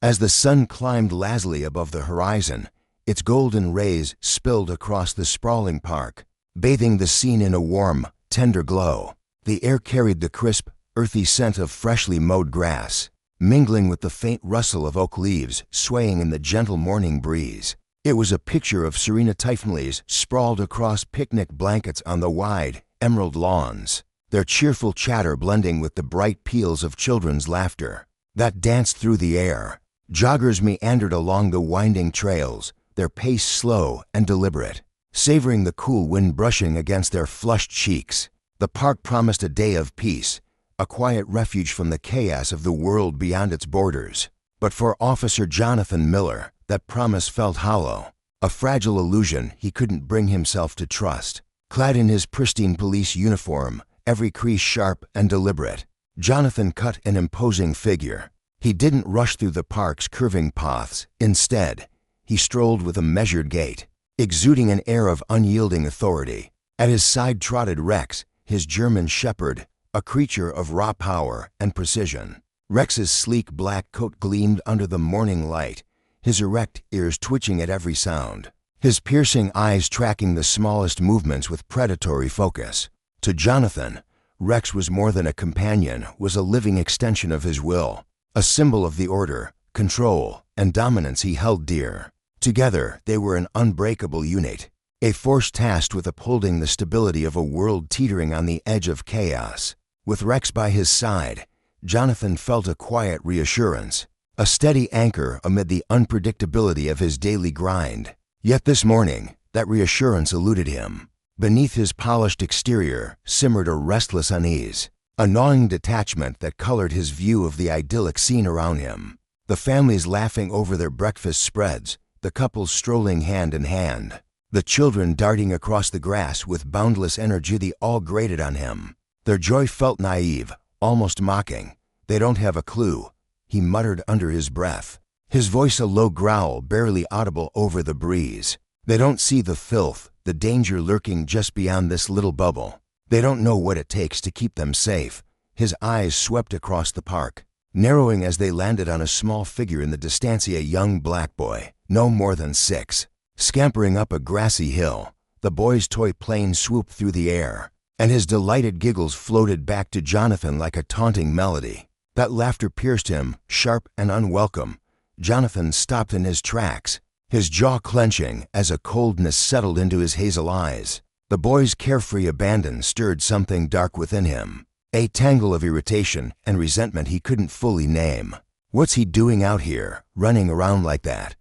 As the sun climbed lazily above the horizon, its golden rays spilled across the sprawling park, bathing the scene in a warm, tender glow. The air carried the crisp, earthy scent of freshly mowed grass, mingling with the faint rustle of oak leaves swaying in the gentle morning breeze. It was a picture of serene families sprawled across picnic blankets on the wide, emerald lawns, their cheerful chatter blending with the bright peals of children's laughter that danced through the air. Joggers meandered along the winding trails, their pace slow and deliberate, savoring the cool wind brushing against their flushed cheeks. The park promised a day of peace, a quiet refuge from the chaos of the world beyond its borders. But for Officer Jonathan Miller, that promise felt hollow, a fragile illusion he couldn't bring himself to trust. Clad in his pristine police uniform, every crease sharp and deliberate, Jonathan cut an imposing figure. He didn't rush through the park's curving paths. Instead, he strolled with a measured gait, exuding an air of unyielding authority. At his side trotted Rex, his German shepherd, a creature of raw power and precision. Rex's sleek black coat gleamed under the morning light, his erect ears twitching at every sound, his piercing eyes tracking the smallest movements with predatory focus. To Jonathan, Rex was more than a companion, was a living extension of his will, a symbol of the order, control, and dominance he held dear. Together, they were an unbreakable unit, a force tasked with upholding the stability of a world teetering on the edge of chaos. With Rex by his side, Jonathan felt a quiet reassurance, a steady anchor amid the unpredictability of his daily grind. Yet this morning, that reassurance eluded him. Beneath his polished exterior simmered a restless unease, a gnawing detachment that colored his view of the idyllic scene around him. The families laughing over their breakfast spreads, the couples strolling hand in hand, the children darting across the grass with boundless energy, they all grated on him. Their joy felt naive, almost mocking. "They don't have a clue," he muttered under his breath, his voice a low growl barely audible over the breeze. "They don't see the filth, the danger lurking just beyond this little bubble. They don't know what it takes to keep them safe." His eyes swept across the park, narrowing as they landed on a small figure in the distance, a young black boy, no more than 6, scampering up a grassy hill. The boy's toy plane swooped through the air, and his delighted giggles floated back to Jonathan like a taunting melody. That laughter pierced him, sharp and unwelcome. Jonathan stopped in his tracks, his jaw clenching as a coldness settled into his hazel eyes. The boy's carefree abandon stirred something dark within him, a tangle of irritation and resentment he couldn't fully name. "What's he doing out here, running around like that?"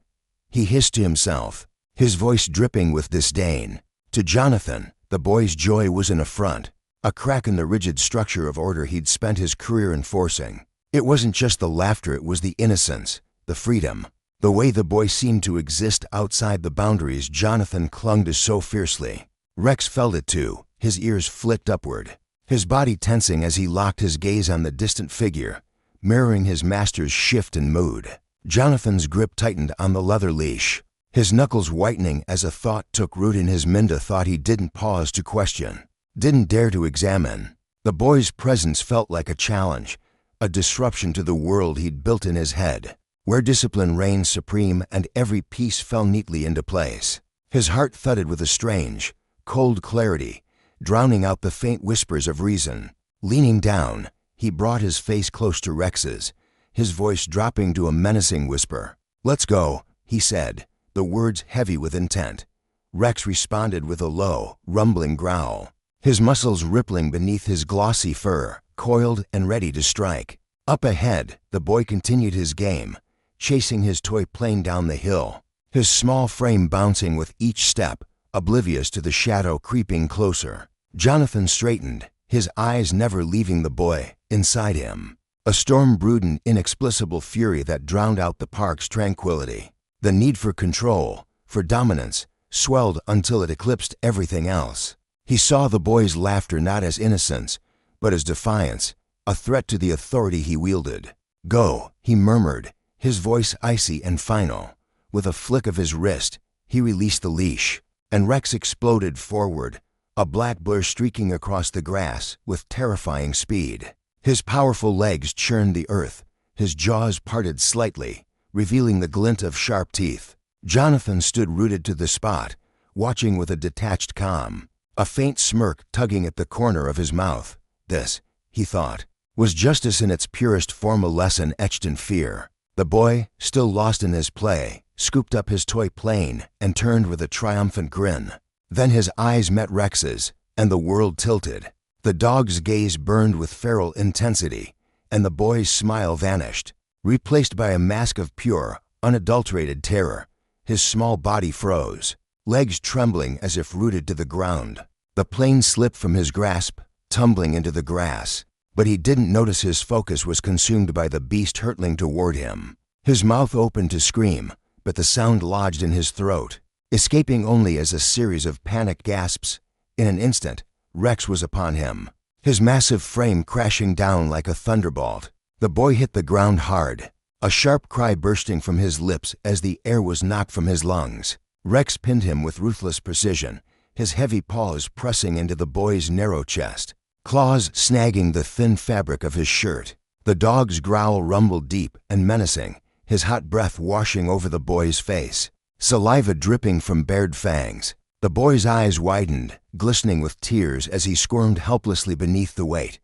he hissed to himself, his voice dripping with disdain. To Jonathan, the boy's joy was an affront, a crack in the rigid structure of order he'd spent his career enforcing. It wasn't just the laughter, it was the innocence, the freedom, the way the boy seemed to exist outside the boundaries Jonathan clung to so fiercely. Rex felt it too, his ears flicked upward, his body tensing as he locked his gaze on the distant figure, mirroring his master's shift in mood. Jonathan's grip tightened on the leather leash, his knuckles whitening as a thought took root in his mind, a thought he didn't pause to question, didn't dare to examine. The boy's presence felt like a challenge, a disruption to the world he'd built in his head, where discipline reigned supreme and every piece fell neatly into place. His heart thudded with a strange, cold clarity, drowning out the faint whispers of reason. Leaning down, he brought his face close to Rex's, his voice dropping to a menacing whisper. "Let's go," he said, the words heavy with intent. Rex responded with a low, rumbling growl, his muscles rippling beneath his glossy fur, coiled and ready to strike. Up ahead, the boy continued his game, chasing his toy plane down the hill, his small frame bouncing with each step, oblivious to the shadow creeping closer. Jonathan straightened, his eyes never leaving the boy inside him. A storm brewed in inexplicable fury that drowned out the park's tranquility. The need for control, for dominance, swelled until it eclipsed everything else. He saw the boy's laughter not as innocence, but as defiance, a threat to the authority he wielded. "Go," he murmured, his voice icy and final. With a flick of his wrist, he released the leash, and Rex exploded forward, a black blur streaking across the grass with terrifying speed. His powerful legs churned the earth, his jaws parted slightly, revealing the glint of sharp teeth. Jonathan stood rooted to the spot, watching with a detached calm, a faint smirk tugging at the corner of his mouth. This, he thought, was justice in its purest form, a lesson etched in fear. The boy, still lost in his play, scooped up his toy plane and turned with a triumphant grin. Then his eyes met Rex's, and the world tilted. The dog's gaze burned with feral intensity, and the boy's smile vanished, replaced by a mask of pure, unadulterated terror. His small body froze, legs trembling as if rooted to the ground. The plane slipped from his grasp, tumbling into the grass, but he didn't notice his focus was consumed by the beast hurtling toward him. His mouth opened to scream, but the sound lodged in his throat, escaping only as a series of panicked gasps. In an instant, Rex was upon him, his massive frame crashing down like a thunderbolt. The boy hit the ground hard, a sharp cry bursting from his lips as the air was knocked from his lungs. Rex pinned him with ruthless precision, his heavy paws pressing into the boy's narrow chest, claws snagging the thin fabric of his shirt. The dog's growl rumbled deep and menacing, his hot breath washing over the boy's face, saliva dripping from bared fangs. The boy's eyes widened, glistening with tears as he squirmed helplessly beneath the weight.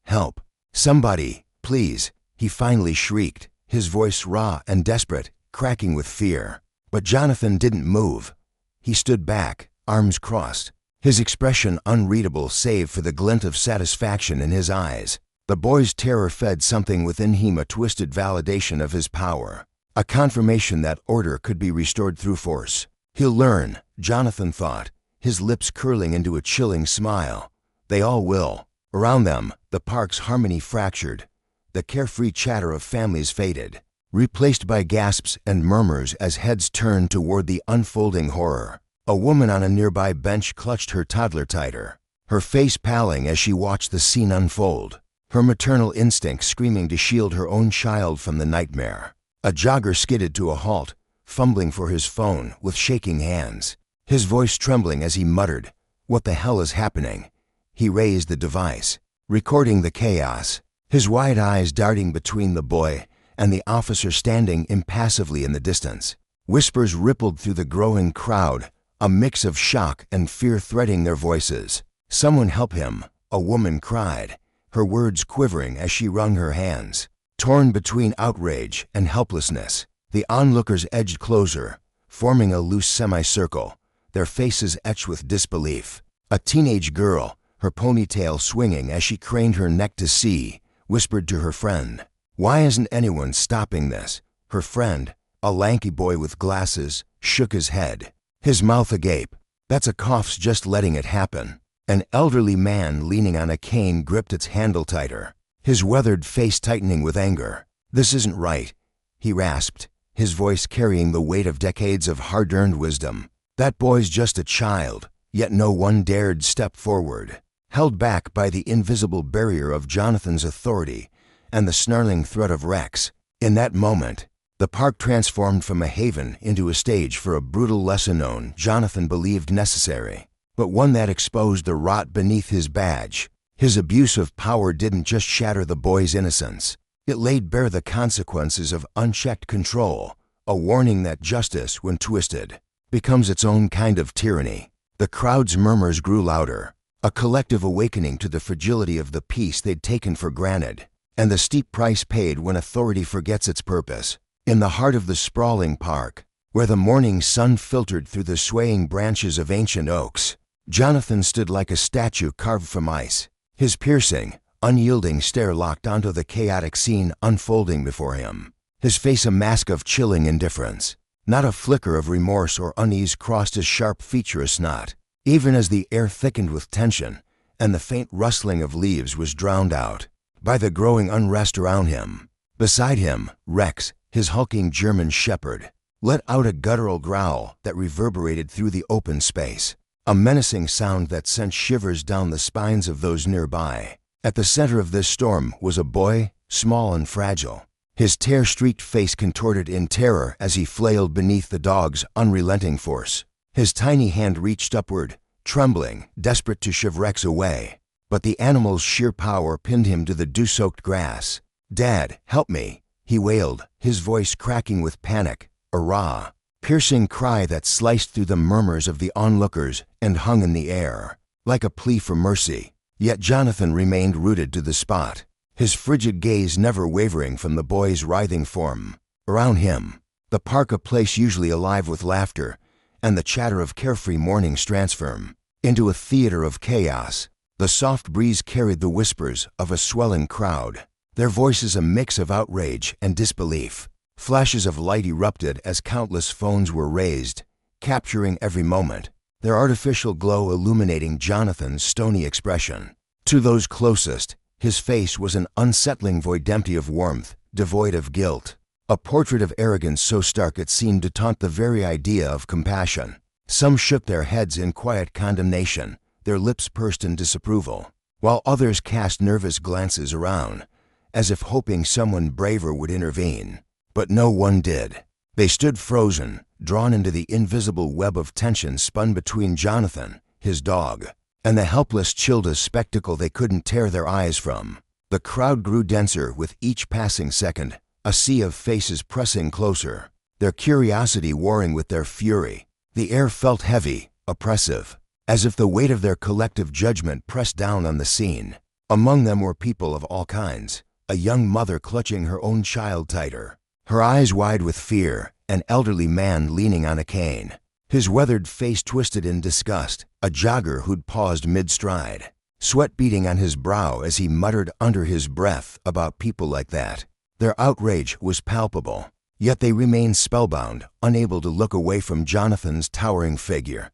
"Help! Somebody, please!" he finally shrieked, his voice raw and desperate, cracking with fear. But Jonathan didn't move. He stood back, arms crossed, his expression unreadable save for the glint of satisfaction in his eyes. The boy's terror fed something within him, a twisted validation of his power, a confirmation that order could be restored through force. He'll learn, Jonathan thought, his lips curling into a chilling smile. They all will. Around them, the park's harmony fractured. The carefree chatter of families faded, replaced by gasps and murmurs as heads turned toward the unfolding horror. A woman on a nearby bench clutched her toddler tighter, her face paling as she watched the scene unfold, her maternal instinct screaming to shield her own child from the nightmare. A jogger skidded to a halt, fumbling for his phone with shaking hands, his voice trembling as he muttered, "What the hell is happening?" He raised the device, recording the chaos, his wide eyes darting between the boy and the officer standing impassively in the distance. Whispers rippled through the growing crowd, a mix of shock and fear threading their voices. "Someone help him," a woman cried, her words quivering as she wrung her hands. Torn between outrage and helplessness, the onlookers edged closer, forming a loose semicircle, their faces etched with disbelief. A teenage girl, her ponytail swinging as she craned her neck to see, whispered to her friend, "Why isn't anyone stopping this?" Her friend, a lanky boy with glasses, shook his head, his mouth agape. "That's a cough's just letting it happen." An elderly man leaning on a cane gripped its handle tighter, his weathered face tightening with anger. "This isn't right," he rasped, his voice carrying the weight of decades of hard-earned wisdom. "That boy's just a child," yet no one dared step forward, held back by the invisible barrier of Jonathan's authority and the snarling threat of Rex. In that moment, the park transformed from a haven into a stage for a brutal lesson known Jonathan believed necessary, but one that exposed the rot beneath his badge. His abuse of power didn't just shatter the boy's innocence. It laid bare the consequences of unchecked control, a warning that justice, when twisted, becomes its own kind of tyranny. The crowd's murmurs grew louder, a collective awakening to the fragility of the peace they'd taken for granted, and the steep price paid when authority forgets its purpose. In the heart of the sprawling park, where the morning sun filtered through the swaying branches of ancient oaks, Jonathan stood like a statue carved from ice, his piercing, unyielding stare locked onto the chaotic scene unfolding before him, his face a mask of chilling indifference. Not a flicker of remorse or unease crossed his sharp featureless knot, even as the air thickened with tension and the faint rustling of leaves was drowned out by the growing unrest around him. Beside him, Rex, his hulking German shepherd, let out a guttural growl that reverberated through the open space, a menacing sound that sent shivers down the spines of those nearby. At the center of this storm was a boy, small and fragile, his tear-streaked face contorted in terror as he flailed beneath the dog's unrelenting force. His tiny hand reached upward, trembling, desperate to shove Rex away, but the animal's sheer power pinned him to the dew-soaked grass. "Dad, help me," he wailed, his voice cracking with panic, a raw, piercing cry that sliced through the murmurs of the onlookers and hung in the air, like a plea for mercy. Yet Jonathan remained rooted to the spot, his frigid gaze never wavering from the boy's writhing form. Around him, the park a place usually alive with laughter and the chatter of carefree mornings transformed into a theater of chaos. The soft breeze carried the whispers of a swelling crowd, their voices a mix of outrage and disbelief. Flashes of light erupted as countless phones were raised, capturing every moment, their artificial glow illuminating Jonathan's stony expression. To those closest, his face was an unsettling void empty of warmth, devoid of guilt, a portrait of arrogance so stark it seemed to taunt the very idea of compassion. Some shook their heads in quiet condemnation, their lips pursed in disapproval, while others cast nervous glances around, as if hoping someone braver would intervene. But no one did. They stood frozen, drawn into the invisible web of tension spun between Jonathan, his dog, and the helpless Childa's spectacle they couldn't tear their eyes from. The crowd grew denser with each passing second, a sea of faces pressing closer, their curiosity warring with their fury. The air felt heavy, oppressive, as if the weight of their collective judgment pressed down on the scene. Among them were people of all kinds, a young mother clutching her own child tighter, her eyes wide with fear, an elderly man leaning on a cane, his weathered face twisted in disgust, a jogger who'd paused mid-stride, sweat beading on his brow as he muttered under his breath about people like that. Their outrage was palpable, yet they remained spellbound, unable to look away from Jonathan's towering figure.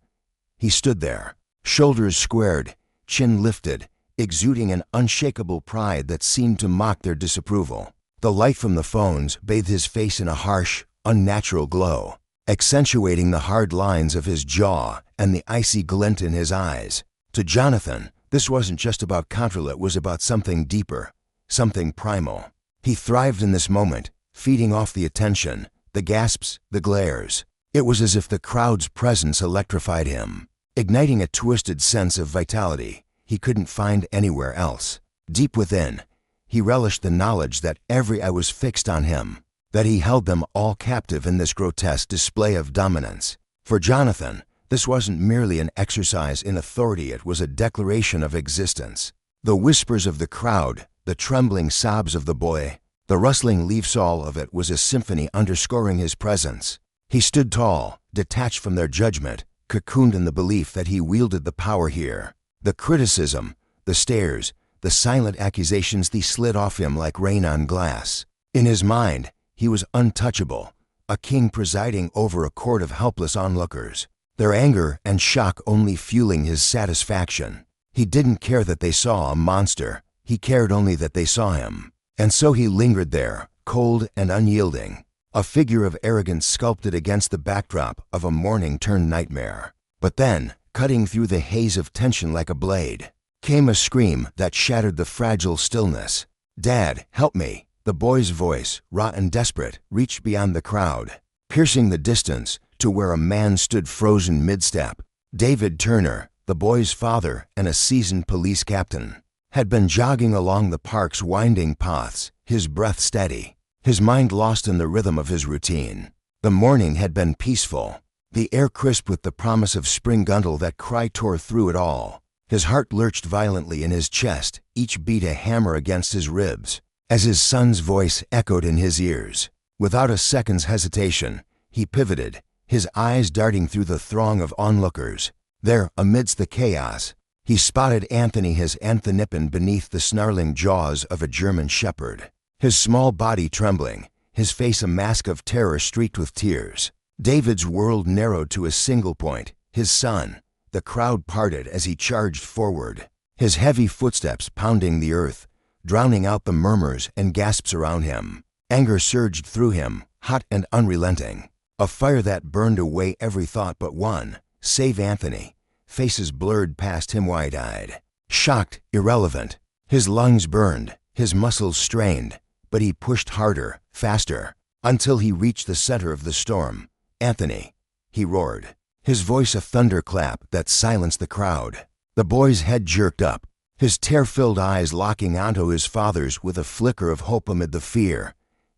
He stood there, shoulders squared, chin lifted, exuding an unshakable pride that seemed to mock their disapproval. The light from the phones bathed his face in a harsh, unnatural glow, accentuating the hard lines of his jaw and the icy glint in his eyes. To Jonathan, this wasn't just about control, it was about something deeper, something primal. He thrived in this moment, feeding off the attention, the gasps, the glares. It was as if the crowd's presence electrified him, igniting a twisted sense of vitality he couldn't find anywhere else. Deep within, he relished the knowledge that every eye was fixed on him, that he held them all captive in this grotesque display of dominance. For Jonathan, this wasn't merely an exercise in authority, it was a declaration of existence. The whispers of the crowd, the trembling sobs of the boy, the rustling leaves, all of it was a symphony underscoring his presence. He stood tall, detached from their judgment, cocooned in the belief that he wielded the power here. The criticism, the stares, the silent accusations, they slid off him like rain on glass. In his mind, he was untouchable, a king presiding over a court of helpless onlookers, their anger and shock only fueling his satisfaction. He didn't care that they saw a monster, he cared only that they saw him. And so he lingered there, cold and unyielding, a figure of arrogance sculpted against the backdrop of a morning-turned-nightmare. But then, cutting through the haze of tension like a blade, came a scream that shattered the fragile stillness. "Dad, help me!" The boy's voice, raw and desperate, reached beyond the crowd, piercing the distance to where a man stood frozen mid-step. David Turner, the boy's father and a seasoned police captain, had been jogging along the park's winding paths, his breath steady, his mind lost in the rhythm of his routine. The morning had been peaceful, the air crisp with the promise of spring, until that cry tore through it all. His heart lurched violently in his chest, each beat a hammer against his ribs, as his son's voice echoed in his ears. Without a second's hesitation, he pivoted, his eyes darting through the throng of onlookers. There, amidst the chaos, he spotted Anthony, his Anthonippon beneath the snarling jaws of a German shepherd, his small body trembling, his face a mask of terror streaked with tears. David's world narrowed to a single point, his son. The crowd parted as he charged forward, his heavy footsteps pounding the earth, drowning out the murmurs and gasps around him. Anger surged through him, hot and unrelenting, a fire that burned away every thought but one: save Anthony. Faces blurred past him wide-eyed, shocked, irrelevant. His lungs burned, his muscles strained, but he pushed harder, faster, until he reached the center of the storm. "Anthony," he roared, his voice a thunderclap that silenced the crowd. The boy's head jerked up, his tear-filled eyes locking onto his father's with a flicker of hope amid the fear.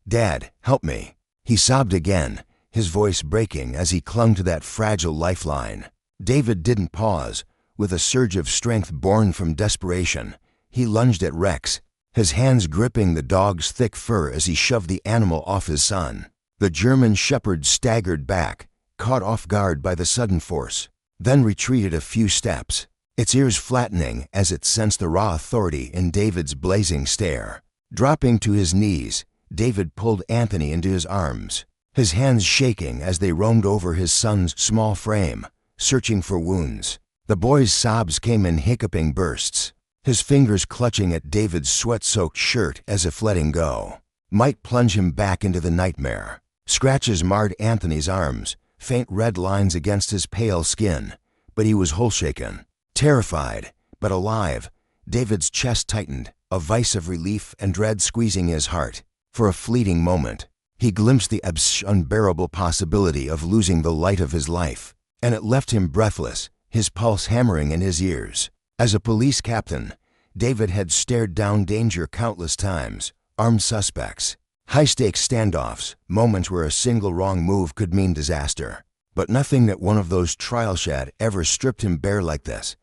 "Dad, help me." He sobbed again, his voice breaking as he clung to that fragile lifeline. David didn't pause. With a surge of strength born from desperation, he lunged at Rex, his hands gripping the dog's thick fur as he shoved the animal off his son. The German shepherd staggered back, caught off guard by the sudden force, then retreated a few steps, its ears flattening as it sensed the raw authority in David's blazing stare. Dropping to his knees, David pulled Anthony into his arms, his hands shaking as they roamed over his son's small frame, searching for wounds. The boy's sobs came in hiccuping bursts, his fingers clutching at David's sweat-soaked shirt as if letting go might plunge him back into the nightmare. Scratches marred Anthony's arms, faint red lines against his pale skin, but he was whole-shaken. Terrified, but alive, David's chest tightened, a vice of relief and dread squeezing his heart. For a fleeting moment, he glimpsed the unbearable possibility of losing the light of his life, and it left him breathless, his pulse hammering in his ears. As a police captain, David had stared down danger countless times, armed suspects, high-stakes standoffs, moments where a single wrong move could mean disaster. But nothing that one of those trials had ever stripped him bare like this.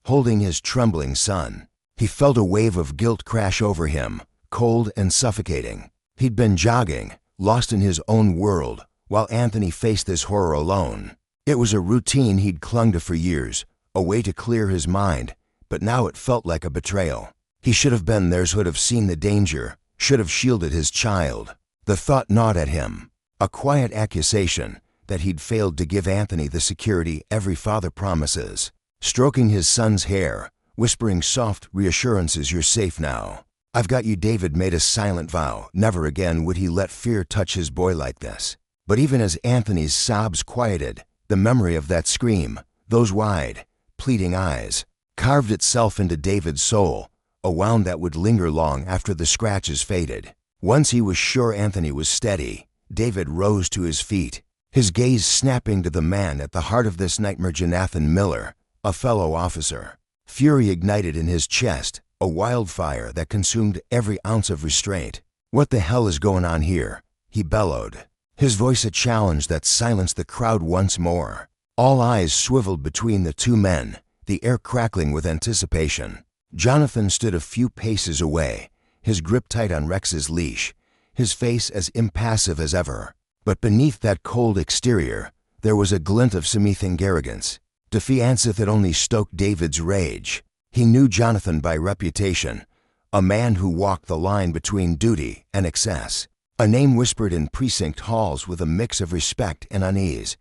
Holding his trembling son, he felt a wave of guilt crash over him, cold and suffocating. He'd been jogging, lost in his own world, while Anthony faced this horror alone. It was a routine he'd clung to for years, a way to clear his mind, but now it felt like a betrayal. He should have been there, should have seen the danger, should have shielded his child. The thought gnawed at him, a quiet accusation that he'd failed to give Anthony the security every father promises. Stroking his son's hair, whispering soft reassurances, "You're safe now. I've got you." David made a silent vow. Never again would he let fear touch his boy like this. But even as Anthony's sobs quieted, the memory of that scream, those wide, pleading eyes, carved itself into David's soul, a wound that would linger long after the scratches faded. Once he was sure Anthony was steady, David rose to his feet, his gaze snapping to the man at the heart of this nightmare, Jonathan Miller, a fellow officer. Fury ignited in his chest, a wildfire that consumed every ounce of restraint. "What the hell is going on here?" he bellowed, his voice a challenge that silenced the crowd once more. All eyes swiveled between the two men, the air crackling with anticipation. Jonathan stood a few paces away, his grip tight on Rex's leash, his face as impassive as ever. But beneath that cold exterior, there was a glint of seething arrogance, defiance that only stoked David's rage. He knew Jonathan by reputation, a man who walked the line between duty and excess, a name whispered in precinct halls with a mix of respect and unease.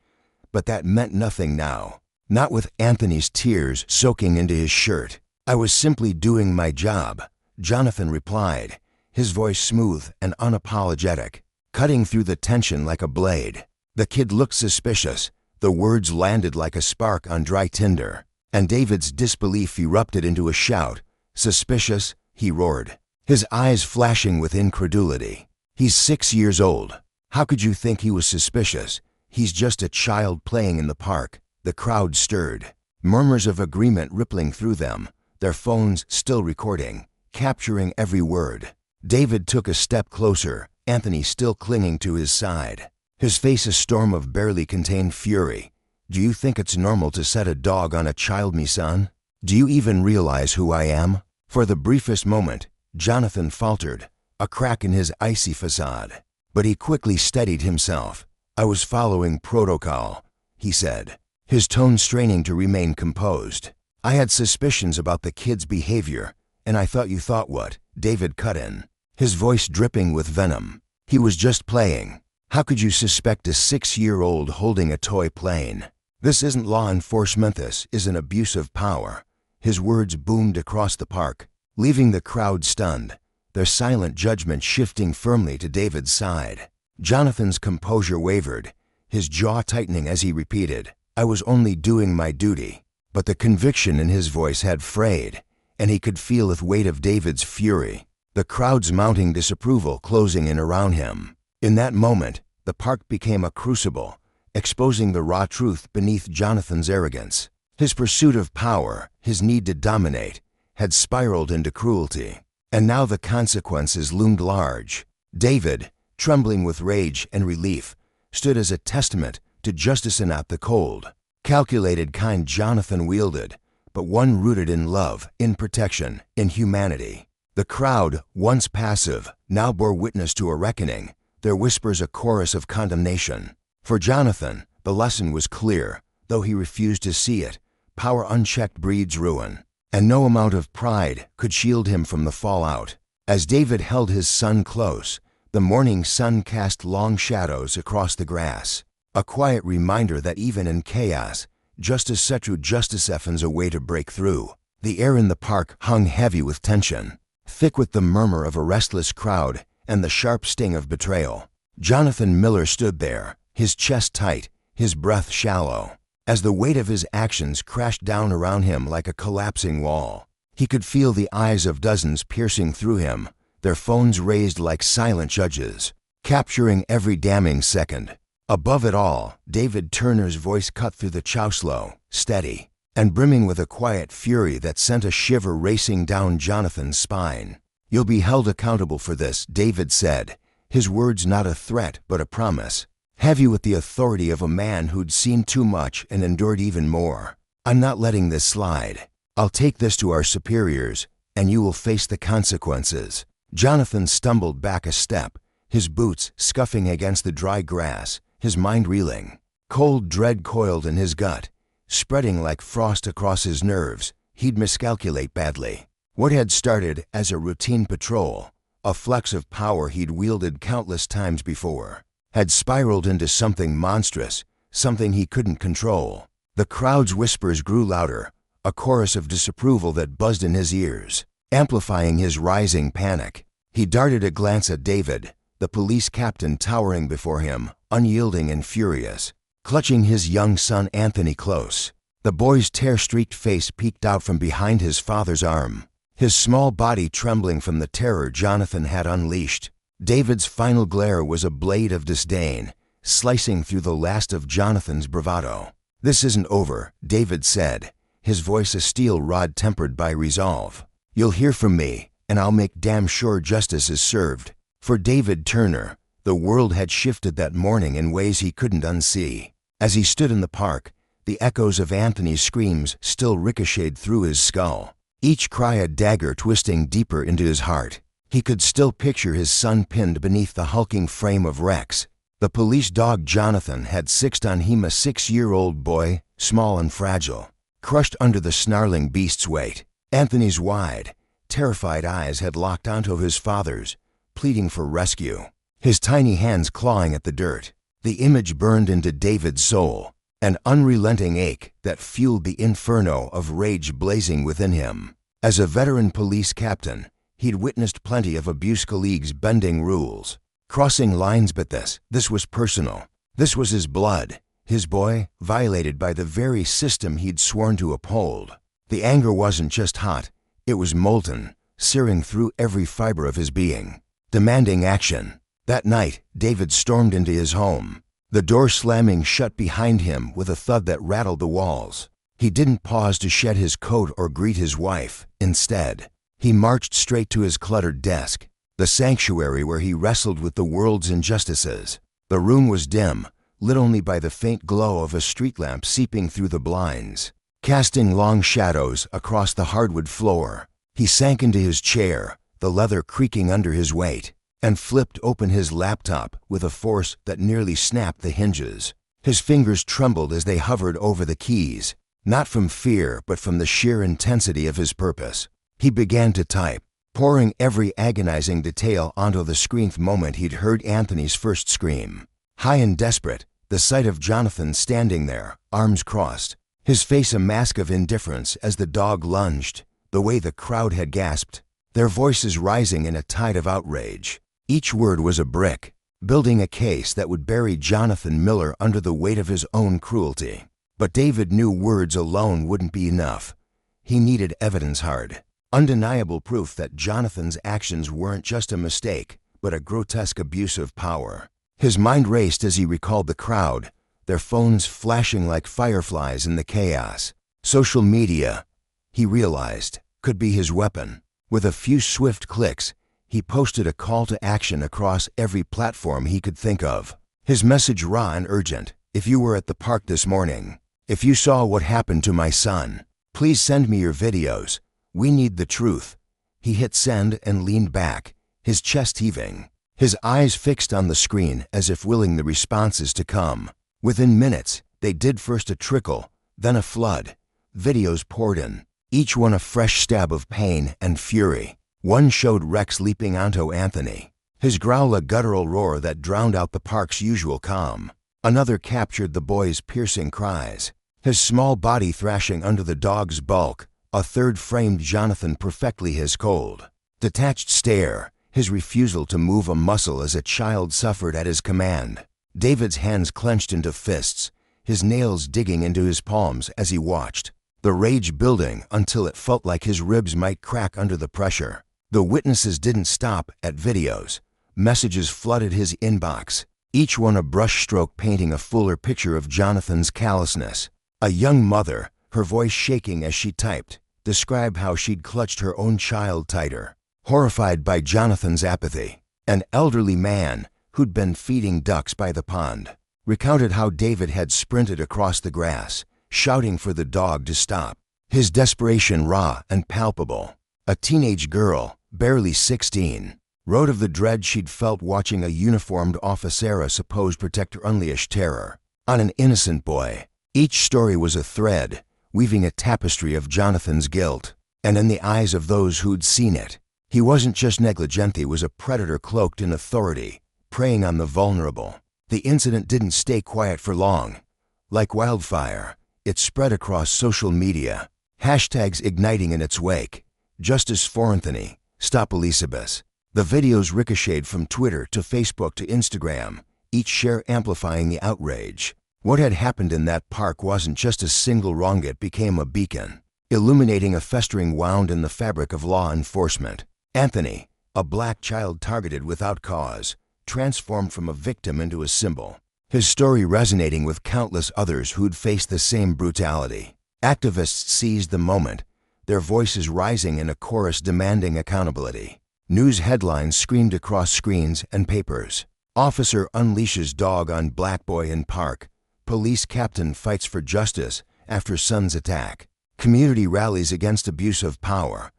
But that meant nothing now, not with Anthony's tears soaking into his shirt. "I was simply doing my job," Jonathan replied, his voice smooth and unapologetic, cutting through the tension like a blade. The kid looked suspicious. The words landed like a spark on dry tinder, and David's disbelief erupted into a shout. "Suspicious?" he roared, his eyes flashing with incredulity. "He's 6 years old. How could you think he was suspicious? He's just a child playing in the park." The crowd stirred, murmurs of agreement rippling through them, their phones still recording, capturing every word. David took a step closer, Anthony still clinging to his side, his face a storm of barely contained fury. "Do you think it's normal to set a dog on a child, me son? Do you even realize who I am?" For the briefest moment, Jonathan faltered, a crack in his icy facade. But he quickly steadied himself. "I was following protocol," he said, his tone straining to remain composed. "I had suspicions about the kid's behavior, and I thought you thought what?" David cut in, his voice dripping with venom. "He was just playing. How could you suspect a 6-year-old holding a toy plane? This isn't law enforcement, this is an abuse of power." His words boomed across the park, leaving the crowd stunned, their silent judgment shifting firmly to David's side. Jonathan's composure wavered, his jaw tightening as he repeated, "I was only doing my duty." But the conviction in his voice had frayed, and he could feel the weight of David's fury, the crowd's mounting disapproval closing in around him. In that moment, the park became a crucible, exposing the raw truth beneath Jonathan's arrogance. His pursuit of power, his need to dominate, had spiraled into cruelty. And now the consequences loomed large. David, trembling with rage and relief, stood as a testament to justice and not the cold, calculated kind Jonathan wielded, but one rooted in love, in protection, in humanity. The crowd, once passive, now bore witness to a reckoning, their whispers a chorus of condemnation. For Jonathan, the lesson was clear, though he refused to see it. Power unchecked breeds ruin, and no amount of pride could shield him from the fallout. As David held his son close, the morning sun cast long shadows across the grass, a quiet reminder that even in chaos, justice justice finds a way to break through. The air in the park hung heavy with tension, thick with the murmur of a restless crowd and the sharp sting of betrayal. Jonathan Miller stood there, his chest tight, his breath shallow, as the weight of his actions crashed down around him like a collapsing wall. He could feel the eyes of dozens piercing through him, their phones raised like silent judges, capturing every damning second. Above it all, David Turner's voice cut through the chow slow, steady, and brimming with a quiet fury that sent a shiver racing down Jonathan's spine. "You'll be held accountable for this," David said, his words not a threat but a promise, heavy with the authority of a man who'd seen too much and endured even more. "I'm not letting this slide. I'll take this to our superiors, and you will face the consequences." Jonathan stumbled back a step, his boots scuffing against the dry grass, his mind reeling. Cold dread coiled in his gut, spreading like frost across his nerves. He'd miscalculate badly. What had started as a routine patrol, a flex of power he'd wielded countless times before, had spiraled into something monstrous, something he couldn't control. The crowd's whispers grew louder, a chorus of disapproval that buzzed in his ears, amplifying his rising panic. He darted a glance at David, the police captain towering before him, unyielding and furious, clutching his young son Anthony close. The boy's tear-streaked face peeked out from behind his father's arm, his small body trembling from the terror Jonathan had unleashed. David's final glare was a blade of disdain, slicing through the last of Jonathan's bravado. "This isn't over," David said, his voice a steel rod tempered by resolve. "You'll hear from me, and I'll make damn sure justice is served." For David Turner, the world had shifted that morning in ways he couldn't unsee. As he stood in the park, the echoes of Anthony's screams still ricocheted through his skull, each cry a dagger twisting deeper into his heart. He could still picture his son pinned beneath the hulking frame of Rex, the police dog Jonathan had sixed on him, a 6-year-old boy, small and fragile, crushed under the snarling beast's weight. Anthony's wide, terrified eyes had locked onto his father's, pleading for rescue, his tiny hands clawing at the dirt. The image burned into David's soul, an unrelenting ache that fueled the inferno of rage blazing within him. As a veteran police captain, he'd witnessed plenty of abuse colleagues bending rules, crossing lines, but this was personal. This was his blood, his boy, violated by the very system he'd sworn to uphold. The anger wasn't just hot, it was molten, searing through every fiber of his being, demanding action. That night, David stormed into his home, the door slamming shut behind him with a thud that rattled the walls. He didn't pause to shed his coat or greet his wife. Instead, he marched straight to his cluttered desk, the sanctuary where he wrestled with the world's injustices. The room was dim, lit only by the faint glow of a street lamp seeping through the blinds, casting long shadows across the hardwood floor. He sank into his chair, the leather creaking under his weight, and flipped open his laptop with a force that nearly snapped the hinges. His fingers trembled as they hovered over the keys, not from fear but from the sheer intensity of his purpose. He began to type, pouring every agonizing detail onto the screen the moment he'd heard Anthony's first scream. High and desperate, the sight of Jonathan standing there, arms crossed, his face a mask of indifference as the dog lunged, the way the crowd had gasped, their voices rising in a tide of outrage. Each word was a brick, building a case that would bury Jonathan Miller under the weight of his own cruelty. But David knew words alone wouldn't be enough. He needed evidence, hard, undeniable proof that Jonathan's actions weren't just a mistake, but a grotesque abuse of power. His mind raced as he recalled the crowd, their phones flashing like fireflies in the chaos. Social media, he realized, could be his weapon. With a few swift clicks, He posted a call to action across every platform he could think of. His message raw and urgent. If you were at the park this morning, if you saw what happened to my son, please send me your videos. We need the truth. He hit send and leaned back, his chest heaving, his eyes fixed on the screen as if willing the responses to come. Within minutes, they did, first a trickle, then a flood. Videos poured in, each one a fresh stab of pain and fury. One showed Rex leaping onto Anthony, his growl a guttural roar that drowned out the park's usual calm. Another captured the boy's piercing cries, his small body thrashing under the dog's bulk. A third framed Jonathan perfectly, his cold, detached stare, his refusal to move a muscle as a child suffered at his command. David's hands clenched into fists, his nails digging into his palms as he watched, the rage building until it felt like his ribs might crack under the pressure. The witnesses didn't stop at videos. Messages flooded his inbox, each one a brushstroke painting a fuller picture of Jonathan's callousness. A young mother, her voice shaking as she typed, described how she'd clutched her own child tighter, horrified by Jonathan's apathy. An elderly man, who'd been feeding ducks by the pond, recounted how David had sprinted across the grass, shouting for the dog to stop, his desperation raw and palpable. A teenage girl, barely 16, wrote of the dread she'd felt watching a uniformed officer supposed protect her unleash terror on an innocent boy. Each story was a thread, weaving a tapestry of Jonathan's guilt. And in the eyes of those who'd seen it, he wasn't just negligent, he was a predator cloaked in authority, preying on the vulnerable. The incident didn't stay quiet for long. Like wildfire, it spread across social media, hashtags igniting in its wake. Justice for Anthony, Stop Elizabeth. The videos ricocheted from Twitter to Facebook to Instagram, each share amplifying the outrage. What had happened in that park wasn't just a single wrong, it became a beacon, illuminating a festering wound in the fabric of law enforcement. Anthony, a black child targeted without cause, transformed from a victim into a symbol, his story resonating with countless others who'd faced the same brutality. Activists seized the moment, their voices rising in a chorus demanding accountability. News headlines screamed across screens and papers. Officer unleashes dog on black boy in park. Police captain fights for justice after son's attack. Community rallies against abuse of power.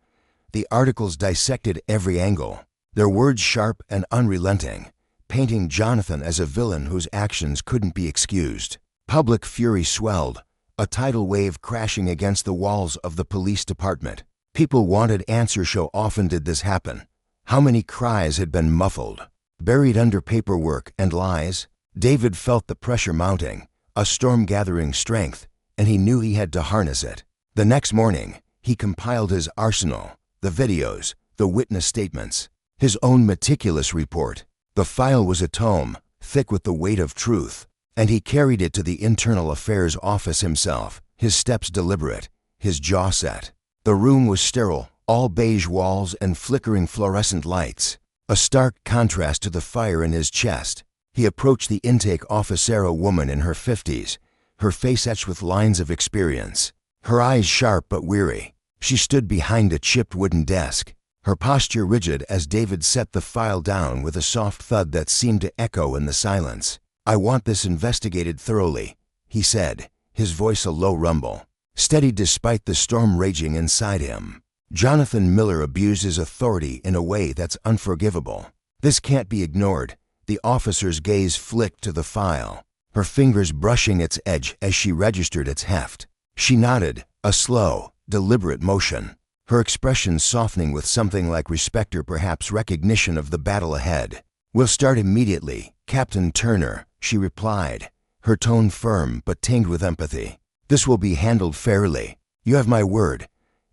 The articles dissected every angle, their words sharp and unrelenting, painting Jonathan as a villain whose actions couldn't be excused. Public fury swelled, a tidal wave crashing against the walls of the police department. People wanted answers. So often did this happen? How many cries had been muffled, buried under paperwork and lies? David felt the pressure mounting, a storm gathering strength, and he knew he had to harness it. The next morning, he compiled his arsenal, the videos, the witness statements, his own meticulous report. The file was a tome, thick with the weight of truth, and he carried it to the Internal Affairs office himself, his steps deliberate, his jaw set. The room was sterile, all beige walls and flickering fluorescent lights, a stark contrast to the fire in his chest. He approached the intake officer, a woman in her 50s, her face etched with lines of experience, her eyes sharp but weary. She stood behind a chipped wooden desk, her posture rigid as David set the file down with a soft thud that seemed to echo in the silence. "I want this investigated thoroughly," he said, his voice a low rumble, steady despite the storm raging inside him. Jonathan Miller abused his authority in a way that's unforgivable. This can't be ignored. The officer's gaze flicked to the file, her fingers brushing its edge as she registered its heft. She nodded, a slow, deliberate motion, her expression softening with something like respect or perhaps recognition of the battle ahead. "We'll start immediately, Captain Turner," she replied, her tone firm but tinged with empathy. "This will be handled fairly. You have my word."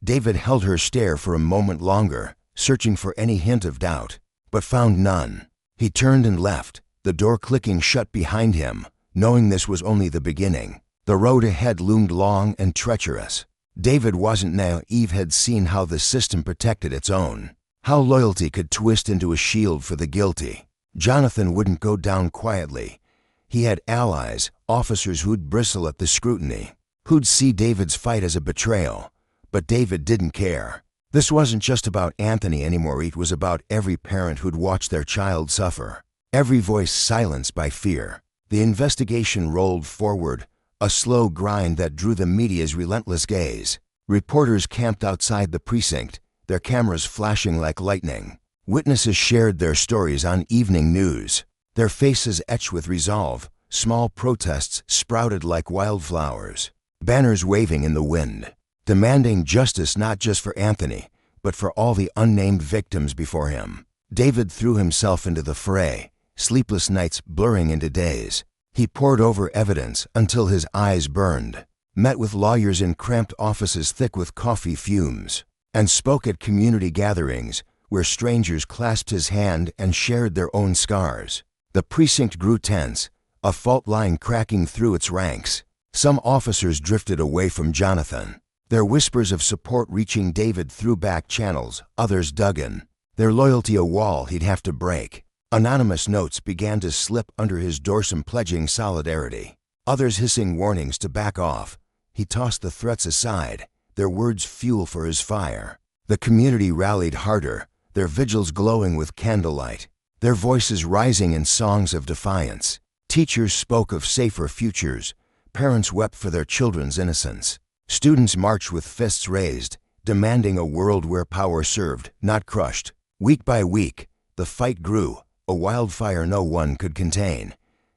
David held her stare for a moment longer, searching for any hint of doubt, but found none. He turned and left, the door clicking shut behind him, knowing this was only the beginning. The road ahead loomed long and treacherous. David wasn't naive, had seen how the system protected its own, how loyalty could twist into a shield for the guilty. Jonathan wouldn't go down quietly. He had allies, officers who'd bristle at the scrutiny, who'd see David's fight as a betrayal. But David didn't care. This wasn't just about Anthony anymore, it was about every parent who'd watched their child suffer. Every voice silenced by fear. The investigation rolled forward, a slow grind that drew the media's relentless gaze. Reporters camped outside the precinct, their cameras flashing like lightning. Witnesses shared their stories on evening news, their faces etched with resolve. Small protests sprouted like wildflowers, banners waving in the wind, demanding justice not just for Anthony, but for all the unnamed victims before him. David threw himself into the fray, sleepless nights blurring into days. He pored over evidence until his eyes burned, met with lawyers in cramped offices thick with coffee fumes, and spoke at community gatherings where strangers clasped his hand and shared their own scars. The precinct grew tense, a fault line cracking through its ranks. Some officers drifted away from Jonathan, their whispers of support reaching David through back channels. Others dug in, their loyalty a wall he'd have to break. Anonymous notes began to slip under his dorsum pledging solidarity, others hissing warnings to back off. He tossed the threats aside, their words fuel for his fire. The community rallied harder, their vigils glowing with candlelight, their voices rising in songs of defiance. Teachers spoke of safer futures. Parents wept for their children's innocence. Students marched with fists raised, demanding a world where power served, not crushed. Week by week, the fight grew, a wildfire no one could contain.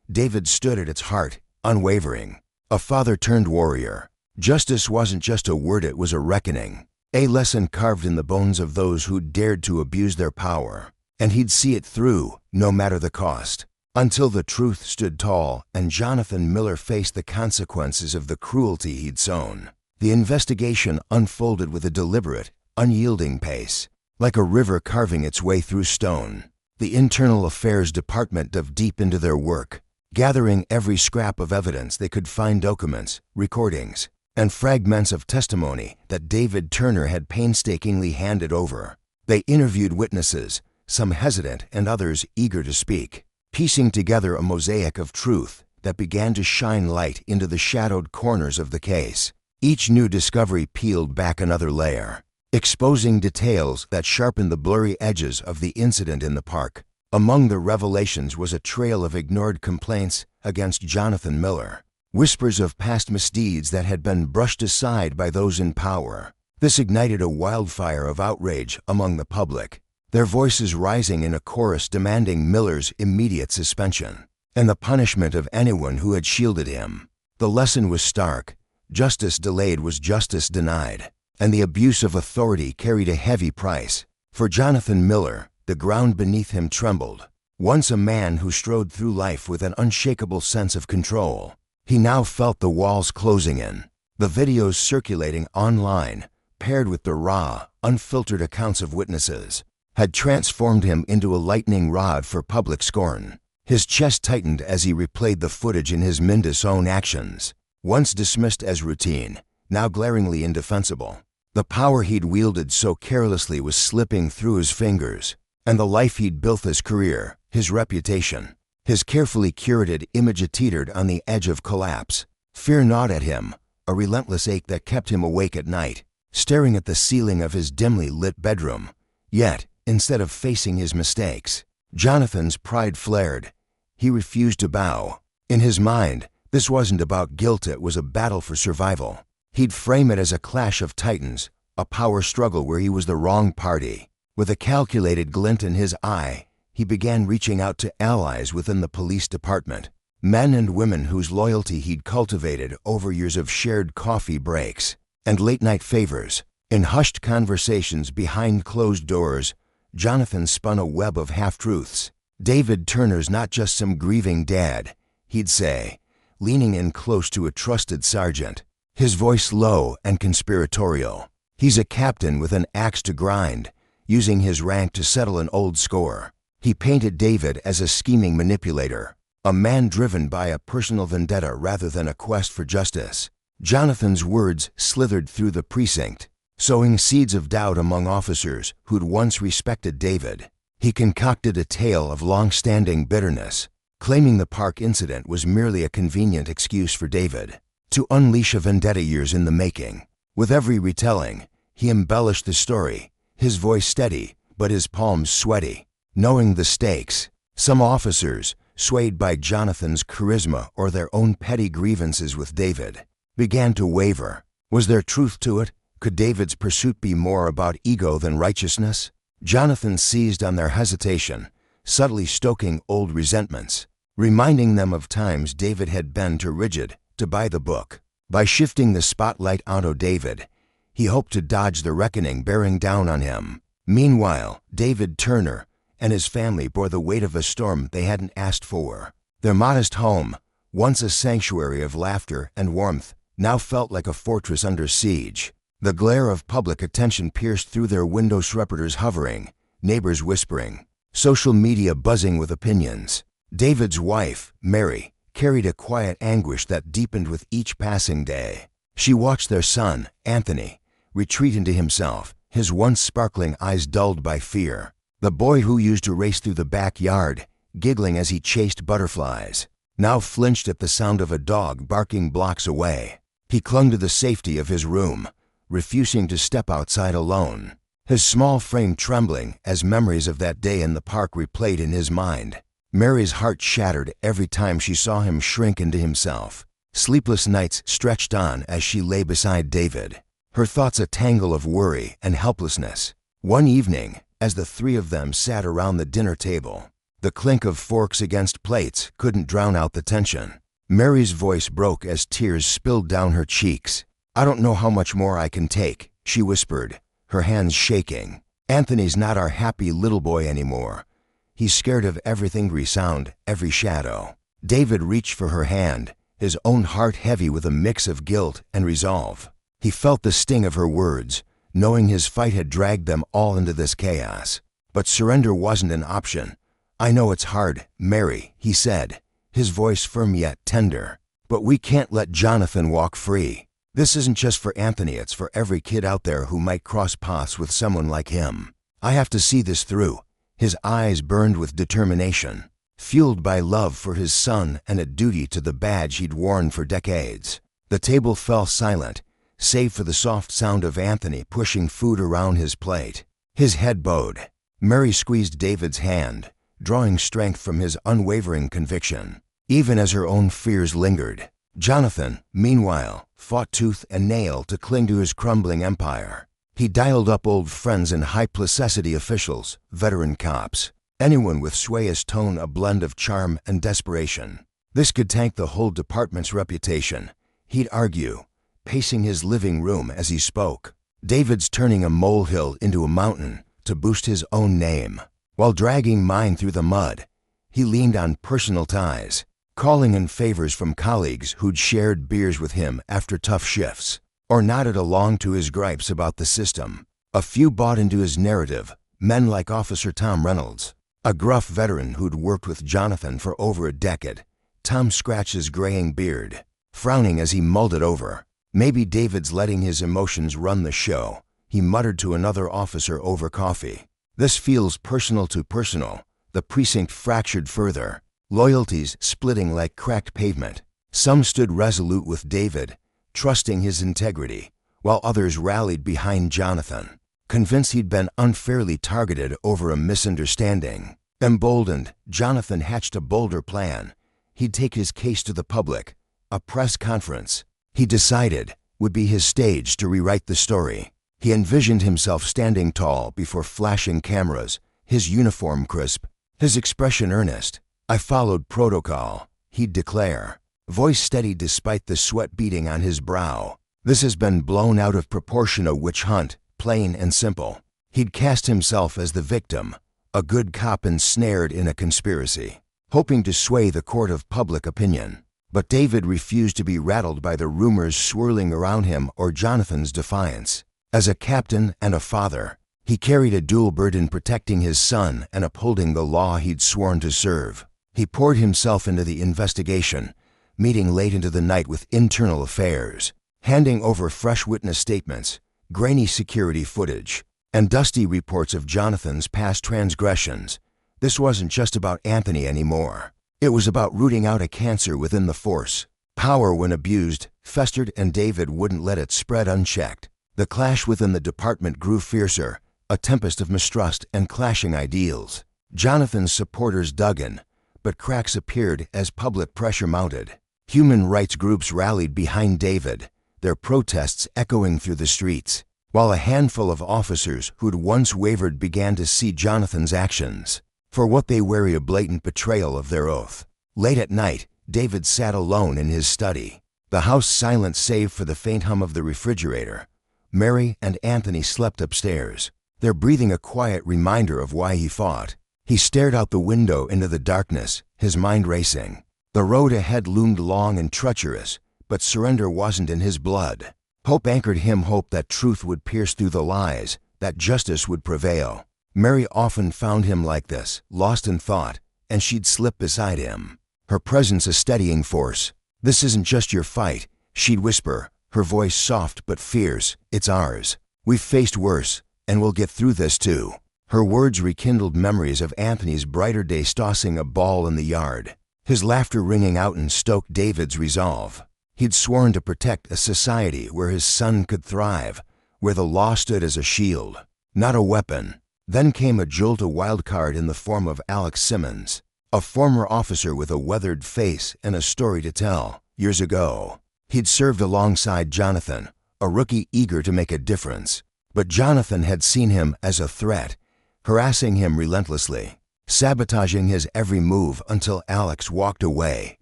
David stood at its heart, unwavering, a father-turned warrior. Justice wasn't just a word, it was a reckoning, a lesson carved in the bones of those who dared to abuse their power. And he'd see it through, no matter the cost. Until the truth stood tall and Jonathan Miller faced the consequences of the cruelty he'd sown. The investigation unfolded with a deliberate, unyielding pace, like a river carving its way through stone. The Internal Affairs Department dove deep into their work, gathering every scrap of evidence they could find, documents, recordings, and fragments of testimony that David Turner had painstakingly handed over. They interviewed witnesses, some hesitant and others eager to speak, piecing together a mosaic of truth that began to shine light into the shadowed corners of the case. Each new discovery peeled back another layer, exposing details that sharpened the blurry edges of the incident in the park. Among the revelations was a trail of ignored complaints against Jonathan Miller, whispers of past misdeeds that had been brushed aside by those in power. This ignited a wildfire of outrage among the public, their voices rising in a chorus demanding Miller's immediate suspension and the punishment of anyone who had shielded him. The lesson was stark. Justice delayed was justice denied, and the abuse of authority carried a heavy price. For Jonathan Miller, the ground beneath him trembled. Once a man who strode through life with an unshakable sense of control, he now felt the walls closing in. The videos circulating online, paired with the raw, unfiltered accounts of witnesses, had transformed him into a lightning rod for public scorn. His chest tightened as he replayed the footage in his mind's own actions. Once dismissed as routine, now glaringly indefensible. The power he'd wielded so carelessly was slipping through his fingers, and the life he'd built, his career, his reputation, his carefully curated image teetered on the edge of collapse. Fear gnawed at him, a relentless ache that kept him awake at night, staring at the ceiling of his dimly lit bedroom. Yet, instead of facing his mistakes, Jonathan's pride flared. He refused to bow. In his mind, this wasn't about guilt, it was a battle for survival. He'd frame it as a clash of titans, a power struggle where he was the wrong party. With a calculated glint in his eye, he began reaching out to allies within the police department, men and women whose loyalty he'd cultivated over years of shared coffee breaks and late-night favors. In hushed conversations behind closed doors, Jonathan spun a web of half-truths. David Turner's not just some grieving dad, he'd say, leaning in close to a trusted sergeant, his voice low and conspiratorial. He's a captain with an axe to grind, using his rank to settle an old score. He painted David as a scheming manipulator, a man driven by a personal vendetta rather than a quest for justice. Jonathan's words slithered through the precinct, sowing seeds of doubt among officers who'd once respected David. He concocted a tale of long-standing bitterness, claiming the park incident was merely a convenient excuse for David to unleash a vendetta years in the making. With every retelling, He embellished the story, his voice steady, but his palms sweaty. Knowing the stakes, some officers, swayed by Jonathan's charisma or their own petty grievances with David, began to waver. Was there truth to it? Could David's pursuit be more about ego than righteousness? Jonathan seized on their hesitation, subtly stoking old resentments, reminding them of times David had been too rigid to buy the book. By shifting the spotlight onto David, he hoped to dodge the reckoning bearing down on him. Meanwhile, David Turner and his family bore the weight of a storm they hadn't asked for. Their modest home, once a sanctuary of laughter and warmth, now felt like a fortress under siege. The glare of public attention pierced through their windows, reporters hovering, neighbors whispering, social media buzzing with opinions. David's wife, Mary, carried a quiet anguish that deepened with each passing day. She watched their son, Anthony, retreat into himself, his once sparkling eyes dulled by fear. The boy who used to race through the backyard, giggling as he chased butterflies, now flinched at the sound of a dog barking blocks away. He clung to the safety of his room, refusing to step outside alone, his small frame trembling as memories of that day in the park replayed in his mind. Mary's heart shattered every time she saw him shrink into himself. Sleepless nights stretched on as she lay beside David, her thoughts a tangle of worry and helplessness. One evening, as the three of them sat around the dinner table, the clink of forks against plates couldn't drown out the tension. Mary's voice broke as tears spilled down her cheeks. "I don't know how much more I can take," she whispered, her hands shaking. "Anthony's not our happy little boy anymore. He's scared of everything resound, every shadow." David reached for her hand, his own heart heavy with a mix of guilt and resolve. He felt the sting of her words, knowing his fight had dragged them all into this chaos. But surrender wasn't an option. "I know it's hard, Mary," he said, his voice firm yet tender. "But we can't let Jonathan walk free. This isn't just for Anthony, it's for every kid out there who might cross paths with someone like him. I have to see this through." His eyes burned with determination, fueled by love for his son and a duty to the badge he'd worn for decades. The table fell silent, save for the soft sound of Anthony pushing food around his plate. His head bowed. Mary squeezed David's hand, drawing strength from his unwavering conviction, even as her own fears lingered. Jonathan, meanwhile, fought tooth and nail to cling to his crumbling empire. He dialed up old friends and high-placicity officials, veteran cops, anyone with sway's tone a blend of charm and desperation. This could tank the whole department's reputation, he'd argue, pacing his living room as he spoke. David's turning a molehill into a mountain to boost his own name. While dragging mine through the mud, he leaned on personal ties, calling in favors from colleagues who'd shared beers with him after tough shifts, or nodded along to his gripes about the system. A few bought into his narrative, men like Officer Tom Reynolds, a gruff veteran who'd worked with Jonathan for over a decade. Tom scratched his graying beard, frowning as he mulled it over. "Maybe David's letting his emotions run the show," he muttered to another officer over coffee. "This feels personal to personal." The precinct fractured further, loyalties splitting like cracked pavement. Some stood resolute with David, trusting his integrity, while others rallied behind Jonathan, convinced he'd been unfairly targeted over a misunderstanding. Emboldened, Jonathan hatched a bolder plan. He'd take his case to the public. A press conference, he decided, would be his stage to rewrite the story. He envisioned himself standing tall before flashing cameras, his uniform crisp, his expression earnest. "I followed protocol," he'd declare, voice steady despite the sweat beading on his brow. "This has been blown out of proportion, a witch hunt, plain and simple." He'd cast himself as the victim, a good cop ensnared in a conspiracy, hoping to sway the court of public opinion. But David refused to be rattled by the rumors swirling around him or Jonathan's defiance. As a captain and a father, he carried a dual burden, protecting his son and upholding the law he'd sworn to serve. He poured himself into the investigation, meeting late into the night with internal affairs, handing over fresh witness statements, grainy security footage, and dusty reports of Jonathan's past transgressions. This wasn't just about Anthony anymore. It was about rooting out a cancer within the force. Power, when abused, festered, and David wouldn't let it spread unchecked. The clash within the department grew fiercer, a tempest of mistrust and clashing ideals. Jonathan's supporters dug in, but cracks appeared as public pressure mounted. Human rights groups rallied behind David, their protests echoing through the streets, while a handful of officers who'd once wavered began to see Jonathan's actions for what they were: a blatant betrayal of their oath. Late at night, David sat alone in his study, the house silent save for the faint hum of the refrigerator. Mary and Anthony slept upstairs, their breathing a quiet reminder of why he fought. He stared out the window into the darkness, his mind racing. The road ahead loomed long and treacherous, but surrender wasn't in his blood. Hope anchored him, hope that truth would pierce through the lies, that justice would prevail. Mary often found him like this, lost in thought, and she'd slip beside him, her presence a steadying force. "This isn't just your fight," she'd whisper, her voice soft but fierce. "It's ours. We've faced worse, and we'll get through this too." Her words rekindled memories of Anthony's brighter days tossing a ball in the yard, his laughter ringing out and stoked David's resolve. He'd sworn to protect a society where his son could thrive, where the law stood as a shield, not a weapon. Then came a jolt, a wild card in the form of Alex Simmons, a former officer with a weathered face and a story to tell. Years ago, he'd served alongside Jonathan, a rookie eager to make a difference. But Jonathan had seen him as a threat, harassing him relentlessly, sabotaging his every move until Alex walked away,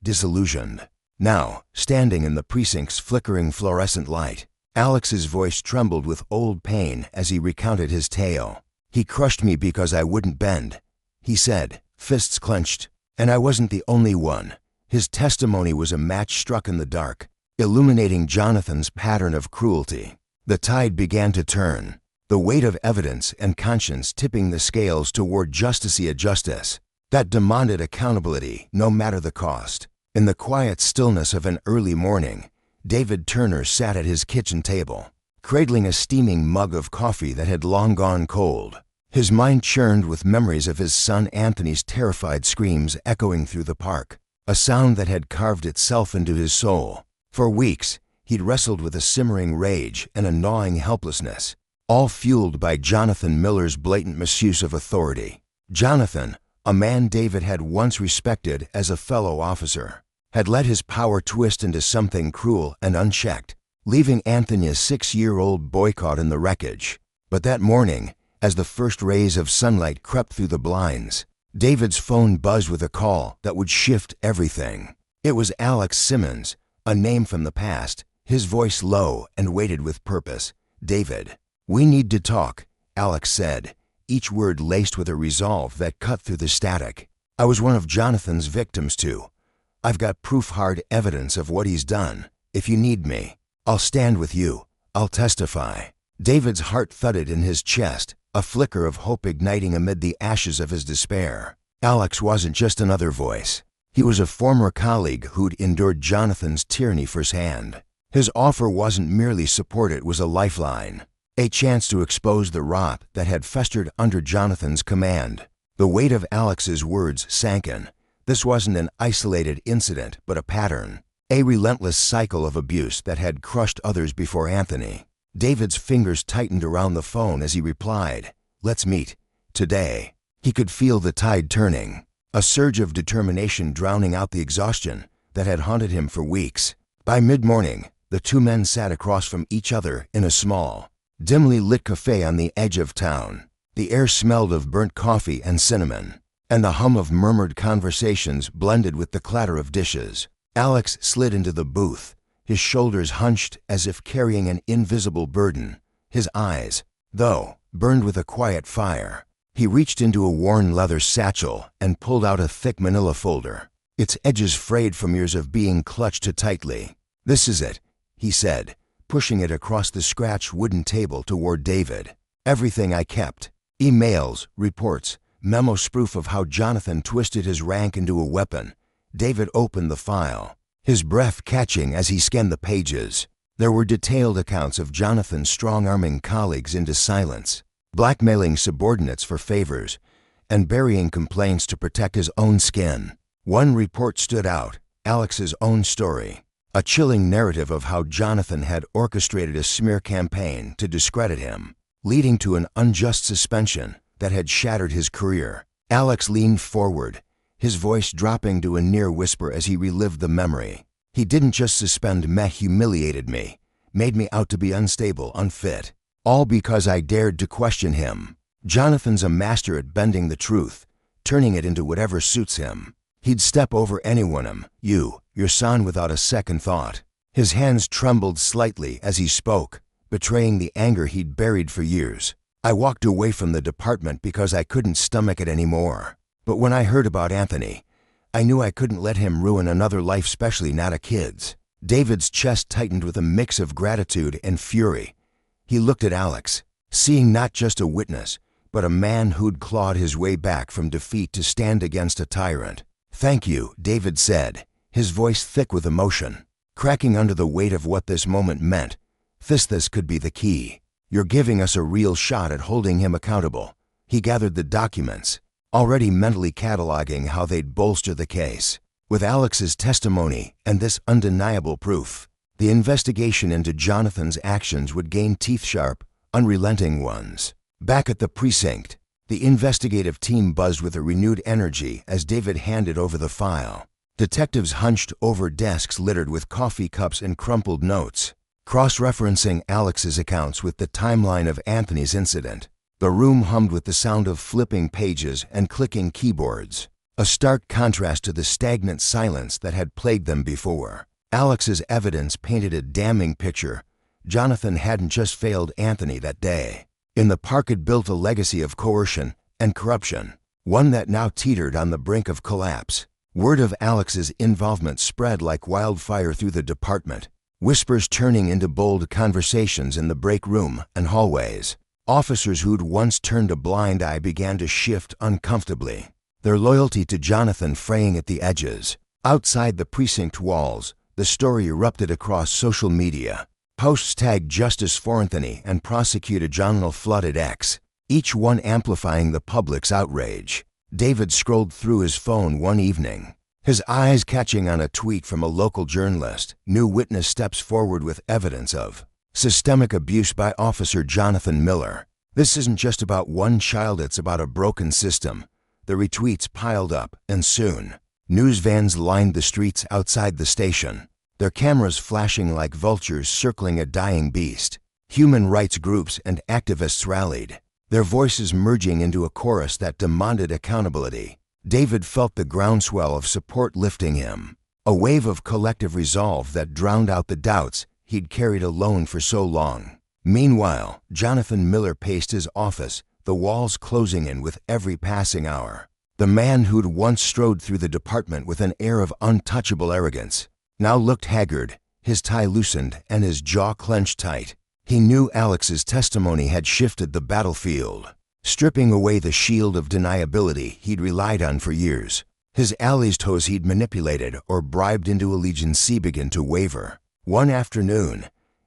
disillusioned. Now, standing in the precinct's flickering fluorescent light, Alex's voice trembled with old pain as he recounted his tale. "He crushed me because I wouldn't bend," he said, fists clenched. "And I wasn't the only one." His testimony was a match struck in the dark, illuminating Jonathan's pattern of cruelty. The tide began to turn, the weight of evidence and conscience tipping the scales toward justice that demanded accountability no matter the cost. In the quiet stillness of an early morning, David Turner sat at his kitchen table, cradling a steaming mug of coffee that had long gone cold. His mind churned with memories of his son Anthony's terrified screams echoing through the park, a sound that had carved itself into his soul. For weeks, he'd wrestled with a simmering rage and a gnawing helplessness, all fueled by Jonathan Miller's blatant misuse of authority. Jonathan, a man David had once respected as a fellow officer, had let his power twist into something cruel and unchecked, leaving Anthony's 6-year-old boy caught in the wreckage. But that morning, as the first rays of sunlight crept through the blinds, David's phone buzzed with a call that would shift everything. It was Alex Simmons, a name from the past, his voice low and weighted with purpose. "David, we need to talk," Alex said, each word laced with a resolve that cut through the static. "I was one of Jonathan's victims too. I've got proof, hard evidence of what he's done. If you need me, I'll stand with you. I'll testify." David's heart thudded in his chest, a flicker of hope igniting amid the ashes of his despair. Alex wasn't just another voice. He was a former colleague who'd endured Jonathan's tyranny firsthand. His offer wasn't merely support, it was a lifeline, a chance to expose the rot that had festered under Jonathan's command. The weight of Alex's words sank in. This wasn't an isolated incident, but a pattern, a relentless cycle of abuse that had crushed others before Anthony. David's fingers tightened around the phone as he replied, "Let's meet. Today." He could feel the tide turning, a surge of determination drowning out the exhaustion that had haunted him for weeks. By mid-morning, the two men sat across from each other in a small, dimly lit cafe on the edge of town. The air smelled of burnt coffee and cinnamon, and the hum of murmured conversations blended with the clatter of dishes. Alex slid into the booth, his shoulders hunched as if carrying an invisible burden. His eyes, though, burned with a quiet fire. He reached into a worn leather satchel and pulled out a thick manila folder, its edges frayed from years of being clutched too tightly. "This is it," he said, pushing it across the scratched wooden table toward David. "Everything I kept. Emails, reports, memos, proof of how Jonathan twisted his rank into a weapon." David opened the file, his breath catching as he scanned the pages. There were detailed accounts of Jonathan strong-arming colleagues into silence, blackmailing subordinates for favors, and burying complaints to protect his own skin. One report stood out, Alex's own story. A chilling narrative of how Jonathan had orchestrated a smear campaign to discredit him, leading to an unjust suspension that had shattered his career. Alex leaned forward, his voice dropping to a near whisper as he relived the memory. He didn't just suspend me, humiliated me, made me out to be unstable, unfit. All because I dared to question him. Jonathan's a master at bending the truth, turning it into whatever suits him. He'd step over anyone, your son, without a second thought. His hands trembled slightly as he spoke, betraying the anger he'd buried for years. I walked away from the department because I couldn't stomach it anymore. But when I heard about Anthony, I knew I couldn't let him ruin another life, especially not a kid's. David's chest tightened with a mix of gratitude and fury. He looked at Alex, seeing not just a witness, but a man who'd clawed his way back from defeat to stand against a tyrant. "Thank you," David said, his voice thick with emotion, cracking under the weight of what this moment meant. This could be the key. You're giving us a real shot at holding him accountable." He gathered the documents, already mentally cataloging how they'd bolster the case. With Alex's testimony and this undeniable proof, the investigation into Jonathan's actions would gain teeth-sharp, unrelenting ones. Back at the precinct, the investigative team buzzed with a renewed energy as David handed over the file. Detectives hunched over desks littered with coffee cups and crumpled notes, cross-referencing Alex's accounts with the timeline of Anthony's incident. The room hummed with the sound of flipping pages and clicking keyboards, a stark contrast to the stagnant silence that had plagued them before. Alex's evidence painted a damning picture. Jonathan hadn't just failed Anthony that day. In the park had built a legacy of coercion and corruption, one that now teetered on the brink of collapse. Word of Alex's involvement spread like wildfire through the department, whispers turning into bold conversations in the break room and hallways. Officers who'd once turned a blind eye began to shift uncomfortably, their loyalty to Jonathan fraying at the edges. Outside the precinct walls, the story erupted across social media. Posts tagged Justice for Anthony and Prosecutor Jonathan flooded X, each one amplifying the public's outrage. David scrolled through his phone one evening, his eyes catching on a tweet from a local journalist. New witness steps forward with evidence of systemic abuse by Officer Jonathan Miller. This isn't just about one child, it's about a broken system. The retweets piled up, and soon, news vans lined the streets outside the station, their cameras flashing like vultures circling a dying beast. Human rights groups and activists rallied, their voices merging into a chorus that demanded accountability. David felt the groundswell of support lifting him, a wave of collective resolve that drowned out the doubts he'd carried alone for so long. Meanwhile, Jonathan Miller paced his office, the walls closing in with every passing hour. The man who'd once strode through the department with an air of untouchable arrogance now looked haggard, his tie loosened and his jaw clenched tight. He knew Alex's testimony had shifted the battlefield, stripping away the shield of deniability he'd relied on for years. His allies toes he'd manipulated or bribed into allegiance began to waver. One afternoon,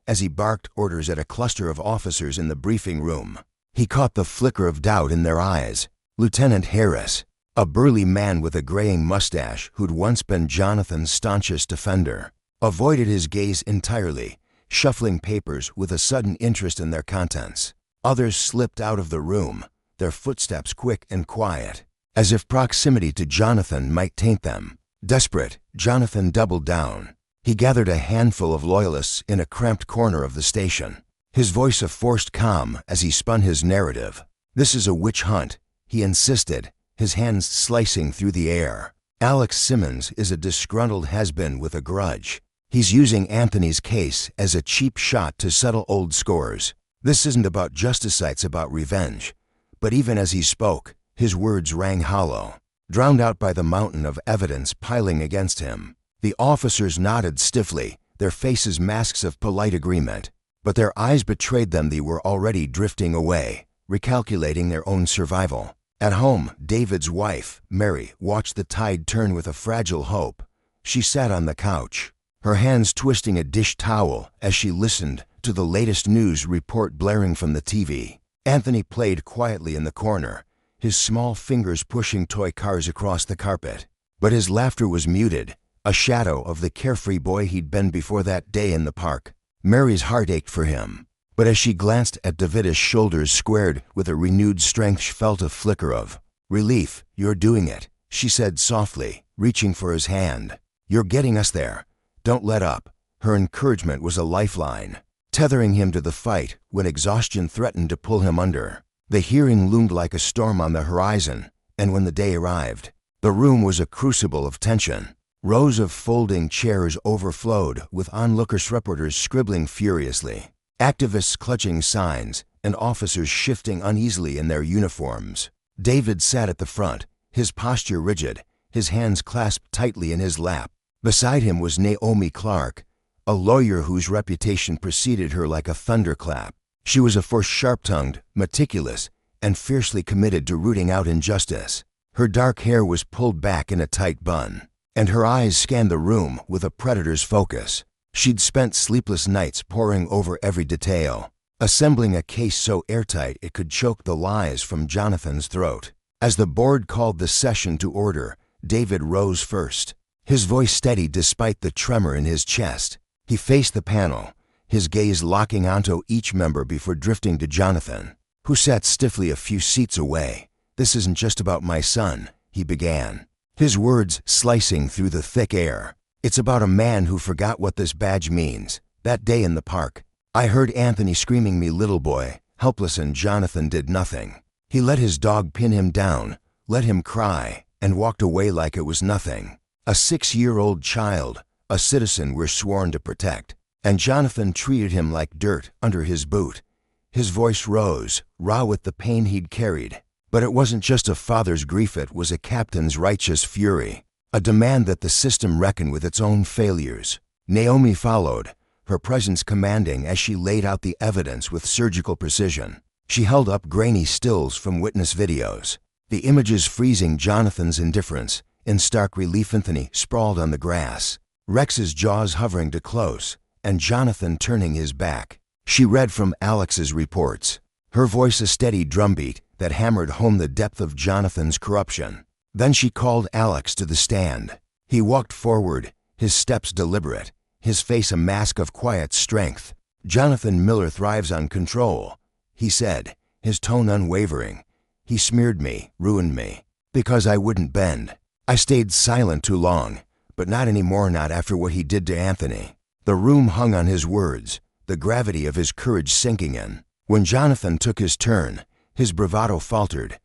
as he barked orders at a cluster of officers in the briefing room, he caught the flicker of doubt in their eyes. Lieutenant Harris, a burly man with a graying mustache who'd once been Jonathan's staunchest defender, avoided his gaze entirely, shuffling papers with a sudden interest in their contents. Others slipped out of the room, their footsteps quick and quiet, as if proximity to Jonathan might taint them. Desperate, Jonathan doubled down. He gathered a handful of loyalists in a cramped corner of the station, his voice a forced calm as he spun his narrative. "This is a witch hunt," he insisted, his hands slicing through the air. "Alex Simmons is a disgruntled has-been with a grudge. He's using Anthony's case as a cheap shot to settle old scores. This isn't about justice, it's about revenge." But even as he spoke, his words rang hollow, drowned out by the mountain of evidence piling against him. The officers nodded stiffly, their faces masks of polite agreement, but their eyes betrayed them. They were already drifting away, recalculating their own survival. At home, David's wife, Mary, watched the tide turn with a fragile hope. She sat on the couch, her hands twisting a dish towel as she listened to the latest news report blaring from the TV. Anthony played quietly in the corner, his small fingers pushing toy cars across the carpet. But his laughter was muted, a shadow of the carefree boy he'd been before that day in the park. Mary's heart ached for him, but as she glanced at Davida's shoulders squared with a renewed strength, she felt a flicker of relief. "You're doing it," she said softly, reaching for his hand. "You're getting us there. Don't let up." Her encouragement was a lifeline, tethering him to the fight when exhaustion threatened to pull him under. The hearing loomed like a storm on the horizon, and when the day arrived, the room was a crucible of tension. Rows of folding chairs overflowed with onlookers, reporters scribbling furiously, activists clutching signs, and officers shifting uneasily in their uniforms. David sat at the front, his posture rigid, his hands clasped tightly in his lap. Beside him was Naomi Clark, a lawyer whose reputation preceded her like a thunderclap. She was a force, sharp-tongued, meticulous, and fiercely committed to rooting out injustice. Her dark hair was pulled back in a tight bun, and her eyes scanned the room with a predator's focus. She'd spent sleepless nights poring over every detail, assembling a case so airtight it could choke the lies from Jonathan's throat. As the board called the session to order, David rose first, his voice steady despite the tremor in his chest. He faced the panel, his gaze locking onto each member before drifting to Jonathan, who sat stiffly a few seats away. "This isn't just about my son," he began, his words slicing through the thick air. "It's about a man who forgot what this badge means. That day in the park, I heard Anthony screaming me little boy, helpless, and Jonathan did nothing. He let his dog pin him down, let him cry, and walked away like it was nothing. A 6-year-old child, a citizen we're sworn to protect. And Jonathan treated him like dirt under his boot." His voice rose, raw with the pain he'd carried. But it wasn't just a father's grief, it was a captain's righteous fury, a demand that the system reckon with its own failures. Naomi followed, her presence commanding as she laid out the evidence with surgical precision. She held up grainy stills from witness videos, the images freezing Jonathan's indifference. In stark relief, Anthony sprawled on the grass, Rex's jaws hovering too close, and Jonathan turning his back. She read from Alex's reports, her voice a steady drumbeat that hammered home the depth of Jonathan's corruption. Then she called Alex to the stand. He walked forward, his steps deliberate, his face a mask of quiet strength. "Jonathan Miller thrives on control," he said, his tone unwavering. "He smeared me, ruined me, because I wouldn't bend. I stayed silent too long, but not anymore, not after what he did to Anthony." The room hung on his words, the gravity of his courage sinking in. When Jonathan took his turn, his bravado faltered.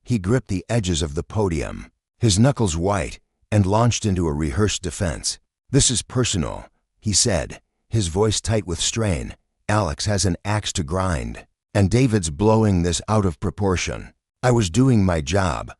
He gripped the edges of the podium, his knuckles white, and launched into a rehearsed defense. "This is personal," he said, his voice tight with strain. "Alex has an axe to grind, and David's blowing this out of proportion. I was doing my job."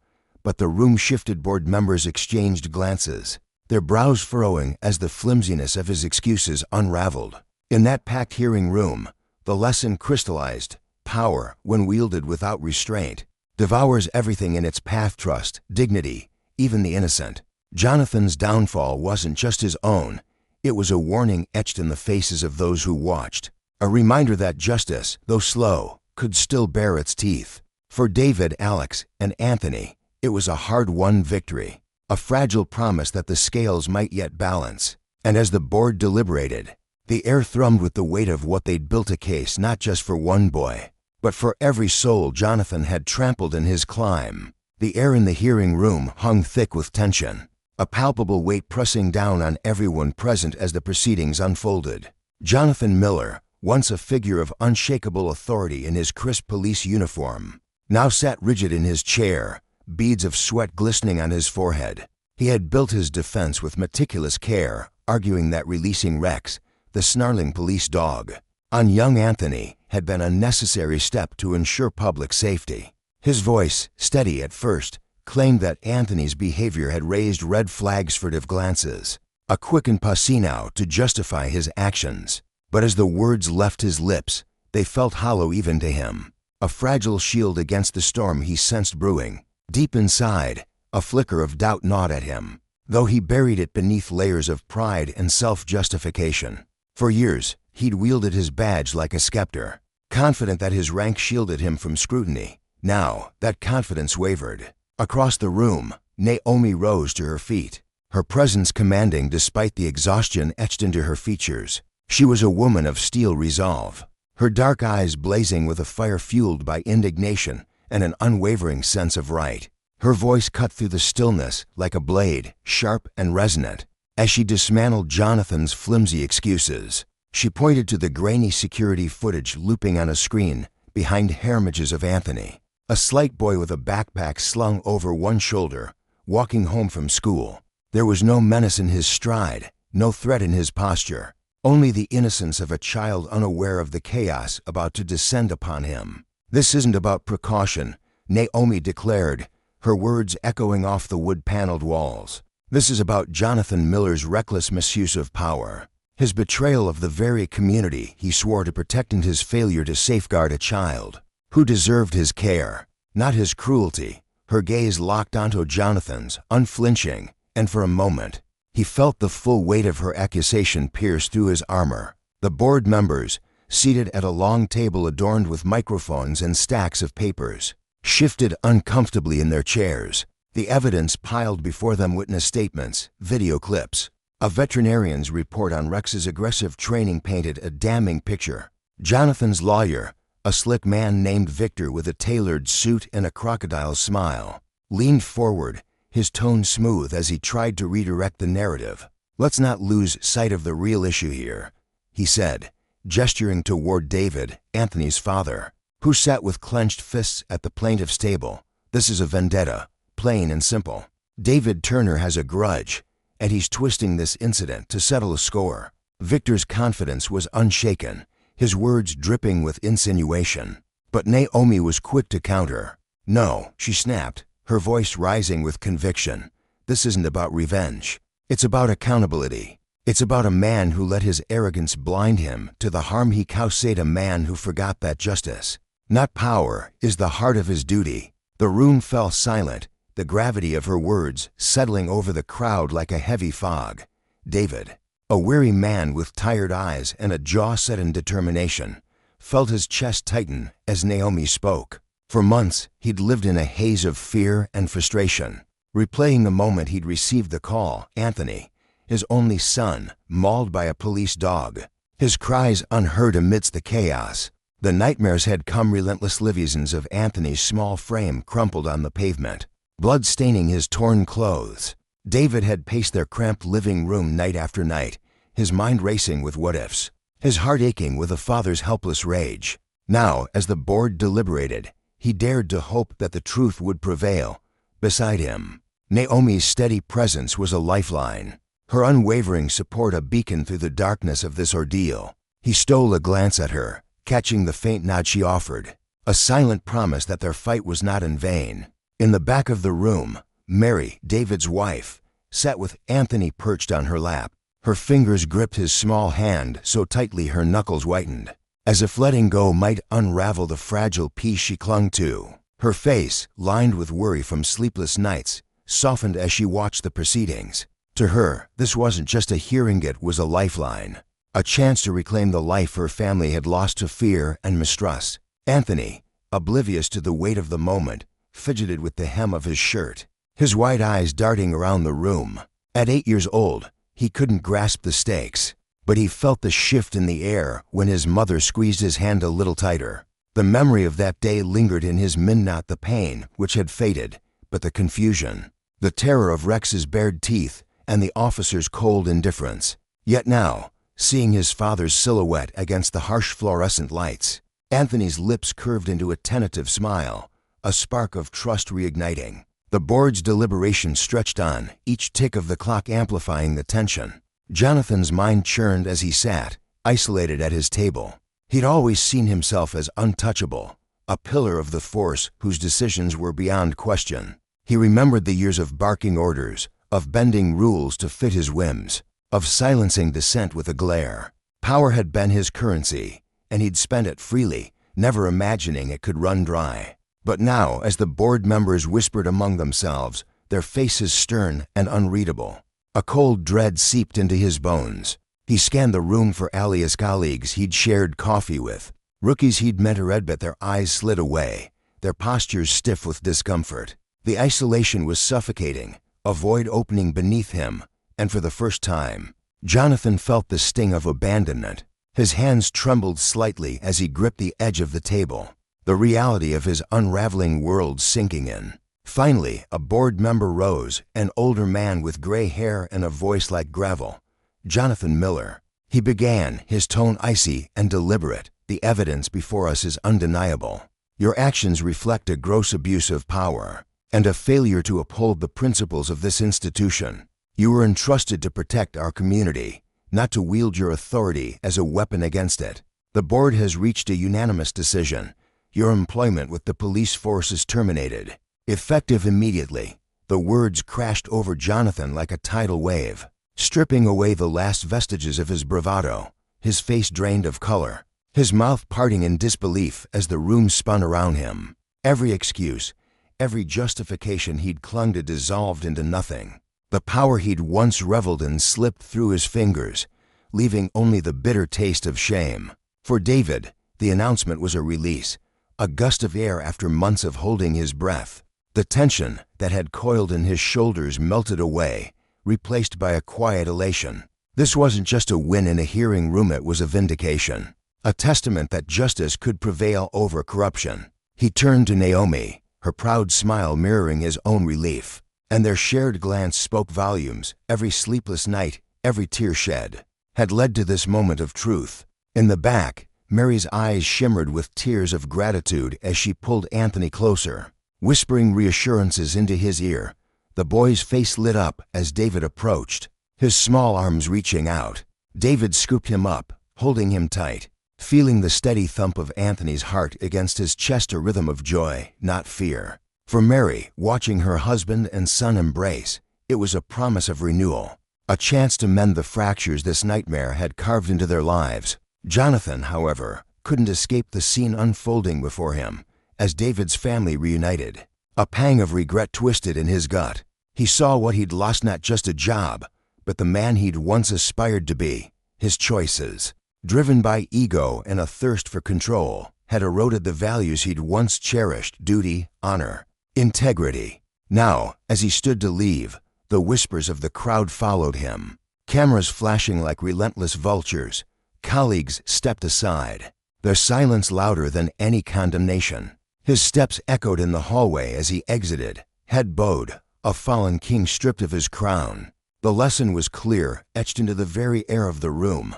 But the room shifted. Board members exchanged glances, their brows furrowing as the flimsiness of his excuses unraveled. In that packed hearing room, the lesson crystallized. Power, when wielded without restraint, devours everything in its path: trust, dignity, even the innocent. Jonathan's downfall wasn't just his own. It was a warning etched in the faces of those who watched, a reminder that justice, though slow, could still bare its teeth. For David, Alex, and Anthony, it was a hard-won victory, a fragile promise that the scales might yet balance. And as the board deliberated, the air thrummed with the weight of what they'd built: a case not just for one boy, but for every soul Jonathan had trampled in his climb. The air in the hearing room hung thick with tension, a palpable weight pressing down on everyone present as the proceedings unfolded. Jonathan Miller, once a figure of unshakable authority in his crisp police uniform, now sat rigid in his chair, beads of sweat glistening on his forehead. He had built his defense with meticulous care, arguing that releasing Rex, the snarling police dog, on young Anthony had been a necessary step to ensure public safety. His voice, steady at first, claimed that Anthony's behavior had raised red flags: furtive glances, a quickened pausino to justify his actions. But as the words left his lips, they felt hollow even to him, a fragile shield against the storm he sensed brewing. Deep inside, a flicker of doubt gnawed at him, though he buried it beneath layers of pride and self-justification. For years, he'd wielded his badge like a scepter, confident that his rank shielded him from scrutiny. Now, that confidence wavered. Across the room, Naomi rose to her feet, her presence commanding despite the exhaustion etched into her features. She was a woman of steel resolve, her dark eyes blazing with a fire fueled by indignation and an unwavering sense of right. Her voice cut through the stillness like a blade, sharp and resonant. As she dismantled Jonathan's flimsy excuses, she pointed to the grainy security footage looping on a screen behind hair images of Anthony, a slight boy with a backpack slung over one shoulder, walking home from school. There was no menace in his stride, no threat in his posture, only the innocence of a child unaware of the chaos about to descend upon him. "This isn't about precaution," Naomi declared, her words echoing off the wood-paneled walls. "This is about Jonathan Miller's reckless misuse of power, his betrayal of the very community he swore to protect and his failure to safeguard a child who deserved his care, not his cruelty." Her gaze locked onto Jonathan's, unflinching, and for a moment, he felt the full weight of her accusation pierce through his armor. The board members, seated at a long table adorned with microphones and stacks of papers, shifted uncomfortably in their chairs. The evidence piled before them: witness statements, video clips. A veterinarian's report on Rex's aggressive training painted a damning picture. Jonathan's lawyer, a slick man named Victor with a tailored suit and a crocodile smile, leaned forward, his tone smooth as he tried to redirect the narrative. "Let's not lose sight of the real issue here," he said, gesturing toward David, Anthony's father, who sat with clenched fists at the plaintiff's table. "This is a vendetta, plain and simple. David Turner has a grudge, and he's twisting this incident to settle a score." Victor's confidence was unshaken, his words dripping with insinuation. But Naomi was quick to counter. "No," she snapped, her voice rising with conviction. "This isn't about revenge. It's about accountability. It's about a man who let his arrogance blind him to the harm he caused, a man who forgot that justice, not power, is the heart of his duty." The room fell silent, the gravity of her words settling over the crowd like a heavy fog. David, a weary man with tired eyes and a jaw set in determination, felt his chest tighten as Naomi spoke. For months, he'd lived in a haze of fear and frustration, replaying the moment he'd received the call: Anthony, his only son, mauled by a police dog, his cries unheard amidst the chaos. The nightmares had come: relentless visions of Anthony's small frame crumpled on the pavement, blood staining his torn clothes. David had paced their cramped living room night after night, his mind racing with what-ifs, his heart aching with a father's helpless rage. Now, as the board deliberated, he dared to hope that the truth would prevail. Beside him, Naomi's steady presence was a lifeline, her unwavering support a beacon through the darkness of this ordeal. He stole a glance at her, catching the faint nod she offered, a silent promise that their fight was not in vain. In the back of the room, Mary, David's wife, sat with Anthony perched on her lap. Her fingers gripped his small hand so tightly her knuckles whitened, as if letting go might unravel the fragile piece she clung to. Her face, lined with worry from sleepless nights, softened as she watched the proceedings. To her, this wasn't just a hearing, it was a lifeline, a chance to reclaim the life her family had lost to fear and mistrust. Anthony, oblivious to the weight of the moment, fidgeted with the hem of his shirt, his wide eyes darting around the room. At 8 years old, he couldn't grasp the stakes, but he felt the shift in the air when his mother squeezed his hand a little tighter. The memory of that day lingered in his mind, not the pain, which had faded, but the confusion, the terror of Rex's bared teeth, and the officer's cold indifference. Yet now, seeing his father's silhouette against the harsh fluorescent lights, Anthony's lips curved into a tentative smile, a spark of trust reigniting. The board's deliberation stretched on, each tick of the clock amplifying the tension. Jonathan's mind churned as he sat, isolated at his table. He'd always seen himself as untouchable, a pillar of the force whose decisions were beyond question. He remembered the years of barking orders, of bending rules to fit his whims, of silencing dissent with a glare. Power had been his currency, and he'd spent it freely, never imagining it could run dry. But now, as the board members whispered among themselves, their faces stern and unreadable, a cold dread seeped into his bones. He scanned the room for alias colleagues he'd shared coffee with, rookies he'd mentored, but their eyes slid away, their postures stiff with discomfort. The isolation was suffocating, a void opening beneath him, and for the first time, Jonathan felt the sting of abandonment. His hands trembled slightly as he gripped the edge of the table, the reality of his unraveling world sinking in. Finally, a board member rose, an older man with gray hair and a voice like gravel. Jonathan Miller. He began, his tone icy and deliberate. The evidence before us is undeniable. Your actions reflect a gross abuse of power and a failure to uphold the principles of this institution. You were entrusted to protect our community, not to wield your authority as a weapon against it. The board has reached a unanimous decision. Your employment with the police force is terminated. Effective immediately. The words crashed over Jonathan like a tidal wave, stripping away the last vestiges of his bravado. His face drained of color, his mouth parting in disbelief as the room spun around him. Every excuse, every justification he'd clung to dissolved into nothing. The power he'd once reveled in slipped through his fingers, leaving only the bitter taste of shame. For David, the announcement was a release, a gust of air after months of holding his breath. The tension that had coiled in his shoulders melted away, replaced by a quiet elation. This wasn't just a win in a hearing room, it was a vindication, a testament that justice could prevail over corruption. He turned to Naomi, her proud smile mirroring his own relief, and their shared glance spoke volumes. Every sleepless night, every tear shed, had led to this moment of truth. In the back, Mary's eyes shimmered with tears of gratitude as she pulled Anthony closer, whispering reassurances into his ear. The boy's face lit up as David approached, his small arms reaching out. David scooped him up, holding him tight, feeling the steady thump of Anthony's heart against his chest, a rhythm of joy, not fear. For Mary, watching her husband and son embrace, it was a promise of renewal, a chance to mend the fractures this nightmare had carved into their lives. Jonathan, however, couldn't escape the scene unfolding before him. As David's family reunited, a pang of regret twisted in his gut. He saw what he'd lost, not just a job, but the man he'd once aspired to be. His choices, driven by ego and a thirst for control, had eroded the values he'd once cherished: duty, honor, integrity. Now, as he stood to leave, the whispers of the crowd followed him, cameras flashing like relentless vultures. Colleagues stepped aside, their silence louder than any condemnation. His steps echoed in the hallway as he exited, head bowed, a fallen king stripped of his crown. The lesson was clear, etched into the very air of the room.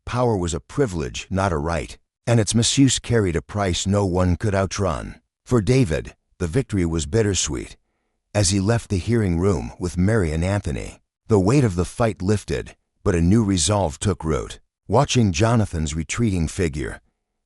Power was a privilege, not a right, and its misuse carried a price no one could outrun. For David, the victory was bittersweet. As he left the hearing room with Mary and Anthony, the weight of the fight lifted, but a new resolve took root. Watching Jonathan's retreating figure,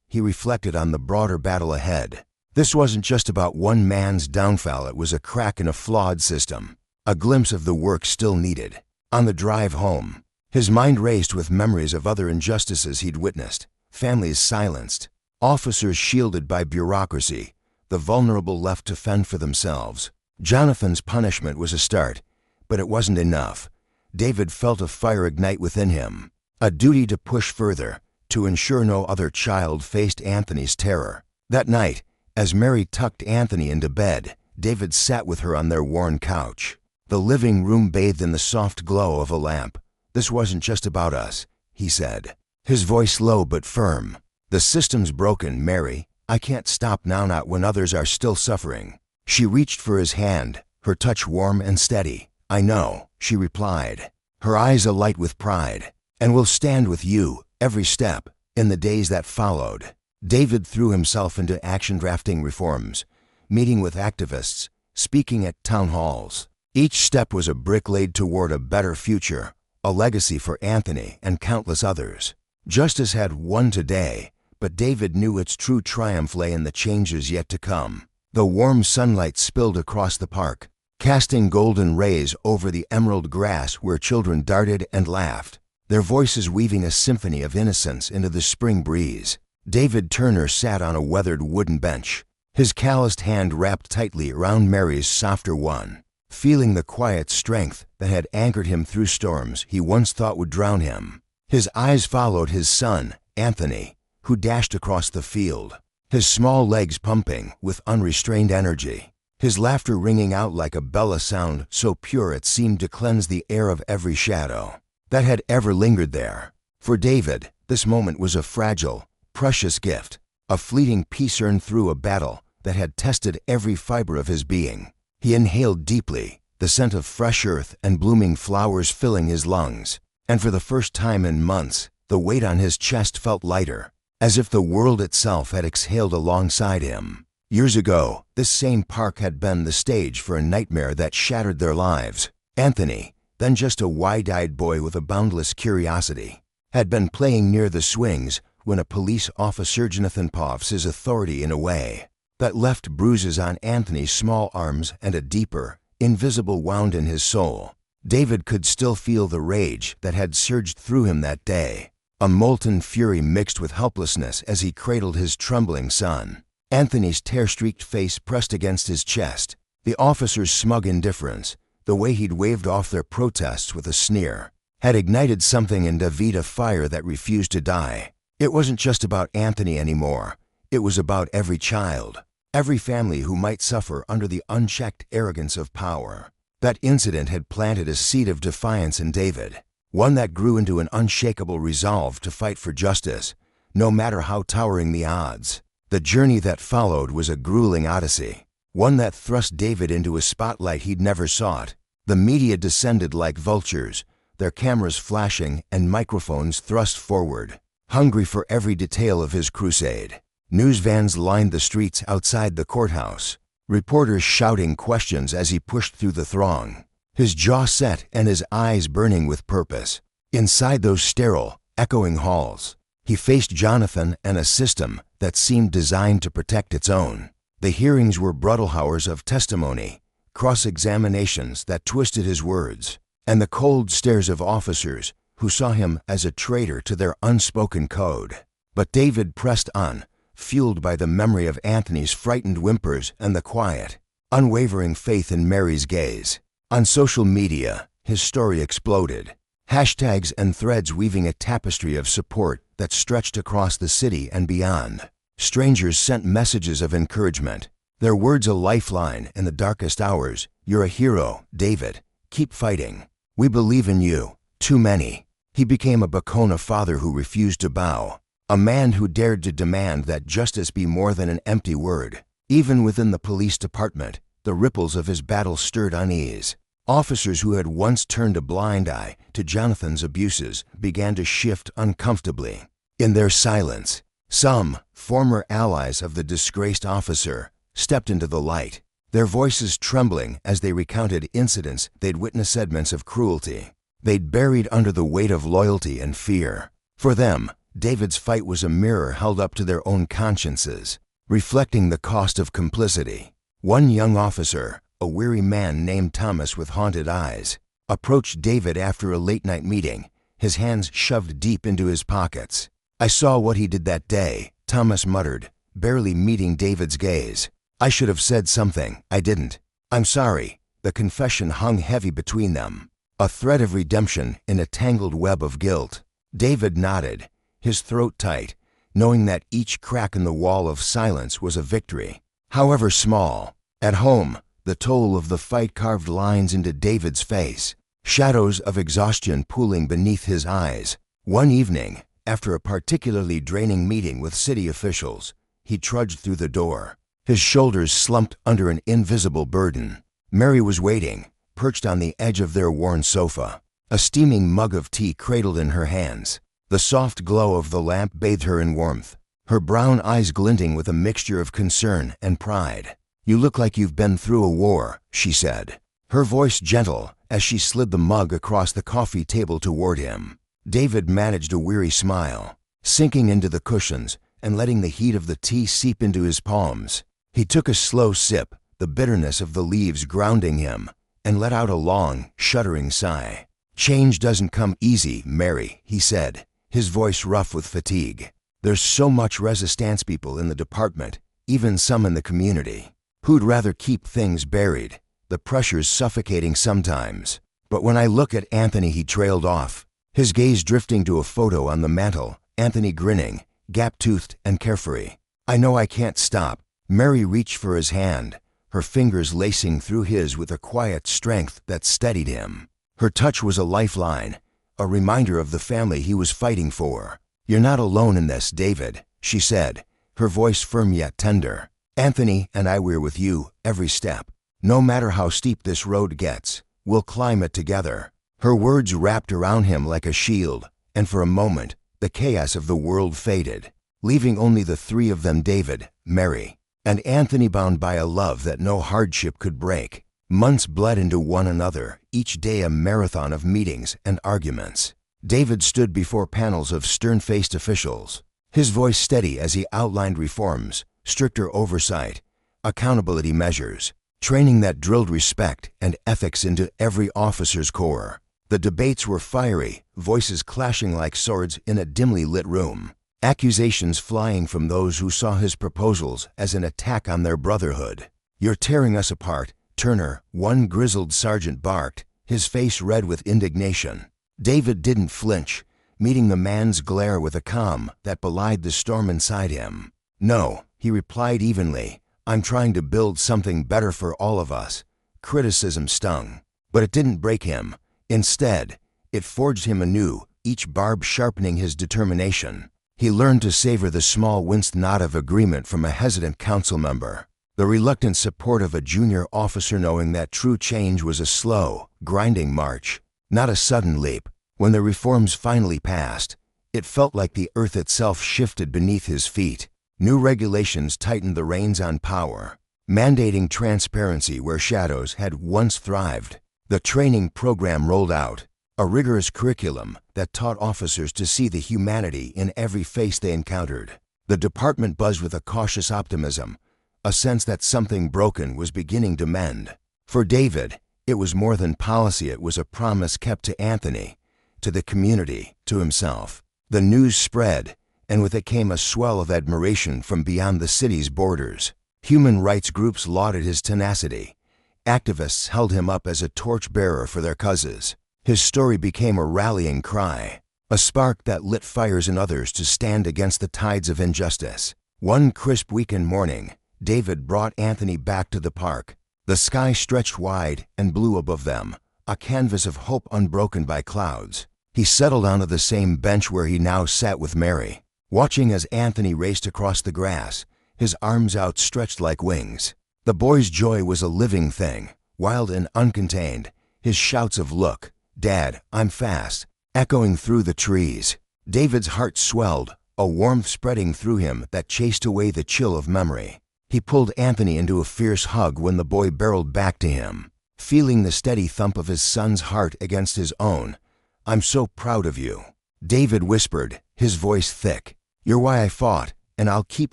he reflected on the broader battle ahead. This wasn't just about one man's downfall, it was a crack in a flawed system, a glimpse of the work still needed. On the drive home, his mind raced with memories of other injustices he'd witnessed, families silenced, officers shielded by bureaucracy, the vulnerable left to fend for themselves. Jonathan's punishment was a start, but it wasn't enough. David felt a fire ignite within him, a duty to push further, to ensure no other child faced Anthony's terror. That night, as Mary tucked Anthony into bed, David sat with her on their worn couch, the living room bathed in the soft glow of a lamp. "This wasn't just about us," he said, his voice low but firm. "The system's broken, Mary. I can't stop now, not when others are still suffering." She reached for his hand, her touch warm and steady. "I know," she replied, her eyes alight with pride, "and we'll stand with you, every step." In the days that followed, David threw himself into action, drafting reforms, meeting with activists, speaking at town halls. Each step was a brick laid toward a better future, a legacy for Anthony and countless others. Justice had won today, but David knew its true triumph lay in the changes yet to come. The warm sunlight spilled across the park, casting golden rays over the emerald grass where children darted and laughed, their voices weaving a symphony of innocence into the spring breeze. David Turner sat on a weathered wooden bench, his calloused hand wrapped tightly around Mary's softer one, feeling the quiet strength that had anchored him through storms he once thought would drown him. His eyes followed his son, Anthony, who dashed across the field, his small legs pumping with unrestrained energy. his laughter ringing out like a bell, a sound so pure it seemed to cleanse the air of every shadow that had ever lingered there. For David, this moment was a fragile, precious gift, a fleeting peace earned through a battle that had tested every fiber of his being. He inhaled deeply, the scent of fresh earth and blooming flowers filling his lungs, and for the first time in months, the weight on his chest felt lighter, as if the world itself had exhaled alongside him. Years ago, this same park had been the stage for a nightmare that shattered their lives. Anthony, then just a wide-eyed boy with a boundless curiosity, had been playing near the swings when a police officer, Jonathan, puffs his authority in a way that left bruises on Anthony's small arms and a deeper, invisible wound in his soul. David could still feel the rage that had surged through him that day, a molten fury mixed with helplessness as he cradled his trembling son. Anthony's tear-streaked face pressed against his chest, the officer's smug indifference, the way he'd waved off their protests with a sneer, had ignited something in David, a fire that refused to die. It wasn't just about Anthony anymore. It was about every child, every family who might suffer under the unchecked arrogance of power. That incident had planted a seed of defiance in David, one that grew into an unshakable resolve to fight for justice, no matter how towering the odds. The journey that followed was a grueling odyssey, one that thrust David into a spotlight he'd never sought. The media descended like vultures, their cameras flashing and microphones thrust forward, hungry for every detail of his crusade. News vans lined the streets outside the courthouse, reporters shouting questions as he pushed through the throng, his jaw set and his eyes burning with purpose. Inside those sterile, echoing halls, he faced Jonathan and a system that seemed designed to protect its own. The hearings were brutal hours of testimony, cross-examinations that twisted his words, and the cold stares of officers who saw him as a traitor to their unspoken code. But David pressed on, fueled by the memory of Anthony's frightened whimpers and the quiet, unwavering faith in Mary's gaze. On social media, his story exploded, hashtags and threads weaving a tapestry of support that stretched across the city and beyond. Strangers sent messages of encouragement, their words a lifeline in the darkest hours. "You're a hero, David. Keep fighting. We believe in you." Too many. He became a Bacona father who refused to bow, a man who dared to demand that justice be more than an empty word. Even within the police department, the ripples of his battle stirred unease. Officers who had once turned a blind eye to Jonathan's abuses began to shift uncomfortably. In their silence, some, former allies of the disgraced officer, stepped into the light, their voices trembling as they recounted incidents they'd witnessed, segments of cruelty they'd buried under the weight of loyalty and fear. For them, David's fight was a mirror held up to their own consciences, reflecting the cost of complicity. One young officer, a weary man named Thomas with haunted eyes, approached David after a late-night meeting, his hands shoved deep into his pockets. "I saw what he did that day," Thomas muttered, barely meeting David's gaze. "I should have said something. I didn't. I'm sorry." The confession hung heavy between them, a thread of redemption in a tangled web of guilt. David nodded, his throat tight, knowing that each crack in the wall of silence was a victory, however small. At home, the toll of the fight carved lines into David's face, shadows of exhaustion pooling beneath his eyes. One evening, after a particularly draining meeting with city officials, he trudged through the door, his shoulders slumped under an invisible burden. Mary was waiting, perched on the edge of their worn sofa, a steaming mug of tea cradled in her hands. The soft glow of the lamp bathed her in warmth, her brown eyes glinting with a mixture of concern and pride. "You look like you've been through a war," she said, her voice gentle as she slid the mug across the coffee table toward him. David managed a weary smile, sinking into the cushions and letting the heat of the tea seep into his palms. He took a slow sip, the bitterness of the leaves grounding him, and let out a long, shuddering sigh. "Change doesn't come easy, Mary," he said, his voice rough with fatigue. "There's so much resistance, people in the department, even some in the community, who'd rather keep things buried. The pressure's suffocating sometimes. But when I look at Anthony," he trailed off, his gaze drifting to a photo on the mantel, Anthony grinning, gap-toothed and carefree. "I know I can't stop." Mary reached for his hand, her fingers lacing through his with a quiet strength that steadied him. Her touch was a lifeline, a reminder of the family he was fighting for. "You're not alone in this, David," she said, her voice firm yet tender. "Anthony and I, we're with you every step. No matter how steep this road gets, we'll climb it together." Her words wrapped around him like a shield, and for a moment, the chaos of the world faded, leaving only the three of them, David, Mary, and Anthony, bound by a love that no hardship could break. Months bled into one another, each day a marathon of meetings and arguments. David stood before panels of stern-faced officials, his voice steady as he outlined reforms, stricter oversight, accountability measures, training that drilled respect and ethics into every officer's core. The debates were fiery, voices clashing like swords in a dimly lit room, accusations flying from those who saw his proposals as an attack on their brotherhood. "You're tearing us apart, Turner," one grizzled sergeant barked, his face red with indignation. David didn't flinch, meeting the man's glare with a calm that belied the storm inside him. "No," he replied evenly, "I'm trying to build something better for all of us." Criticism stung, but it didn't break him. Instead, it forged him anew, each barb sharpening his determination. He learned to savor the small winced nod of agreement from a hesitant council member, the reluctant support of a junior officer, knowing that true change was a slow, grinding march, not a sudden leap. When the reforms finally passed, it felt like the earth itself shifted beneath his feet. New regulations tightened the reins on power, mandating transparency where shadows had once thrived. The training program rolled out, a rigorous curriculum that taught officers to see the humanity in every face they encountered. The department buzzed with a cautious optimism, a sense that something broken was beginning to mend. For David, it was more than policy, it was a promise kept to Anthony, to the community, to himself. The news spread, and with it came a swell of admiration from beyond the city's borders. Human rights groups lauded his tenacity. Activists held him up as a torchbearer for their causes. His story became a rallying cry, a spark that lit fires in others to stand against the tides of injustice. One crisp weekend morning, David brought Anthony back to the park. The sky stretched wide and blue above them, a canvas of hope unbroken by clouds. He settled onto the same bench where he now sat with Mary, watching as Anthony raced across the grass, his arms outstretched like wings. The boy's joy was a living thing, wild and uncontained, his shouts of "Look, Dad, I'm fast," echoing through the trees. David's heart swelled, a warmth spreading through him that chased away the chill of memory. He pulled Anthony into a fierce hug when the boy barreled back to him, feeling the steady thump of his son's heart against his own. "I'm so proud of you," David whispered, his voice thick. "You're why I fought, and I'll keep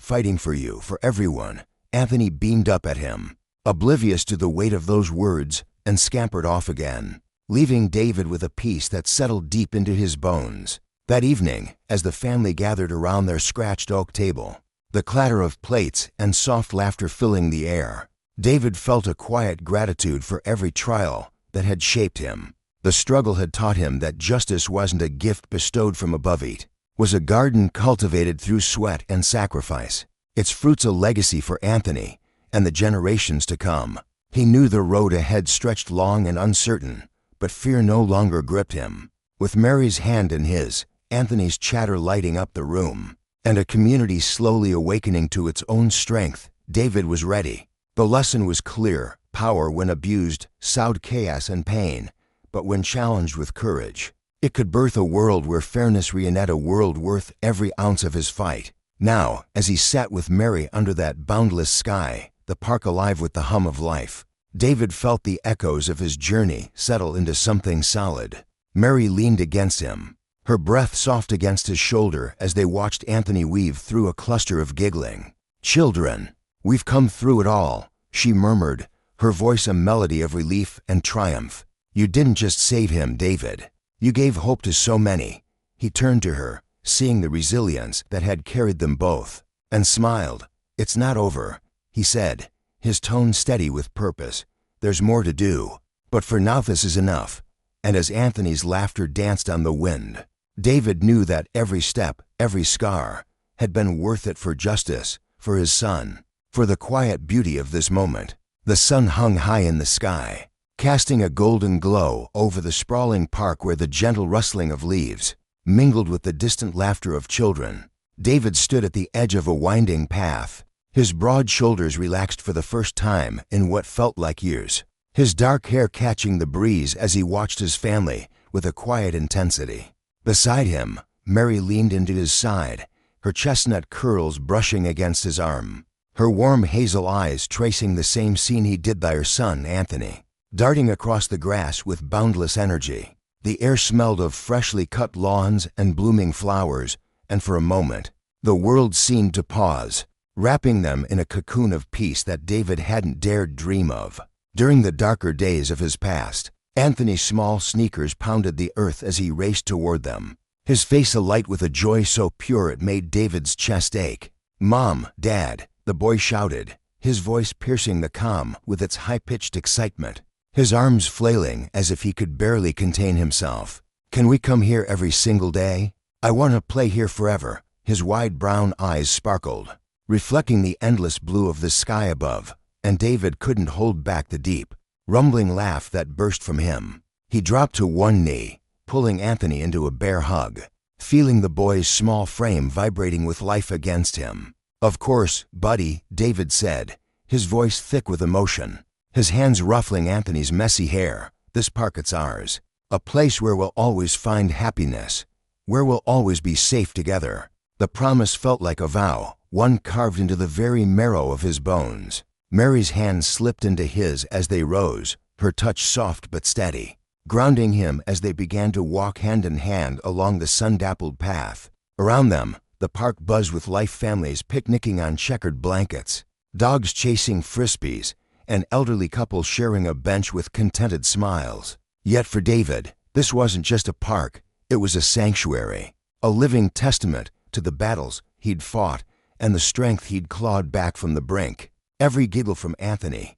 fighting for you, for everyone." Anthony beamed up at him, oblivious to the weight of those words, and scampered off again, leaving David with a peace that settled deep into his bones. That evening, as the family gathered around their scratched oak table, the clatter of plates and soft laughter filling the air, David felt a quiet gratitude for every trial that had shaped him. The struggle had taught him that justice wasn't a gift bestowed from above, it was a garden cultivated through sweat and sacrifice. Its fruits a legacy for Anthony and the generations to come. He knew the road ahead stretched long and uncertain, but fear no longer gripped him. With Mary's hand in his, Anthony's chatter lighting up the room, and a community slowly awakening to its own strength, David was ready. The lesson was clear: power, when abused, sowed chaos and pain, but when challenged with courage, it could birth a world where fairness reenacted, a world worth every ounce of his fight. Now, as he sat with Mary under that boundless sky, the park alive with the hum of life, David felt the echoes of his journey settle into something solid. Mary leaned against him, her breath soft against his shoulder as they watched Anthony weave through a cluster of giggling. "Children, we've come through it all," she murmured, her voice a melody of relief and triumph. "You didn't just save him, David. You gave hope to so many." He turned to her, seeing the resilience that had carried them both, and smiled. "It's not over," he said, his tone steady with purpose. "There's more to do, but for now this is enough." And as Anthony's laughter danced on the wind, David knew that every step, every scar, had been worth it, for justice, for his son, for the quiet beauty of this moment. The sun hung high in the sky, casting a golden glow over the sprawling park where the gentle rustling of leaves mingled with the distant laughter of children. David stood at the edge of a winding path, his broad shoulders relaxed for the first time in what felt like years, his dark hair catching the breeze as he watched his family with a quiet intensity. Beside him, Mary leaned into his side, her chestnut curls brushing against his arm, her warm hazel eyes tracing the same scene he did by her son, Anthony, darting across the grass with boundless energy. The air smelled of freshly cut lawns and blooming flowers, and for a moment, the world seemed to pause, wrapping them in a cocoon of peace that David hadn't dared dream of. During the darker days of his past, Anthony's small sneakers pounded the earth as he raced toward them, his face alight with a joy so pure it made David's chest ache. "Mom, Dad," the boy shouted, his voice piercing the calm with its high-pitched excitement, his arms flailing as if he could barely contain himself. "Can we come here every single day? I want to play here forever." His wide brown eyes sparkled, reflecting the endless blue of the sky above, and David couldn't hold back the deep, rumbling laugh that burst from him. He dropped to one knee, pulling Anthony into a bear hug, feeling the boy's small frame vibrating with life against him. "Of course, buddy," David said, his voice thick with emotion, his hands ruffling Anthony's messy hair. "This park, it's ours. A place where we'll always find happiness, where we'll always be safe together." The promise felt like a vow, one carved into the very marrow of his bones. Mary's hand slipped into his as they rose, her touch soft but steady, grounding him as they began to walk hand in hand along the sun-dappled path. Around them, the park buzzed with life, families picnicking on checkered blankets, dogs chasing frisbees, an elderly couple sharing a bench with contented smiles. Yet for David, this wasn't just a park, it was a sanctuary, a living testament to the battles he'd fought and the strength he'd clawed back from the brink. Every giggle from Anthony,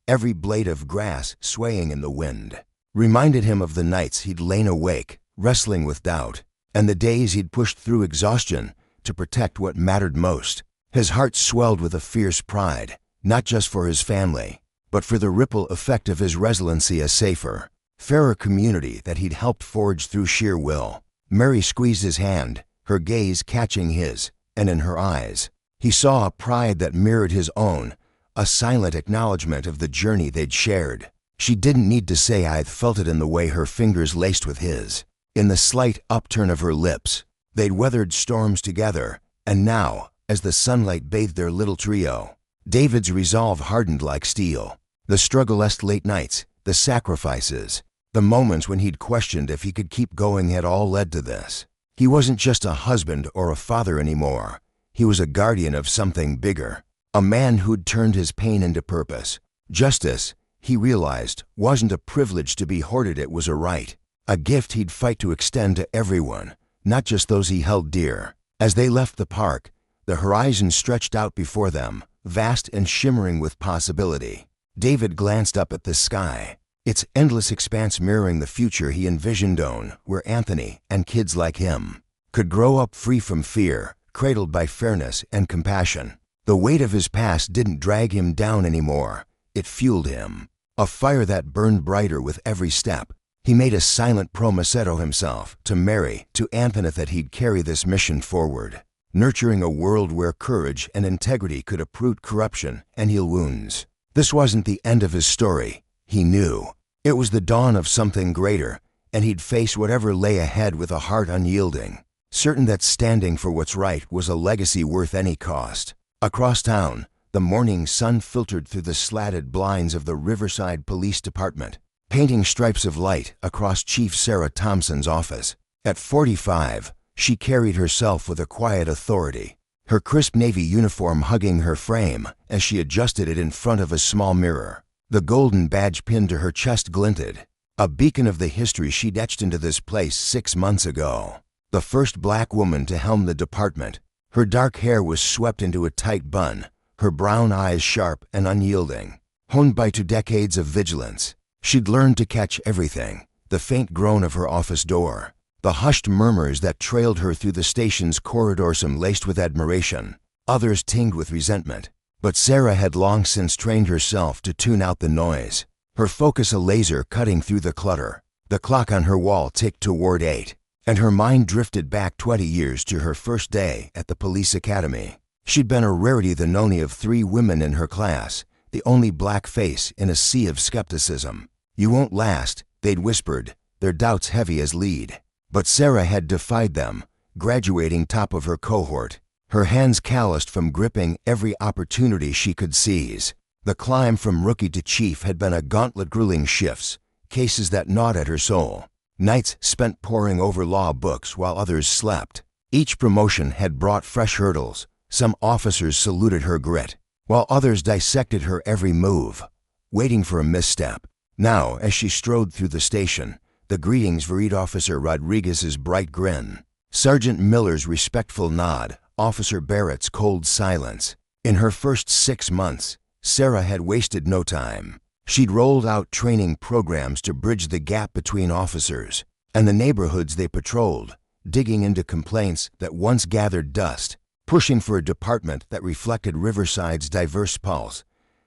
every blade of grass swaying in the wind, reminded him of the nights he'd lain awake, wrestling with doubt, and the days he'd pushed through exhaustion to protect what mattered most. His heart swelled with a fierce pride, not just for his family, but for the ripple effect of his resiliency, a safer, fairer community that he'd helped forge through sheer will. Mary squeezed his hand, her gaze catching his, and in her eyes, he saw a pride that mirrored his own, a silent acknowledgement of the journey they'd shared. She didn't need to say "I felt it" in the way her fingers laced with his, in the slight upturn of her lips. They'd weathered storms together, and now, as the sunlight bathed their little trio, David's resolve hardened like steel. The struggle-esque late nights, the sacrifices, the moments when he'd questioned if he could keep going had all led to this. He wasn't just a husband or a father anymore. He was a guardian of something bigger, a man who'd turned his pain into purpose. Justice, he realized, wasn't a privilege to be hoarded, it was a right, a gift he'd fight to extend to everyone, not just those he held dear. As they left the park, the horizon stretched out before them, vast and shimmering with possibility. David glanced up at the sky, its endless expanse mirroring the future he envisioned where Anthony and kids like him could grow up free from fear, cradled by fairness and compassion. The weight of his past didn't drag him down anymore. It fueled him, a fire that burned brighter with every step. He made a silent promise to himself, to Mary, to Anthony, that he'd carry this mission forward, nurturing a world where courage and integrity could uproot corruption and heal wounds. This wasn't the end of his story, he knew. It was the dawn of something greater, and he'd face whatever lay ahead with a heart unyielding, certain that standing for what's right was a legacy worth any cost. Across town, the morning sun filtered through the slatted blinds of the Riverside Police Department, painting stripes of light across Chief Sarah Thompson's office. At 45, she carried herself with a quiet authority, her crisp navy uniform hugging her frame as she adjusted it in front of a small mirror. The golden badge pinned to her chest glinted, a beacon of the history she'd etched into this place 6 months ago. The first black woman to helm the department, her dark hair was swept into a tight bun, her brown eyes sharp and unyielding, honed by 2 decades of vigilance. She'd learned to catch everything, the faint groan of her office door, the hushed murmurs that trailed her through the station's corridor, some laced with admiration, others tinged with resentment. But Sarah had long since trained herself to tune out the noise, her focus a laser cutting through the clutter. The clock on her wall ticked toward 8, and her mind drifted back 20 years to her first day at the police academy. She'd been a rarity, the only of 3 women in her class, the only black face in a sea of skepticism. "You won't last," they'd whispered, their doubts heavy as lead. But Sarah had defied them, graduating top of her cohort, her hands calloused from gripping every opportunity she could seize. The climb from rookie to chief had been a gauntlet, grueling shifts, cases that gnawed at her soul, nights spent poring over law books while others slept. Each promotion had brought fresh hurdles. Some officers saluted her grit, while others dissected her every move, waiting for a misstep. Now, as she strode through the station, the greetings varied: Officer Rodriguez's bright grin, Sergeant Miller's respectful nod, Officer Barrett's cold silence. In her first 6 months, Sarah had wasted no time. She'd rolled out training programs to bridge the gap between officers and the neighborhoods they patrolled, digging into complaints that once gathered dust, pushing for a department that reflected Riverside's diverse pulse.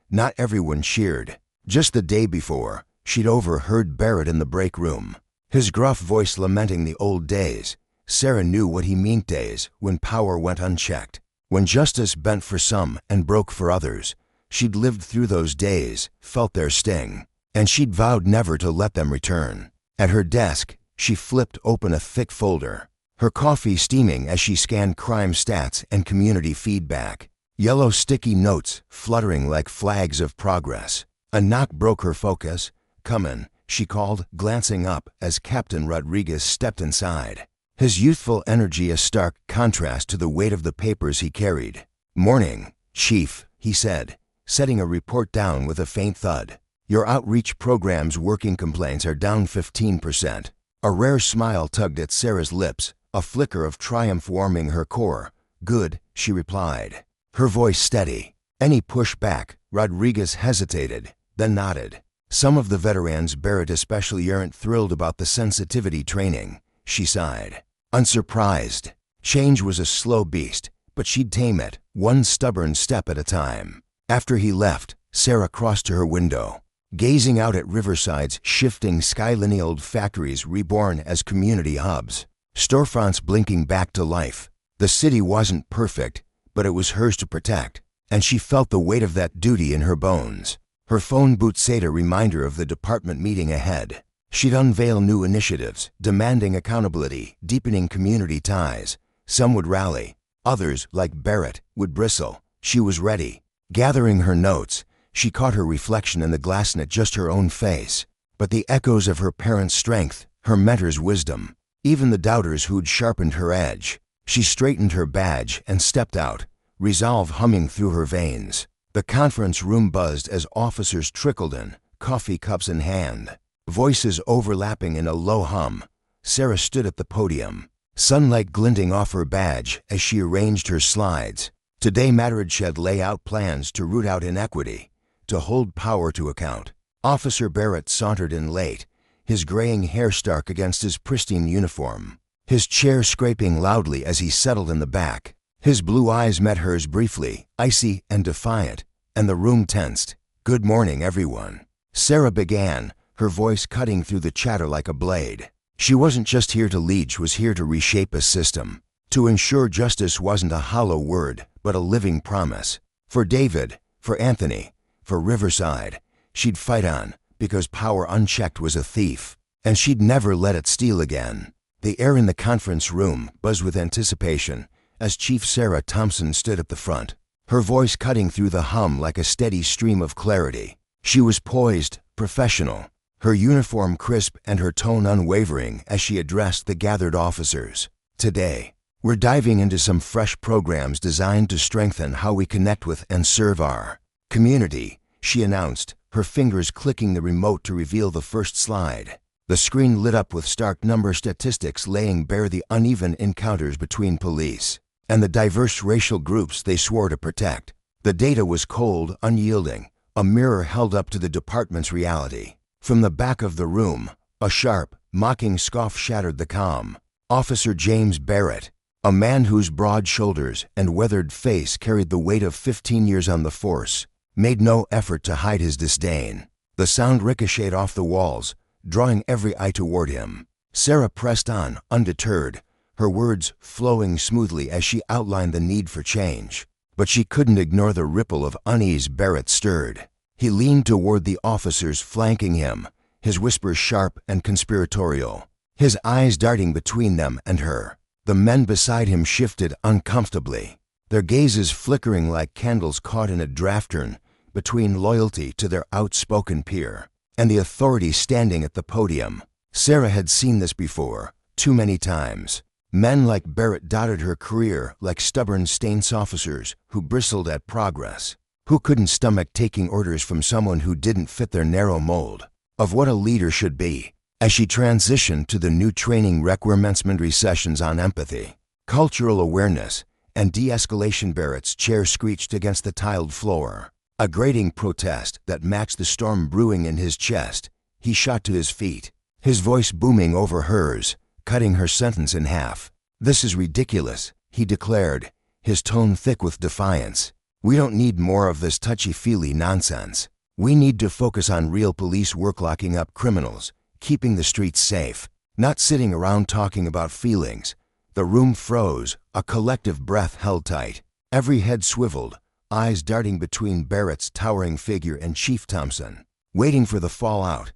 Not everyone cheered. Just the day before, she'd overheard Barrett in the break room, his gruff voice lamenting the old days. Sarah knew what he meant: days when power went unchecked, when justice bent for some and broke for others. She'd lived through those days, felt their sting, and she'd vowed never to let them return. At her desk, she flipped open a thick folder, her coffee steaming as she scanned crime stats and community feedback, yellow sticky notes fluttering like flags of progress. A knock broke her focus. "Come in," she called, glancing up as Captain Rodriguez stepped inside, his youthful energy a stark contrast to the weight of the papers he carried. "Morning, Chief," he said, setting a report down with a faint thud. "Your outreach program's working. Complaints are down 15%. A rare smile tugged at Sarah's lips, a flicker of triumph warming her core. "Good," she replied, her voice steady. "Any pushback?" Rodriguez hesitated, then nodded. "Some of the veterans, Barrett especially, aren't thrilled about the sensitivity training," she sighed. Unsurprised. Change was a slow beast, but she'd tame it, one stubborn step at a time. After he left, Sarah crossed to her window, gazing out at Riverside's shifting skyline, old factories reborn as community hubs, storefronts blinking back to life. The city wasn't perfect, but it was hers to protect, and she felt the weight of that duty in her bones. Her phone boot-set a reminder of the department meeting ahead. She'd unveil new initiatives, demanding accountability, deepening community ties. Some would rally, others, like Barrett, would bristle. She was ready. Gathering her notes, she caught her reflection in the glass, not just her own face, but the echoes of her parents' strength, her mentor's wisdom, even the doubters who'd sharpened her edge. She straightened her badge and stepped out, resolve humming through her veins. The conference room buzzed as officers trickled in, coffee cups in hand, voices overlapping in a low hum. Sarah stood at the podium, sunlight glinting off her badge as she arranged her slides. Today mattered. She'd lay out plans to root out inequity, to hold power to account. Officer Barrett sauntered in late, his graying hair stark against his pristine uniform, his chair scraping loudly as he settled in the back. His blue eyes met hers briefly, icy and defiant, and the room tensed. "Good morning, everyone," Sarah began, her voice cutting through the chatter like a blade. She wasn't just here to lead, she was here to reshape a system, to ensure justice wasn't a hollow word, but a living promise. For David, for Anthony, for Riverside, she'd fight on, because power unchecked was a thief, and she'd never let it steal again. The air in the conference room buzzed with anticipation as Chief Sarah Thompson stood at the front, her voice cutting through the hum like a steady stream of clarity. She was poised, professional, her uniform crisp and her tone unwavering as she addressed the gathered officers. "Today, we're diving into some fresh programs designed to strengthen how we connect with and serve our community," she announced, her fingers clicking the remote to reveal the first slide. The screen lit up with stark number statistics laying bare the uneven encounters between police and the diverse racial groups they swore to protect. The data was cold, unyielding, a mirror held up to the department's reality. From the back of the room, a sharp, mocking scoff shattered the calm. "Officer James Barrett," A man whose broad shoulders and weathered face carried the weight of 15 years on the force made no effort to hide his disdain. The sound ricocheted off the walls, drawing every eye toward him. Sarah pressed on, undeterred, her words flowing smoothly as she outlined the need for change. But she couldn't ignore the ripple of unease Barrett stirred. He leaned toward the officers flanking him, his whispers sharp and conspiratorial, his eyes darting between them and her. The men beside him shifted uncomfortably, their gazes flickering like candles caught in a draft turn between loyalty to their outspoken peer and the authority standing at the podium. Sarah had seen this before, too many times. Men like Barrett dotted her career like stubborn stance officers who bristled at progress, who couldn't stomach taking orders from someone who didn't fit their narrow mold of what a leader should be. As she transitioned to the new training requirements sessions on empathy, cultural awareness, and de-escalation, Barrett's chair screeched against the tiled floor. A grating protest that matched the storm brewing in his chest. He shot to his feet, his voice booming over hers, cutting her sentence in half. "This is ridiculous," he declared, his tone thick with defiance. "We don't need more of this touchy-feely nonsense. We need to focus on real police work, locking up criminals, keeping the streets safe, not sitting around talking about feelings." The room froze, a collective breath held tight. Every head swiveled, eyes darting between Barrett's towering figure and Chief Thompson, waiting for the fallout.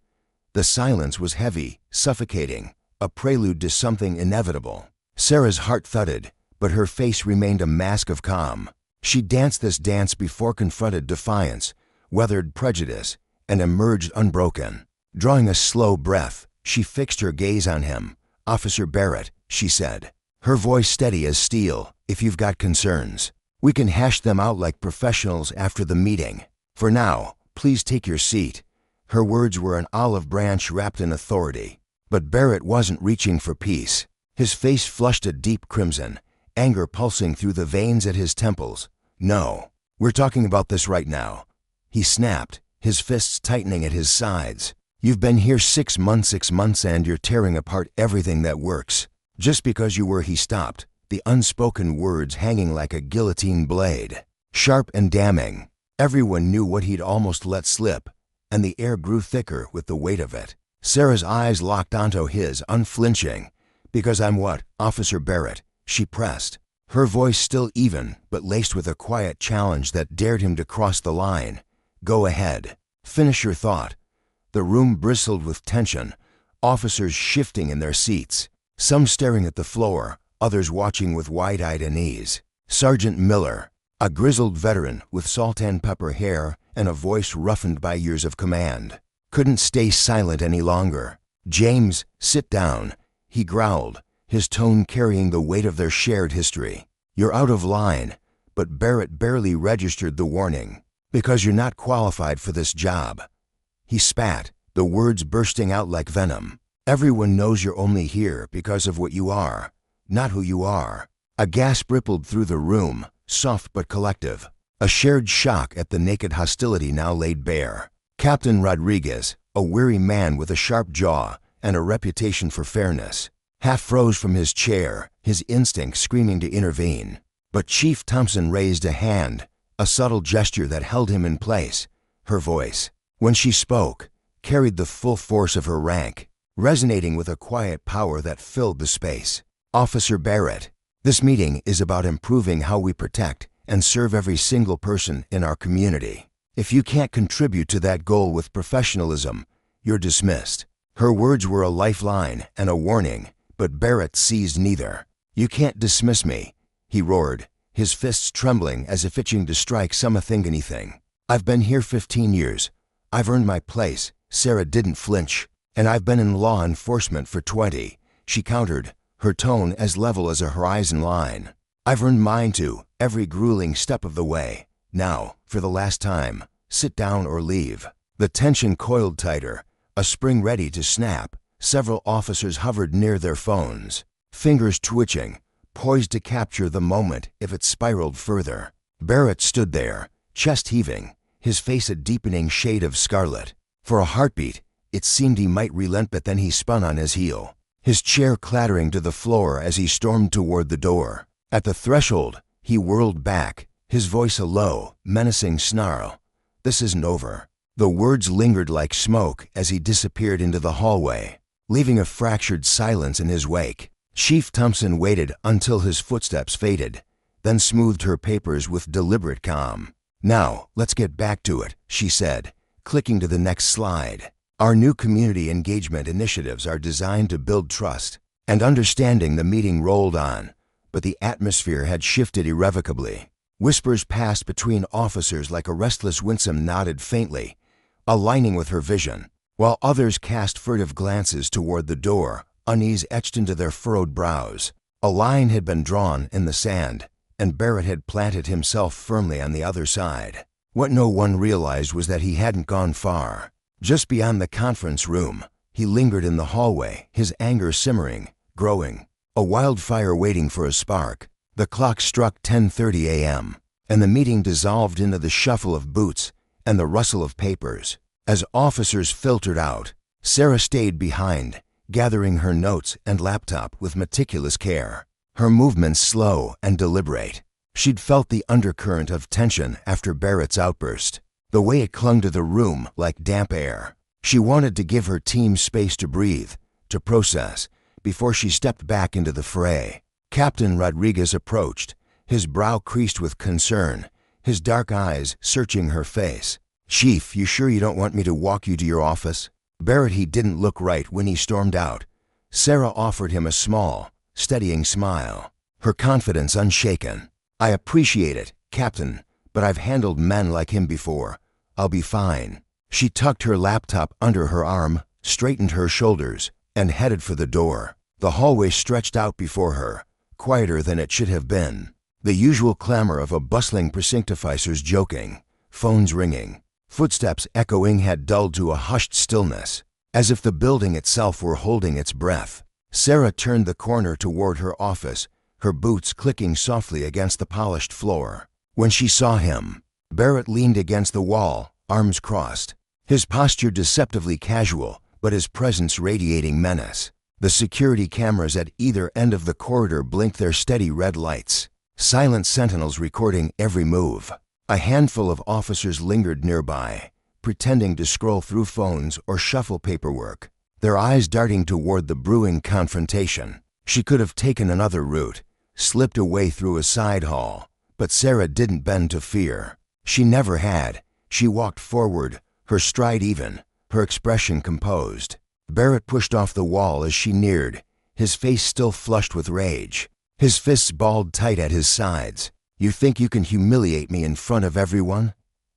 The silence was heavy, suffocating, a prelude to something inevitable. Sarah's heart thudded, but her face remained a mask of calm. She danced this dance before confronted defiance, weathered prejudice, and emerged unbroken. Drawing a slow breath, she fixed her gaze on him. "Officer Barrett," she said, her voice steady as steel, "if you've got concerns, we can hash them out like professionals after the meeting. For now, please take your seat." Her words were an olive branch wrapped in authority. But Barrett wasn't reaching for peace. His face flushed a deep crimson, anger pulsing through the veins at his temples. "No, we're talking about this right now," he snapped, his fists tightening at his sides. "You've been here 6 months, and you're tearing apart everything that works. Just because you were." He stopped, the unspoken words hanging like a guillotine blade, sharp and damning. Everyone knew what he'd almost let slip, and the air grew thicker with the weight of it. Sarah's eyes locked onto his, unflinching. "Because I'm what, Officer Barrett?" she pressed, her voice still even, but laced with a quiet challenge that dared him to cross the line. "Go ahead. Finish your thought." The room bristled with tension, officers shifting in their seats, some staring at the floor, others watching with wide-eyed unease. Sergeant Miller, a grizzled veteran with salt and pepper hair and a voice roughened by years of command, couldn't stay silent any longer. "James, sit down," he growled, his tone carrying the weight of their shared history. "You're out of line." But Barrett barely registered the warning. "Because you're not qualified for this job." He spat, the words bursting out like venom. "Everyone knows you're only here because of what you are, not who you are." A gasp rippled through the room, soft but collective, a shared shock at the naked hostility now laid bare. Captain Rodriguez, a weary man with a sharp jaw and a reputation for fairness, half froze from his chair, his instinct screaming to intervene. But Chief Thompson raised a hand, a subtle gesture that held him in place. Her voice, when she spoke, carried the full force of her rank, resonating with a quiet power that filled the space. "Officer Barrett, this meeting is about improving how we protect and serve every single person in our community. If you can't contribute to that goal with professionalism, you're dismissed." Her words were a lifeline and a warning, but Barrett seized neither. "You can't dismiss me," he roared, his fists trembling as if itching to strike anything. "I've been here 15 years. I've earned my place." Sarah didn't flinch. "And I've been in law enforcement for 20, she countered, her tone as level as a horizon line. "I've earned mine too, every grueling step of the way. Now, for the last time, sit down or leave." The tension coiled tighter, a spring ready to snap. Several officers hovered near their phones, fingers twitching, poised to capture the moment if it spiraled further. Barrett stood there, chest heaving, his face a deepening shade of scarlet. For a heartbeat, it seemed he might relent, but then he spun on his heel, his chair clattering to the floor as he stormed toward the door. At the threshold, he whirled back, his voice a low, menacing snarl. "This isn't over." The words lingered like smoke as he disappeared into the hallway, leaving a fractured silence in his wake. Chief Thompson waited until his footsteps faded, then smoothed her papers with deliberate calm. "Now, let's get back to it," she said, clicking to the next slide. "Our new community engagement initiatives are designed to build trust and understanding." The meeting rolled on, but the atmosphere had shifted irrevocably. Whispers passed between officers like a restless Winsome nodded faintly, aligning with her vision, while others cast furtive glances toward the door, unease etched into their furrowed brows. A line had been drawn in the sand, and Barrett had planted himself firmly on the other side. What no one realized was that he hadn't gone far. Just beyond the conference room, he lingered in the hallway, his anger simmering, growing, a wildfire waiting for a spark. The clock struck 10:30 a.m., and the meeting dissolved into the shuffle of boots and the rustle of papers. As officers filtered out, Sarah stayed behind, gathering her notes and laptop with meticulous care, her movements slow and deliberate. She'd felt the undercurrent of tension after Barrett's outburst, the way it clung to the room like damp air. She wanted to give her team space to breathe, to process, before she stepped back into the fray. Captain Rodriguez approached, his brow creased with concern, his dark eyes searching her face. "Chief, you sure you don't want me to walk you to your office?" Barrett, he didn't look right when he stormed out. Sarah offered him a small, steadying smile, her confidence unshaken. "I appreciate it, Captain, but I've handled men like him before. I'll be fine." She tucked her laptop under her arm, straightened her shoulders, and headed for the door. The hallway stretched out before her, quieter than it should have been. The usual clamor of a bustling precinctificer's joking, phones ringing, footsteps echoing had dulled to a hushed stillness, as if the building itself were holding its breath. Sarah turned the corner toward her office, her boots clicking softly against the polished floor. When she saw him, Barrett leaned against the wall, arms crossed, his posture deceptively casual, but his presence radiating menace. The security cameras at either end of the corridor blinked their steady red lights, silent sentinels recording every move. A handful of officers lingered nearby, pretending to scroll through phones or shuffle paperwork, their eyes darting toward the brewing confrontation. She could have taken another route, slipped away through a side hall, but Sarah didn't bend to fear. She never had. She walked forward, her stride even, her expression composed. Barrett pushed off the wall as she neared, his face still flushed with rage, his fists balled tight at his sides. "You think you can humiliate me in front of everyone?"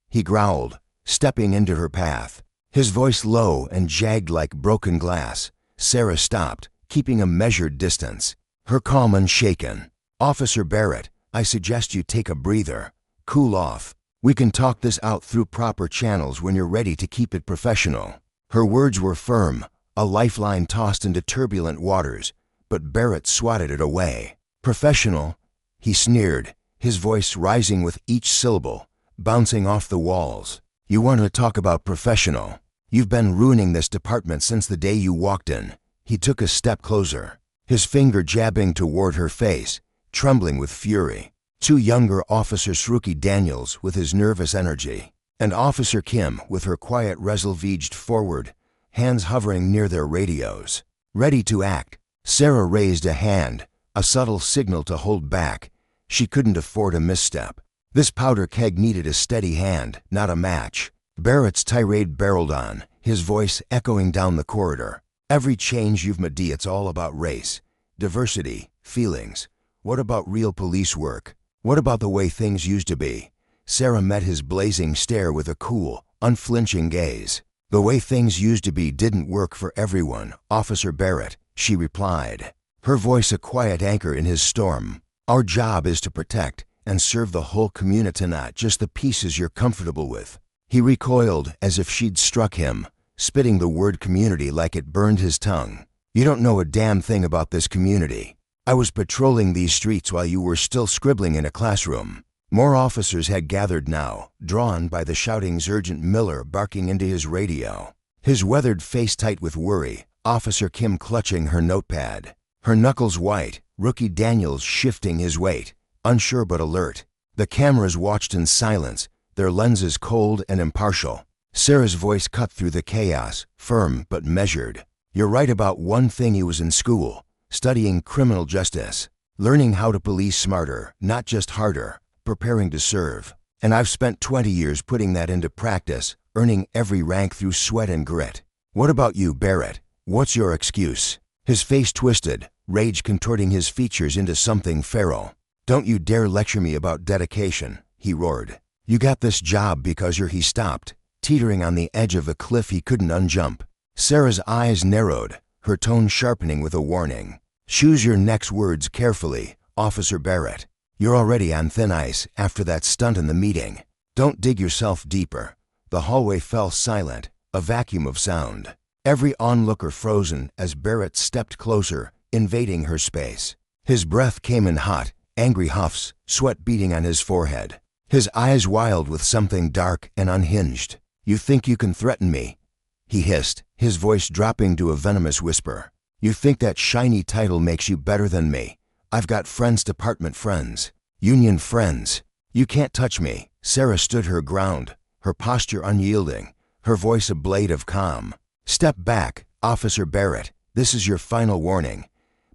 he growled, stepping into her path, his voice low and jagged like broken glass. Sarah stopped, keeping a measured distance, her calm unshaken. "Officer Barrett, I suggest you take a breather. Cool off. We can talk this out through proper channels when you're ready to keep it professional." Her words were firm, a lifeline tossed into turbulent waters, but Barrett swatted it away. "Professional?" he sneered, his voice rising with each syllable, bouncing off the walls. "You want to talk about professional? You've been ruining this department since the day you walked in." He took a step closer, his finger jabbing toward her face, trembling with fury. Two younger officers, Rookie Daniels with his nervous energy, and Officer Kim with her quiet resolve edged forward, hands hovering near their radios, ready to act. Sarah raised a hand, a subtle signal to hold back. She couldn't afford a misstep. This powder keg needed a steady hand, not a match. Barrett's tirade barreled on, his voice echoing down the corridor. "Every change you've made, it's all about race, diversity, feelings. What about real police work? What about the way things used to be?" Sarah met his blazing stare with a cool, unflinching gaze. "The way things used to be didn't work for everyone, Officer Barrett," she replied, her voice a quiet anchor in his storm. "Our job is to protect and serve the whole community, not just the pieces you're comfortable with." He recoiled as if she'd struck him, spitting the word community like it burned his tongue. "You don't know a damn thing about this community. I was patrolling these streets while you were still scribbling in a classroom." More officers had gathered now, drawn by the shouting Sergeant Miller barking into his radio, his weathered face tight with worry, Officer Kim clutching her notepad. Her knuckles white, Rookie Daniels shifting his weight, unsure but alert. The cameras watched in silence, their lenses cold and impartial. Sarah's voice cut through the chaos, firm but measured. "You're right about one thing. He was in school, studying criminal justice, learning how to police smarter, not just harder, preparing to serve. And I've spent 20 years putting that into practice, earning every rank through sweat and grit. What about you, Barrett? What's your excuse?" His face twisted, rage contorting his features into something feral. "Don't you dare lecture me about dedication," he roared. "You got this job because you're—" He stopped, teetering on the edge of a cliff he couldn't unjump. Sarah's eyes narrowed, her tone sharpening with a warning. "Choose your next words carefully, Officer Barrett. You're already on thin ice after that stunt in the meeting. Don't dig yourself deeper." The hallway fell silent, a vacuum of sound. Every onlooker frozen as Barrett stepped closer, invading her space. His breath came in hot, angry huffs, sweat beading on his forehead. His eyes wild with something dark and unhinged. "You think you can threaten me?" he hissed, his voice dropping to a venomous whisper. "You think that shiny title makes you better than me? I've got friends, department friends, union friends. You can't touch me." Sarah stood her ground, her posture unyielding, her voice a blade of calm. "Step back, Officer Barrett. This is your final warning."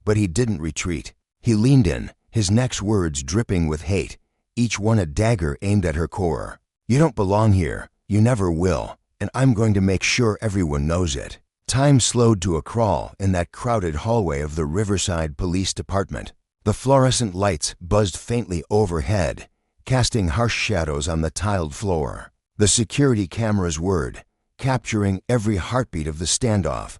But he didn't retreat. He leaned in, his next words dripping with hate, each one a dagger aimed at her core. "You don't belong here. You never will. And I'm going to make sure everyone knows it." Time slowed to a crawl in that crowded hallway of the Riverside Police Department. The fluorescent lights buzzed faintly overhead, casting harsh shadows on the tiled floor. The security cameras whirred, capturing every heartbeat of the standoff.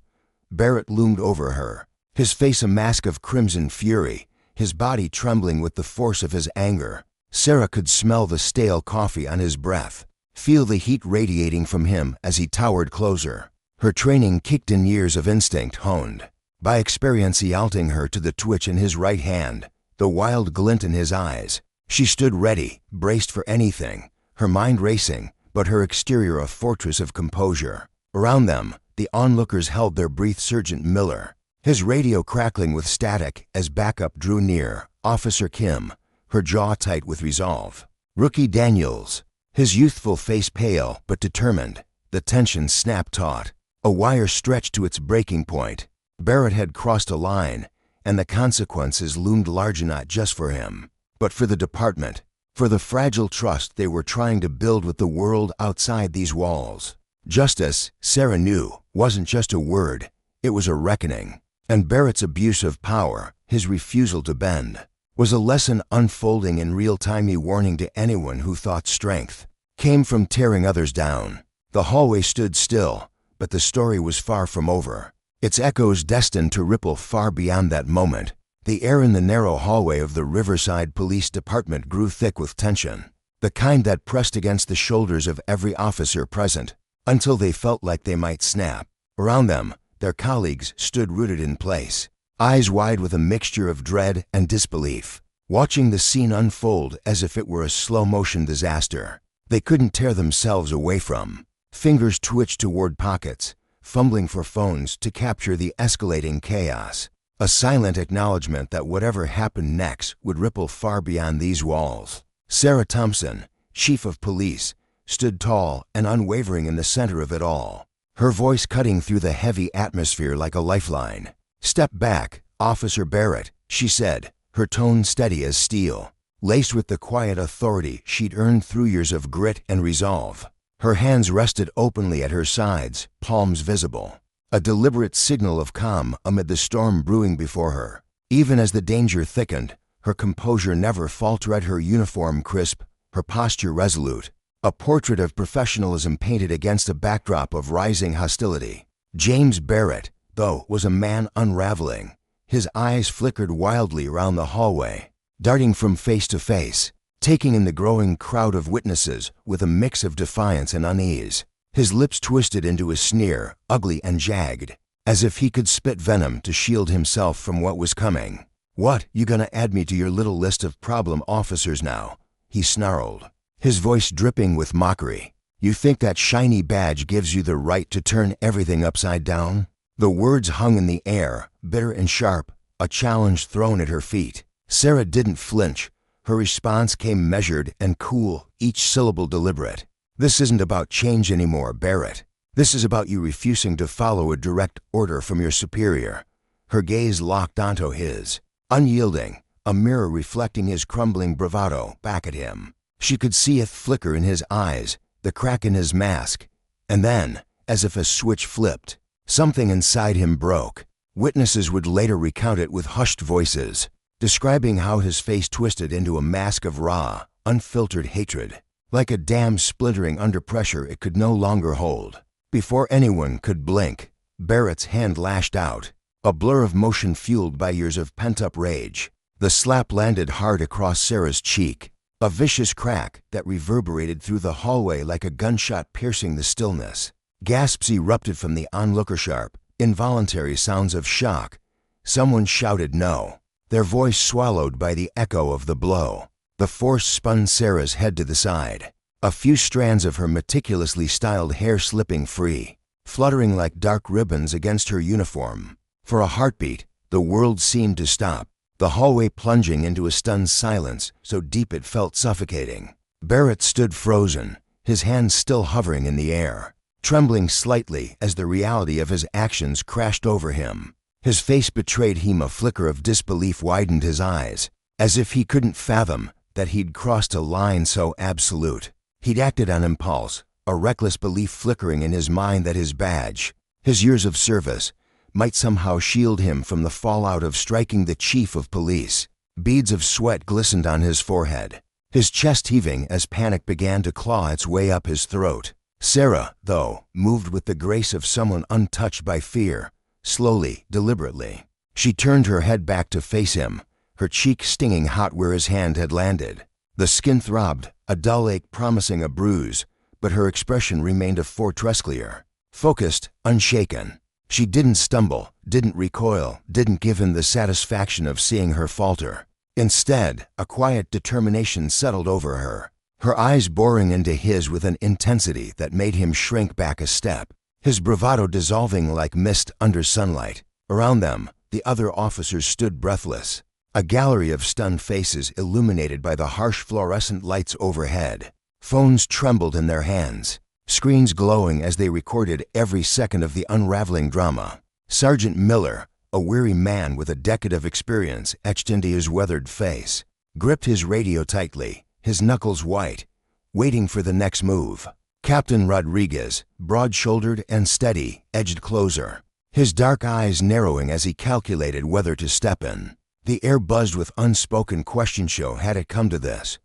Barrett loomed over her, his face a mask of crimson fury, his body trembling with the force of his anger. Sarah could smell the stale coffee on his breath, feel the heat radiating from him as he towered closer. Her training kicked in, years of instinct honed by experience yielding her to the twitch in his right hand, the wild glint in his eyes. She stood ready, braced for anything, her mind racing, but her exterior a fortress of composure. Around them, the onlookers held their breath. Sergeant Miller, his radio crackling with static as backup drew near. Officer Kim, her jaw tight with resolve. Rookie Daniels, his youthful face pale but determined, the tension snapped taut. A wire stretched to its breaking point. Barrett had crossed a line, and the consequences loomed large, not just for him, but for the department, for the fragile trust they were trying to build with the world outside these walls. Justice, Sarah knew, wasn't just a word, it was a reckoning. And Barrett's abuse of power, his refusal to bend, was a lesson unfolding in real time, a warning to anyone who thought strength came from tearing others down. The hallway stood still, but the story was far from over, its echoes destined to ripple far beyond that moment. The air in the narrow hallway of the Riverside Police Department grew thick with tension, the kind that pressed against the shoulders of every officer present, until they felt like they might snap. Around them, their colleagues stood rooted in place, eyes wide with a mixture of dread and disbelief, watching the scene unfold as if it were a slow-motion disaster they couldn't tear themselves away from. Fingers twitched toward pockets, fumbling for phones to capture the escalating chaos, a silent acknowledgement that whatever happened next would ripple far beyond these walls. Sarah Thompson, chief of police, stood tall and unwavering in the center of it all, her voice cutting through the heavy atmosphere like a lifeline. "Step back, Officer Barrett," she said, her tone steady as steel, laced with the quiet authority she'd earned through years of grit and resolve. Her hands rested openly at her sides, palms visible, a deliberate signal of calm amid the storm brewing before her. Even as the danger thickened, her composure never faltered, her uniform crisp, her posture resolute, a portrait of professionalism painted against a backdrop of rising hostility. James Barrett, though, was a man unraveling. His eyes flickered wildly around the hallway, darting from face to face, taking in the growing crowd of witnesses with a mix of defiance and unease. His lips twisted into a sneer, ugly and jagged, as if he could spit venom to shield himself from what was coming. "What, you gonna add me to your little list of problem officers now?" he snarled, his voice dripping with mockery. "You think that shiny badge gives you the right to turn everything upside down?" The words hung in the air, bitter and sharp, a challenge thrown at her feet. Sarah didn't flinch. Her response came measured and cool, each syllable deliberate. "This isn't about change anymore, Barrett. This is about you refusing to follow a direct order from your superior." Her gaze locked onto his, unyielding, a mirror reflecting his crumbling bravado back at him. She could see it flicker in his eyes, the crack in his mask, and then, as if a switch flipped, something inside him broke. Witnesses would later recount it with hushed voices, describing how his face twisted into a mask of raw, unfiltered hatred. Like a dam splintering under pressure it could no longer hold. Before anyone could blink, Barrett's hand lashed out, a blur of motion fueled by years of pent-up rage. The slap landed hard across Sarah's cheek, a vicious crack that reverberated through the hallway like a gunshot piercing the stillness. Gasps erupted from the onlooker, sharp, involuntary sounds of shock. Someone shouted no, their voice swallowed by the echo of the blow. The force spun Sarah's head to the side, a few strands of her meticulously styled hair slipping free, fluttering like dark ribbons against her uniform. For a heartbeat, the world seemed to stop, the hallway plunging into a stunned silence so deep it felt suffocating. Barrett stood frozen, his hands still hovering in the air, trembling slightly as the reality of his actions crashed over him. His face betrayed him, a flicker of disbelief widened his eyes, as if he couldn't fathom that he'd crossed a line so absolute. He'd acted on impulse, a reckless belief flickering in his mind that his badge, his years of service, might somehow shield him from the fallout of striking the chief of police. Beads of sweat glistened on his forehead, his chest heaving as panic began to claw its way up his throat. Sarah, though, moved with the grace of someone untouched by fear, slowly, deliberately. She turned her head back to face him, her cheek stinging hot where his hand had landed. The skin throbbed, a dull ache promising a bruise, but her expression remained a fortress clear, focused, unshaken. She didn't stumble, didn't recoil, didn't give him the satisfaction of seeing her falter. Instead, a quiet determination settled over her, her eyes boring into his with an intensity that made him shrink back a step, his bravado dissolving like mist under sunlight. Around them, the other officers stood breathless, a gallery of stunned faces illuminated by the harsh fluorescent lights overhead. Phones trembled in their hands, screens glowing as they recorded every second of the unraveling drama. Sergeant Miller, a weary man with a decade of experience etched into his weathered face, gripped his radio tightly, his knuckles white, waiting for the next move. Captain Rodriguez, broad-shouldered and steady, edged closer, his dark eyes narrowing as he calculated whether to step in. The air buzzed with unspoken question. Show had it come to this?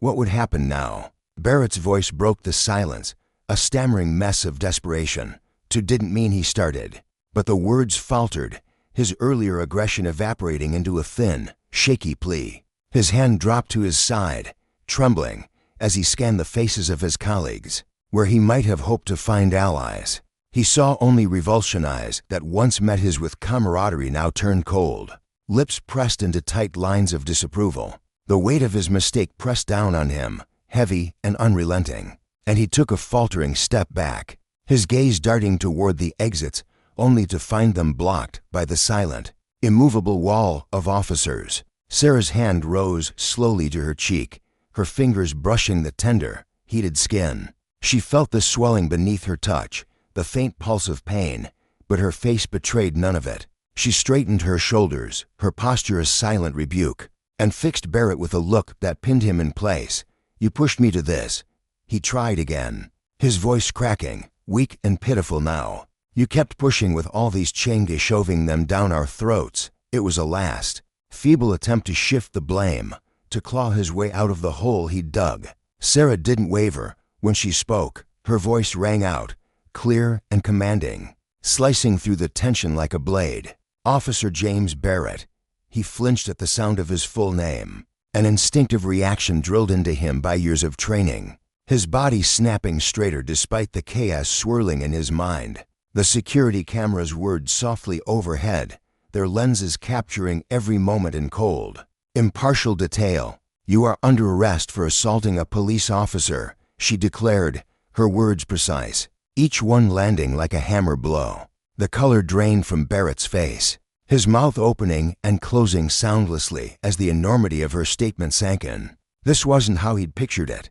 What would happen now? Barrett's voice broke the silence, a stammering mess of desperation. To didn't mean he started, but the words faltered, his earlier aggression evaporating into a thin, shaky plea. His hand dropped to his side, trembling, as he scanned the faces of his colleagues. Where he might have hoped to find allies, he saw only revulsion. Eyes that once met his with camaraderie now turned cold, lips pressed into tight lines of disapproval. The weight of his mistake pressed down on him, heavy and unrelenting, and he took a faltering step back, his gaze darting toward the exits, only to find them blocked by the silent, immovable wall of officers. Sarah's hand rose slowly to her cheek, her fingers brushing the tender, heated skin. She felt the swelling beneath her touch, the faint pulse of pain, but her face betrayed none of it. She straightened her shoulders, her posture a silent rebuke, and fixed Barrett with a look that pinned him in place. "You pushed me to this." He tried again, his voice cracking, weak and pitiful now. "You kept pushing with all these changes shoving them down our throats." It was a last, feeble attempt to shift the blame, to claw his way out of the hole he'd dug. Sarah didn't waver. When she spoke, her voice rang out, clear and commanding, slicing through the tension like a blade. "Officer James Barrett." He flinched at the sound of his full name, an instinctive reaction drilled into him by years of training, his body snapping straighter despite the chaos swirling in his mind. The security cameras whirred softly overhead, their lenses capturing every moment in cold, impartial detail. "You are under arrest for assaulting a police officer," she declared, her words precise, each one landing like a hammer blow. The color drained from Barrett's face, his mouth opening and closing soundlessly as the enormity of her statement sank in. This wasn't how he'd pictured it.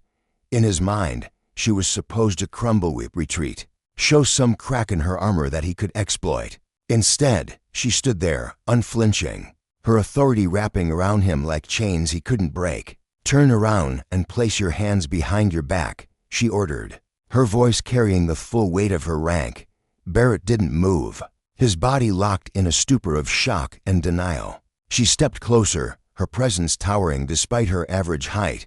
In his mind, she was supposed to crumble with retreat, show some crack in her armor that he could exploit. Instead, she stood there, unflinching, her authority wrapping around him like chains he couldn't break. "Turn around and place your hands behind your back," she ordered, her voice carrying the full weight of her rank. Barrett didn't move, his body locked in a stupor of shock and denial. She stepped closer, her presence towering despite her average height.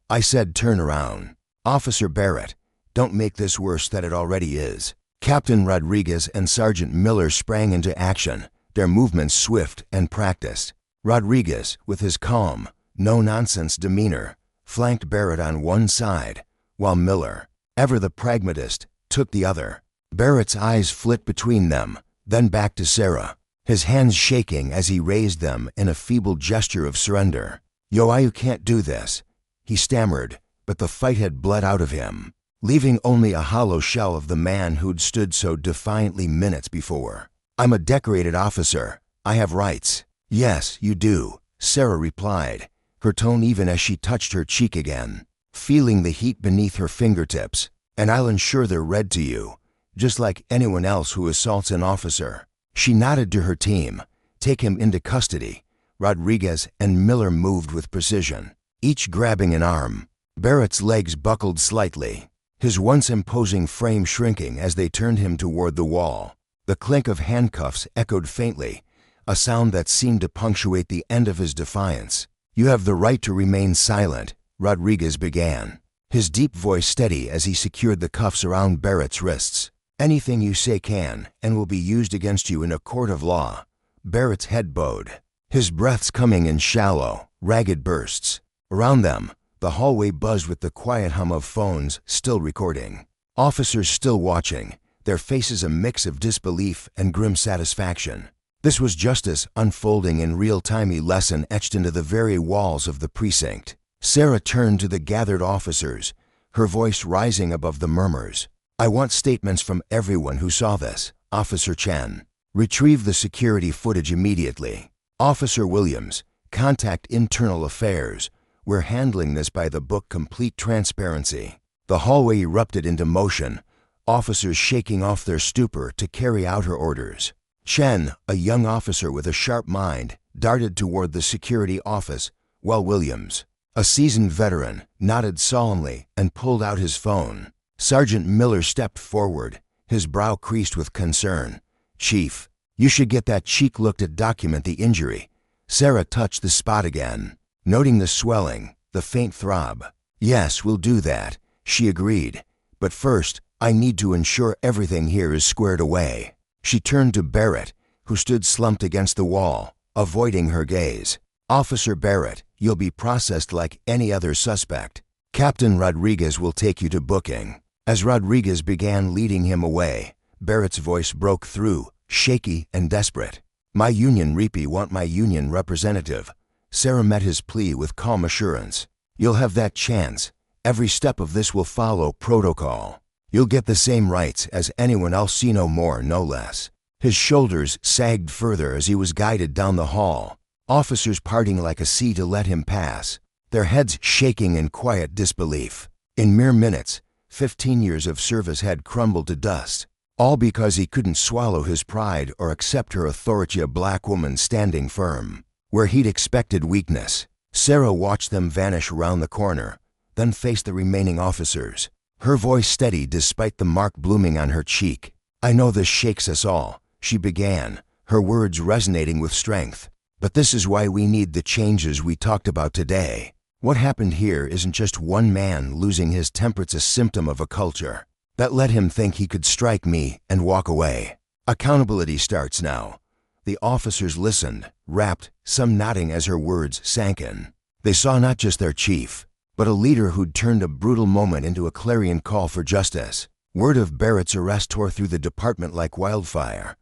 "I said turn around. Officer Barrett, don't make this worse than it already is." Captain Rodriguez and Sergeant Miller sprang into action, their movements swift and practiced. Rodriguez, with his calm, no-nonsense demeanor, flanked Barrett on one side, while Miller, ever the pragmatist, took the other. Barrett's eyes flit between them, then back to Sarah, his hands shaking as he raised them in a feeble gesture of surrender. "Yo, you can't do this," he stammered, but the fight had bled out of him, leaving only a hollow shell of the man who'd stood so defiantly minutes before. "I'm a decorated officer. I have rights." "Yes, you do," Sarah replied, her tone even as she touched her cheek again, feeling the heat beneath her fingertips. "And I'll ensure they're read to you, just like anyone else who assaults an officer." She nodded to her team. "Take him into custody." Rodriguez and Miller moved with precision, each grabbing an arm. Barrett's legs buckled slightly, his once imposing frame shrinking as they turned him toward the wall. The clink of handcuffs echoed faintly, a sound that seemed to punctuate the end of his defiance. "You have the right to remain silent," Rodriguez began, his deep voice steady as he secured the cuffs around Barrett's wrists. "Anything you say can and will be used against you in a court of law." Barrett's head bowed, his breaths coming in shallow, ragged bursts. Around them, the hallway buzzed with the quiet hum of phones still recording. Officers still watching, their faces a mix of disbelief and grim satisfaction. This was justice unfolding in real-timey lesson etched into the very walls of the precinct. Sarah turned to the gathered officers, her voice rising above the murmurs. "I want statements from everyone who saw this. Officer Chen, retrieve the security footage immediately. Officer Williams, contact Internal Affairs. We're handling this by the book, complete transparency." The hallway erupted into motion, officers shaking off their stupor to carry out her orders. Chen, a young officer with a sharp mind, darted toward the security office, while Williams, a seasoned veteran, nodded solemnly and pulled out his phone. Sergeant Miller stepped forward, his brow creased with concern. "Chief, you should get that cheek looked at, document the injury." Sarah touched the spot again, noting the swelling, the faint throb. "Yes, we'll do that," she agreed. "But first, I need to ensure everything here is squared away." She turned to Barrett, who stood slumped against the wall, avoiding her gaze. "Officer Barrett, you'll be processed like any other suspect. Captain Rodriguez will take you to booking." As Rodriguez began leading him away, Barrett's voice broke through, shaky and desperate. "My union repi want my union representative." Sarah met his plea with calm assurance. "You'll have that chance. Every step of this will follow protocol. You'll get the same rights as anyone else, see no more, no less." His shoulders sagged further as he was guided down the hall, officers parting like a sea to let him pass, their heads shaking in quiet disbelief. In mere minutes, 15 years of service had crumbled to dust, all because he couldn't swallow his pride or accept her authority, a black woman standing firm where he'd expected weakness. Sarah watched them vanish around the corner, then faced the remaining officers, her voice steady despite the mark blooming on her cheek. "I know this shakes us all," she began, her words resonating with strength. "But this is why we need the changes we talked about today. What happened here isn't just one man losing his temper, it's a symptom of a culture that let him think he could strike me and walk away. Accountability starts now." The officers listened, rapt, some nodding as her words sank in. They saw not just their chief, but a leader who'd turned a brutal moment into a clarion call for justice. Word of Barrett's arrest tore through the department like wildfire.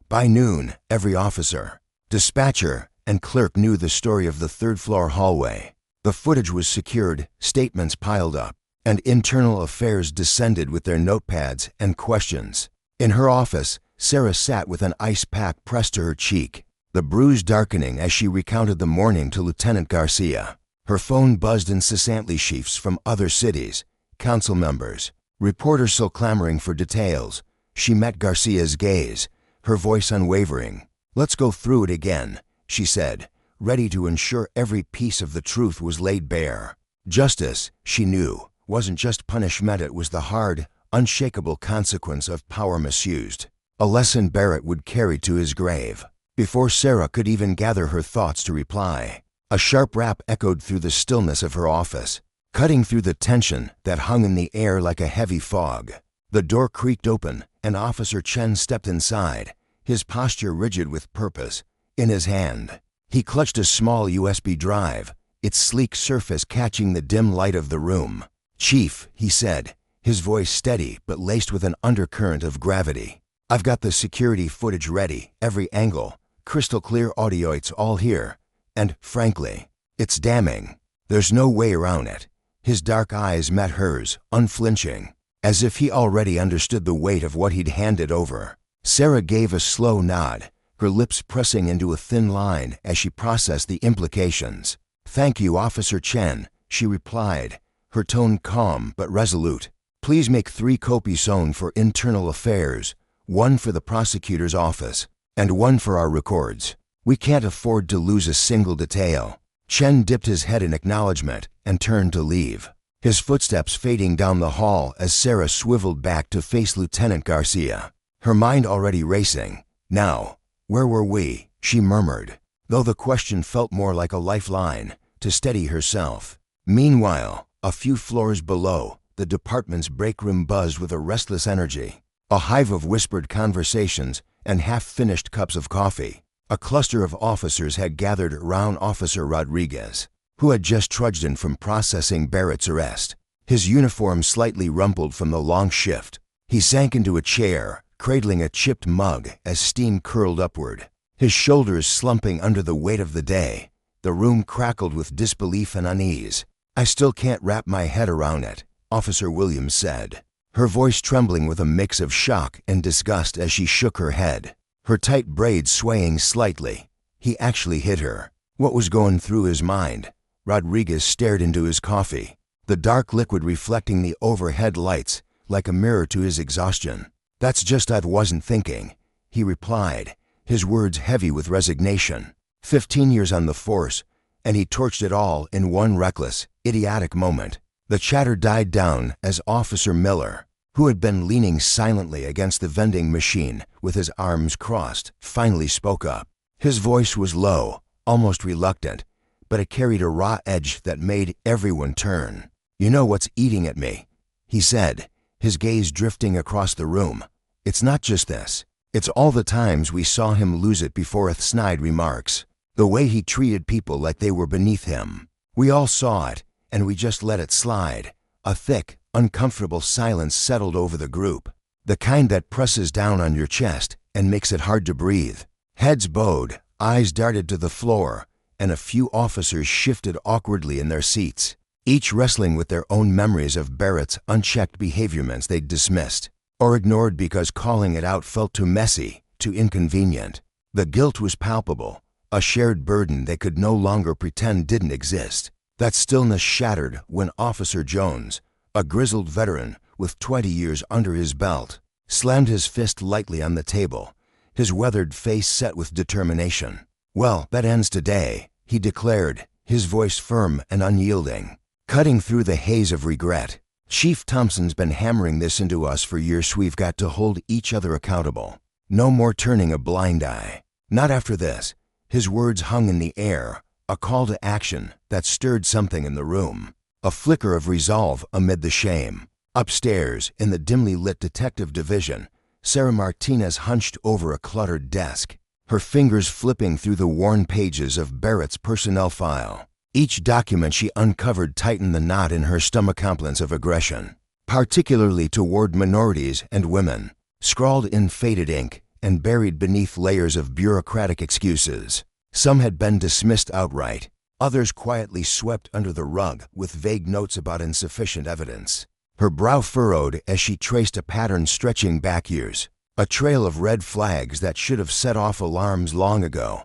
By noon, every officer, dispatcher, and clerk knew the story of the third-floor hallway. The footage was secured, statements piled up, and Internal Affairs descended with their notepads and questions. In her office, Sarah sat with an ice pack pressed to her cheek, the bruise darkening as she recounted the morning to Lieutenant Garcia. Her phone buzzed incessantly. Chiefs from other cities, council members, reporters still clamoring for details. She met Garcia's gaze, her voice unwavering. "Let's go through it again," she said, ready to ensure every piece of the truth was laid bare. Justice, she knew, wasn't just punishment, it was the hard, unshakable consequence of power misused. A lesson Barrett would carry to his grave. Before Sarah could even gather her thoughts to reply, a sharp rap echoed through the stillness of her office, cutting through the tension that hung in the air like a heavy fog. The door creaked open, and Officer Chen stepped inside, his posture rigid with purpose. In his hand, he clutched a small USB drive, its sleek surface catching the dim light of the room. "Chief," he said, his voice steady but laced with an undercurrent of gravity. "I've got the security footage ready, every angle, crystal clear audio, it's all here. And, frankly, it's damning. There's no way around it." His dark eyes met hers, unflinching, as if he already understood the weight of what he'd handed over. Sarah gave a slow nod, her lips pressing into a thin line as she processed the implications. "Thank you, Officer Chen," she replied, her tone calm but resolute. "Please make 3 copies own for internal affairs, 1 for the prosecutor's office, and 1 for our records. We can't afford to lose a single detail." Chen dipped his head in acknowledgement and turned to leave, his footsteps fading down the hall as Sarah swiveled back to face Lieutenant Garcia, her mind already racing. "Now, where were we?" she murmured, though the question felt more like a lifeline to steady herself. Meanwhile, a few floors below, the department's break room buzzed with a restless energy, a hive of whispered conversations and half-finished cups of coffee. A cluster of officers had gathered around Officer Rodriguez, who had just trudged in from processing Barrett's arrest. His uniform slightly rumpled from the long shift. He sank into a chair, cradling a chipped mug as steam curled upward, his shoulders slumping under the weight of the day. The room crackled with disbelief and unease. "I still can't wrap my head around it," Officer Williams said, her voice trembling with a mix of shock and disgust as she shook her head, her tight braids swaying slightly. He actually hit her. What was going through his mind? Rodriguez stared into his coffee, the dark liquid reflecting the overhead lights like a mirror to his exhaustion. "That's just I wasn't thinking," he replied, his words heavy with resignation. 15 years on the force, and he torched it all in one reckless, idiotic moment. The chatter died down as Officer Miller, who had been leaning silently against the vending machine with his arms crossed, finally spoke up. His voice was low, almost reluctant, but it carried a raw edge that made everyone turn. "You know what's eating at me," he said, his gaze drifting across the room. "It's not just this. It's all the times we saw him lose it before with snide remarks. The way he treated people like they were beneath him. We all saw it, and we just let it slide." A thick, uncomfortable silence settled over the group, the kind that presses down on your chest and makes it hard to breathe. Heads bowed, eyes darted to the floor, and a few officers shifted awkwardly in their seats, each wrestling with their own memories of Barrett's unchecked behaviorments they'd dismissed or ignored because calling it out felt too messy, too inconvenient. The guilt was palpable, a shared burden they could no longer pretend didn't exist. That stillness shattered when Officer Jones, a grizzled veteran with 20 years under his belt, slammed his fist lightly on the table, his weathered face set with determination. "Well, that ends today," he declared, his voice firm and unyielding, cutting through the haze of regret. "Chief Thompson's been hammering this into us for years. We've got to hold each other accountable. No more turning a blind eye. Not after this." His words hung in the air, a call to action that stirred something in the room, a flicker of resolve amid the shame. Upstairs, in the dimly lit detective division, Sarah Martinez hunched over a cluttered desk, her fingers flipping through the worn pages of Barrett's personnel file. Each document she uncovered tightened the knot in her stomach. Complaints of aggression, particularly toward minorities and women, scrawled in faded ink and buried beneath layers of bureaucratic excuses. Some had been dismissed outright, others quietly swept under the rug with vague notes about insufficient evidence. Her brow furrowed as she traced a pattern stretching back years. A trail of red flags that should have set off alarms long ago.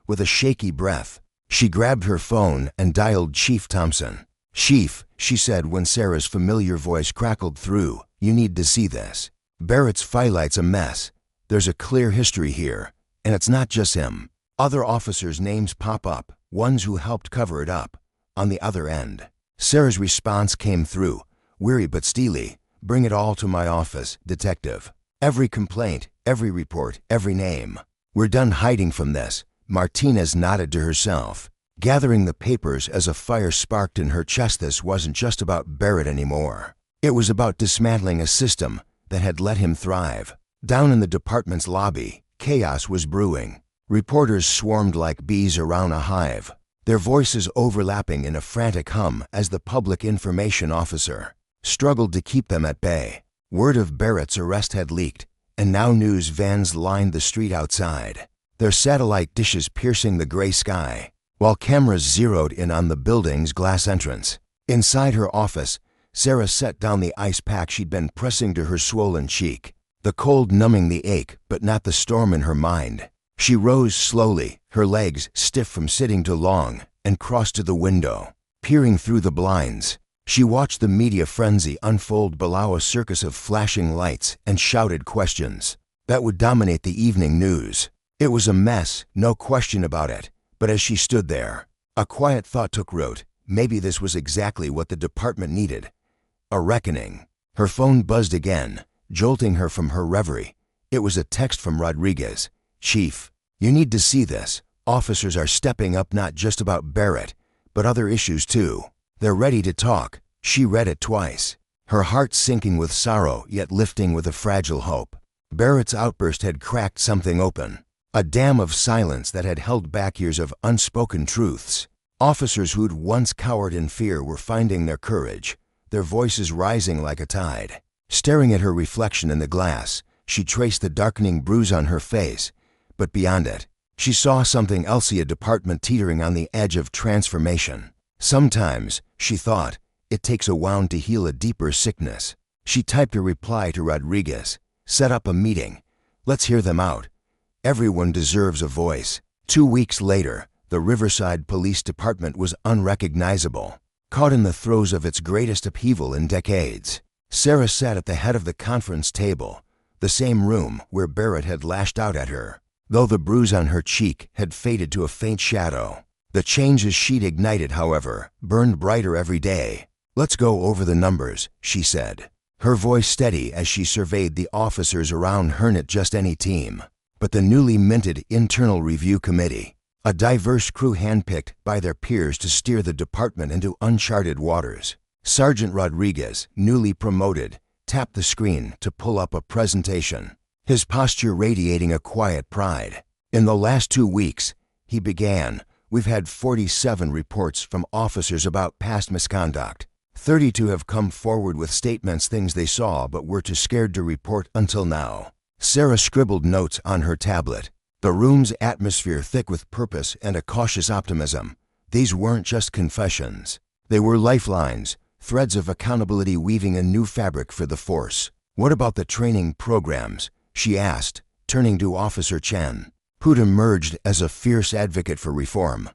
With a shaky breath, she grabbed her phone and dialed Chief Thompson. "Chief," she said when Sarah's familiar voice crackled through, "you need to see this. Barrett's filight's a mess. There's a clear history here, and it's not just him." Other officers' names pop up, ones who helped cover it up. On the other end, Sarah's response came through, weary but steely. "Bring it all to my office, detective. Every complaint, every report, every name. We're done hiding from this." Martinez nodded to herself, gathering the papers as a fire sparked in her chest. This wasn't just about Barrett anymore. It was about dismantling a system that had let him thrive. Down in the department's lobby, chaos was brewing. Reporters swarmed like bees around a hive, their voices overlapping in a frantic hum as the public information officer struggled to keep them at bay. Word of Barrett's arrest had leaked, and now news vans lined the street outside, their satellite dishes piercing the gray sky, while cameras zeroed in on the building's glass entrance. Inside her office, Sarah set down the ice pack she'd been pressing to her swollen cheek, the cold numbing the ache but not the storm in her mind. She rose slowly, her legs stiff from sitting too long, and crossed to the window. Peering through the blinds, she watched the media frenzy unfold below, a circus of flashing lights and shouted questions that would dominate the evening news. It was a mess, no question about it, but as she stood there, a quiet thought took root. Maybe this was exactly what the department needed. A reckoning. Her phone buzzed again, jolting her from her reverie. It was a text from Rodriguez. "Chief, you need to see this. Officers are stepping up, not just about Barrett, but other issues too. They're ready to talk." She read it twice, her heart sinking with sorrow yet lifting with a fragile hope. Barrett's outburst had cracked something open, a dam of silence that had held back years of unspoken truths. Officers who'd once cowered in fear were finding their courage, their voices rising like a tide. Staring at her reflection in the glass, she traced the darkening bruise on her face, but beyond it, she saw something else: a department teetering on the edge of transformation. Sometimes, she thought, it takes a wound to heal a deeper sickness. She typed a reply to Rodriguez. "Set up a meeting. Let's hear them out. Everyone deserves a voice." 2 weeks later, the Riverside Police Department was unrecognizable, caught in the throes of its greatest upheaval in decades. Sarah sat at the head of the conference table, the same room where Barrett had lashed out at her, though the bruise on her cheek had faded to a faint shadow. The changes she'd ignited, however, burned brighter every day. "Let's go over the numbers," she said, her voice steady as she surveyed the officers around her. Not just any team, but the newly minted Internal Review Committee, a diverse crew handpicked by their peers to steer the department into uncharted waters. Sergeant Rodriguez, newly promoted, tapped the screen to pull up a presentation, his posture radiating a quiet pride. "In the last 2 weeks," he began, "we've had 47 reports from officers about past misconduct. 32 have come forward with statements, things they saw but were too scared to report until now." Sarah scribbled notes on her tablet, the room's atmosphere thick with purpose and a cautious optimism. These weren't just confessions. They were lifelines, threads of accountability weaving a new fabric for the force. "What about the training programs?" she asked, turning to Officer Chen, who'd emerged as a fierce advocate for reform.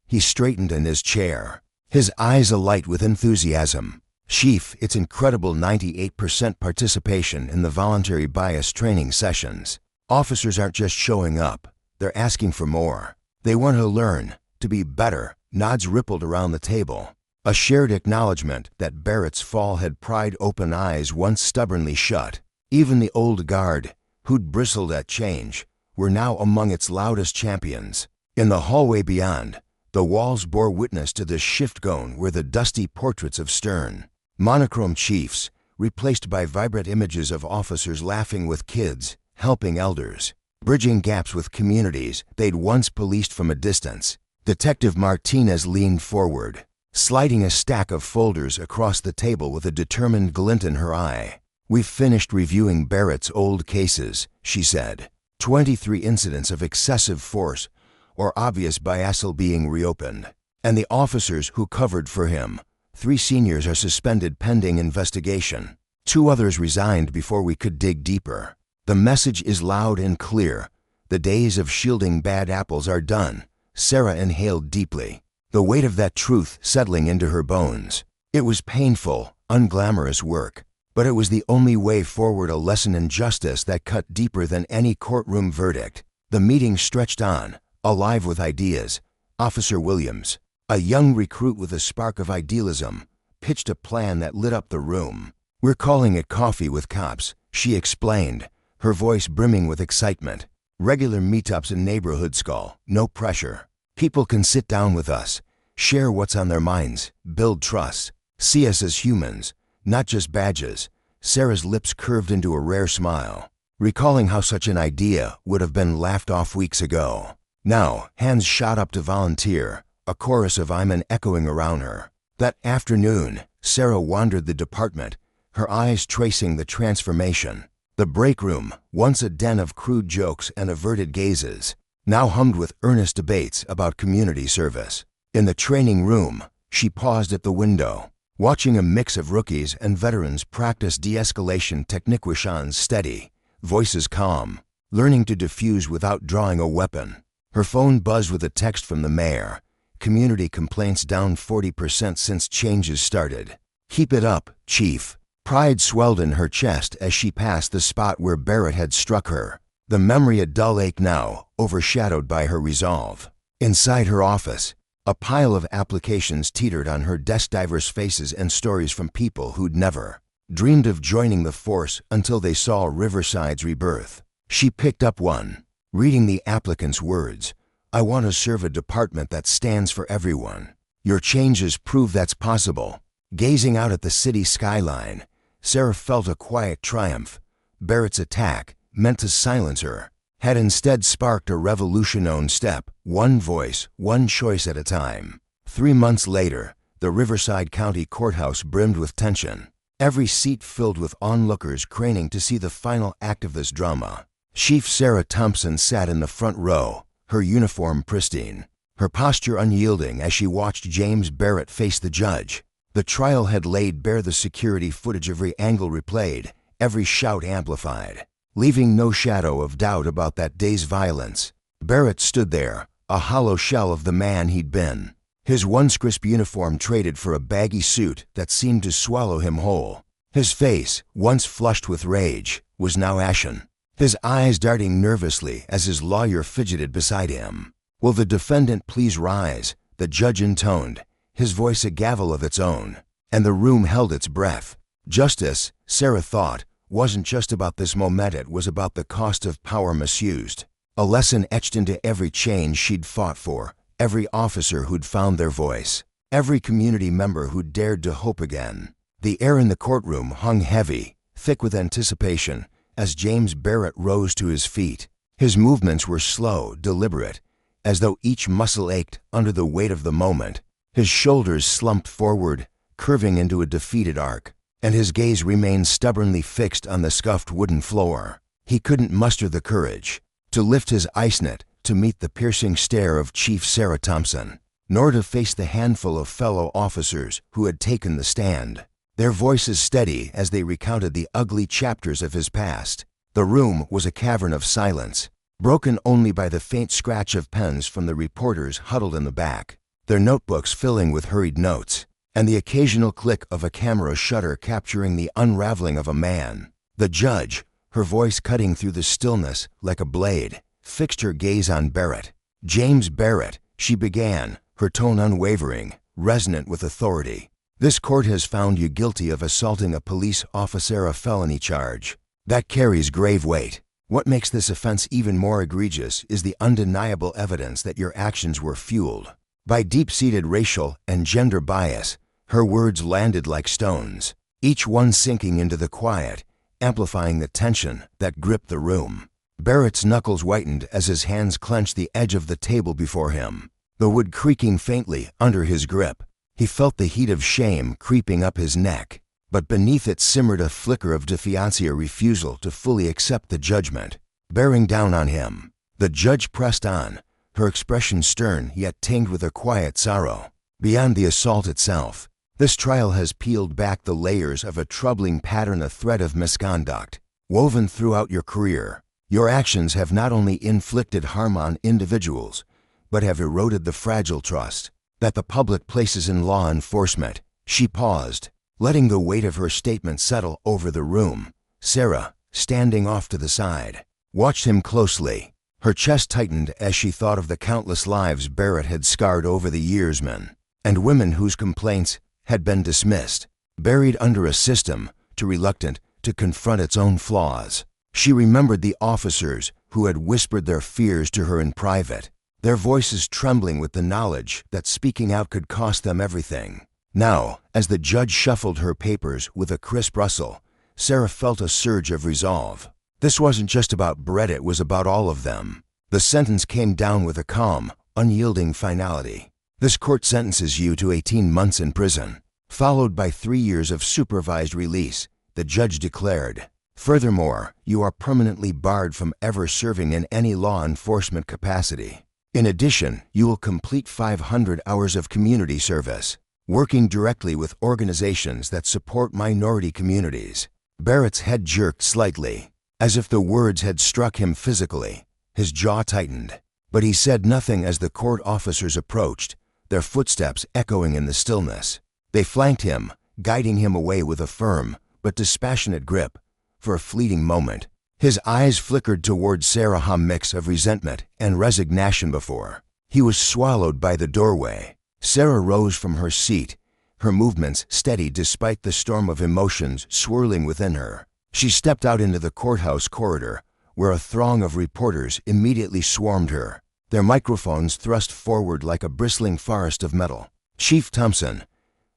He straightened in his chair, his eyes alight with enthusiasm. "Chief, it's incredible, 98% participation in the voluntary bias training sessions. Officers aren't just showing up, they're asking for more. They want to learn, to be better." Nods rippled around the table, a shared acknowledgement that Barrett's fall had pried open eyes once stubbornly shut. Even the old guard, who'd bristled at change, were now among its loudest champions. In the hallway beyond, the walls bore witness to the shift. Gone were the dusty portraits of stern, monochrome chiefs, replaced by vibrant images of officers laughing with kids, helping elders, bridging gaps with communities they'd once policed from a distance. Detective Martinez leaned forward, sliding a stack of folders across the table with a determined glint in her eye. "We've finished reviewing Barrett's old cases," she said. 23 incidents of excessive force or obvious bias being reopened. And the officers who covered for him, 3 seniors are suspended pending investigation. 2 others resigned before we could dig deeper. The message is loud and clear. The days of shielding bad apples are done. Sarah inhaled deeply, the weight of that truth settling into her bones. It was painful, unglamorous work, but it was the only way forward, a lesson in justice that cut deeper than any courtroom verdict. The meeting stretched on, alive with ideas. Officer Williams, a young recruit with a spark of idealism, pitched a plan that lit up the room. "We're calling it Coffee with Cops," she explained, her voice brimming with excitement. "Regular meetups in neighborhood school, no pressure. People can sit down with us, share what's on their minds, build trust, see us as humans, not just badges." Sarah's lips curved into a rare smile, recalling how such an idea would have been laughed off weeks ago. Now, hands shot up to volunteer, a chorus of "Amen" echoing around her. That afternoon, Sarah wandered the department, her eyes tracing the transformation. The break room, once a den of crude jokes and averted gazes, now hummed with earnest debates about community service. In the training room, she paused at the window, watching a mix of rookies and veterans practice de-escalation techniques, steady, voices calm, learning to diffuse without drawing a weapon. Her phone buzzed with a text from the mayor. "Community complaints down 40% since changes started. Keep it up, Chief." Pride swelled in her chest as she passed the spot where Barrett had struck her, the memory a dull ache now, overshadowed by her resolve. Inside her office, a pile of applications teetered on her desk, diverse faces and stories from people who'd never dreamed of joining the force until they saw Riverside's rebirth. She picked up one, reading the applicant's words. "I want to serve a department that stands for everyone. Your changes prove that's possible." Gazing out at the city skyline, Sarah felt a quiet triumph. Barrett's attack, meant to silence her, had instead sparked a revolution on step, one voice, one choice at a time. 3 months later, the Riverside County Courthouse brimmed with tension, every seat filled with onlookers craning to see the final act of this drama. Chief Sarah Thompson sat in the front row, her uniform pristine, her posture unyielding as she watched James Barrett face the judge. The trial had laid bare the security footage, every angle replayed, every shout amplified, leaving no shadow of doubt about that day's violence. Barrett stood there, a hollow shell of the man he'd been, his once crisp uniform traded for a baggy suit that seemed to swallow him whole. His face, once flushed with rage, was now ashen, his eyes darting nervously as his lawyer fidgeted beside him. "Will the defendant please rise?" the judge intoned, his voice a gavel of its own, and the room held its breath. Justice, Sarah thought, wasn't just about this moment, it was about the cost of power misused. A lesson etched into every change she'd fought for, every officer who'd found their voice, every community member who'd dared to hope again. The air in the courtroom hung heavy, thick with anticipation, as James Barrett rose to his feet. His movements were slow, deliberate, as though each muscle ached under the weight of the moment. His shoulders slumped forward, curving into a defeated arc, and his gaze remained stubbornly fixed on the scuffed wooden floor. He couldn't muster the courage to lift his ice net to meet the piercing stare of Chief Sarah Thompson, nor to face the handful of fellow officers who had taken the stand, their voices steady as they recounted the ugly chapters of his past. The room was a cavern of silence, broken only by the faint scratch of pens from the reporters huddled in the back, their notebooks filling with hurried notes, and the occasional click of a camera shutter capturing the unraveling of a man. The judge, her voice cutting through the stillness like a blade, fixed her gaze on Barrett. "James Barrett," she began, her tone unwavering, resonant with authority. "This court has found you guilty of assaulting a police officer, a felony charge. That carries grave weight. What makes this offense even more egregious is the undeniable evidence that your actions were fueled by deep-seated racial and gender bias." Her words landed like stones, each one sinking into the quiet, amplifying the tension that gripped the room. Barrett's knuckles whitened as his hands clenched the edge of the table before him, the wood creaking faintly under his grip. He felt the heat of shame creeping up his neck, but beneath it simmered a flicker of defiance, a refusal to fully accept the judgment bearing down on him. The judge pressed on, her expression stern yet tinged with a quiet sorrow. "Beyond the assault itself, this trial has peeled back the layers of a troubling pattern, a thread of misconduct. woven throughout your career. Your actions have not only inflicted harm on individuals, but have eroded the fragile trust that the public places in law enforcement. She paused, letting the weight of her statement settle over the room. Sarah, standing off to the side, watched him closely. Her chest tightened as she thought of the countless lives Barrett had scarred over the years, men and women whose complaints had been dismissed, buried under a system too reluctant to confront its own flaws. She remembered the officers who had whispered their fears to her in private, their voices trembling with the knowledge that speaking out could cost them everything. Now, as the judge shuffled her papers with a crisp rustle, Sarah felt a surge of resolve. This wasn't just about Brett, it was about all of them. The sentence came down with a calm, unyielding finality. This court sentences you to 18 months in prison, followed by 3 years of supervised release, the judge declared. Furthermore, you are permanently barred from ever serving in any law enforcement capacity. In addition, you will complete 500 hours of community service, working directly with organizations that support minority communities. Barrett's head jerked slightly, as if the words had struck him physically. His jaw tightened, but he said nothing as the court officers approached, their footsteps echoing in the stillness. They flanked him, guiding him away with a firm but dispassionate grip. For a fleeting moment, his eyes flickered toward Sarah, a mix of resentment and resignation before he was swallowed by the doorway. Sarah rose from her seat, her movements steady despite the storm of emotions swirling within her. She stepped out into the courthouse corridor, where a throng of reporters immediately swarmed her, their microphones thrust forward like a bristling forest of metal. "Chief Thompson,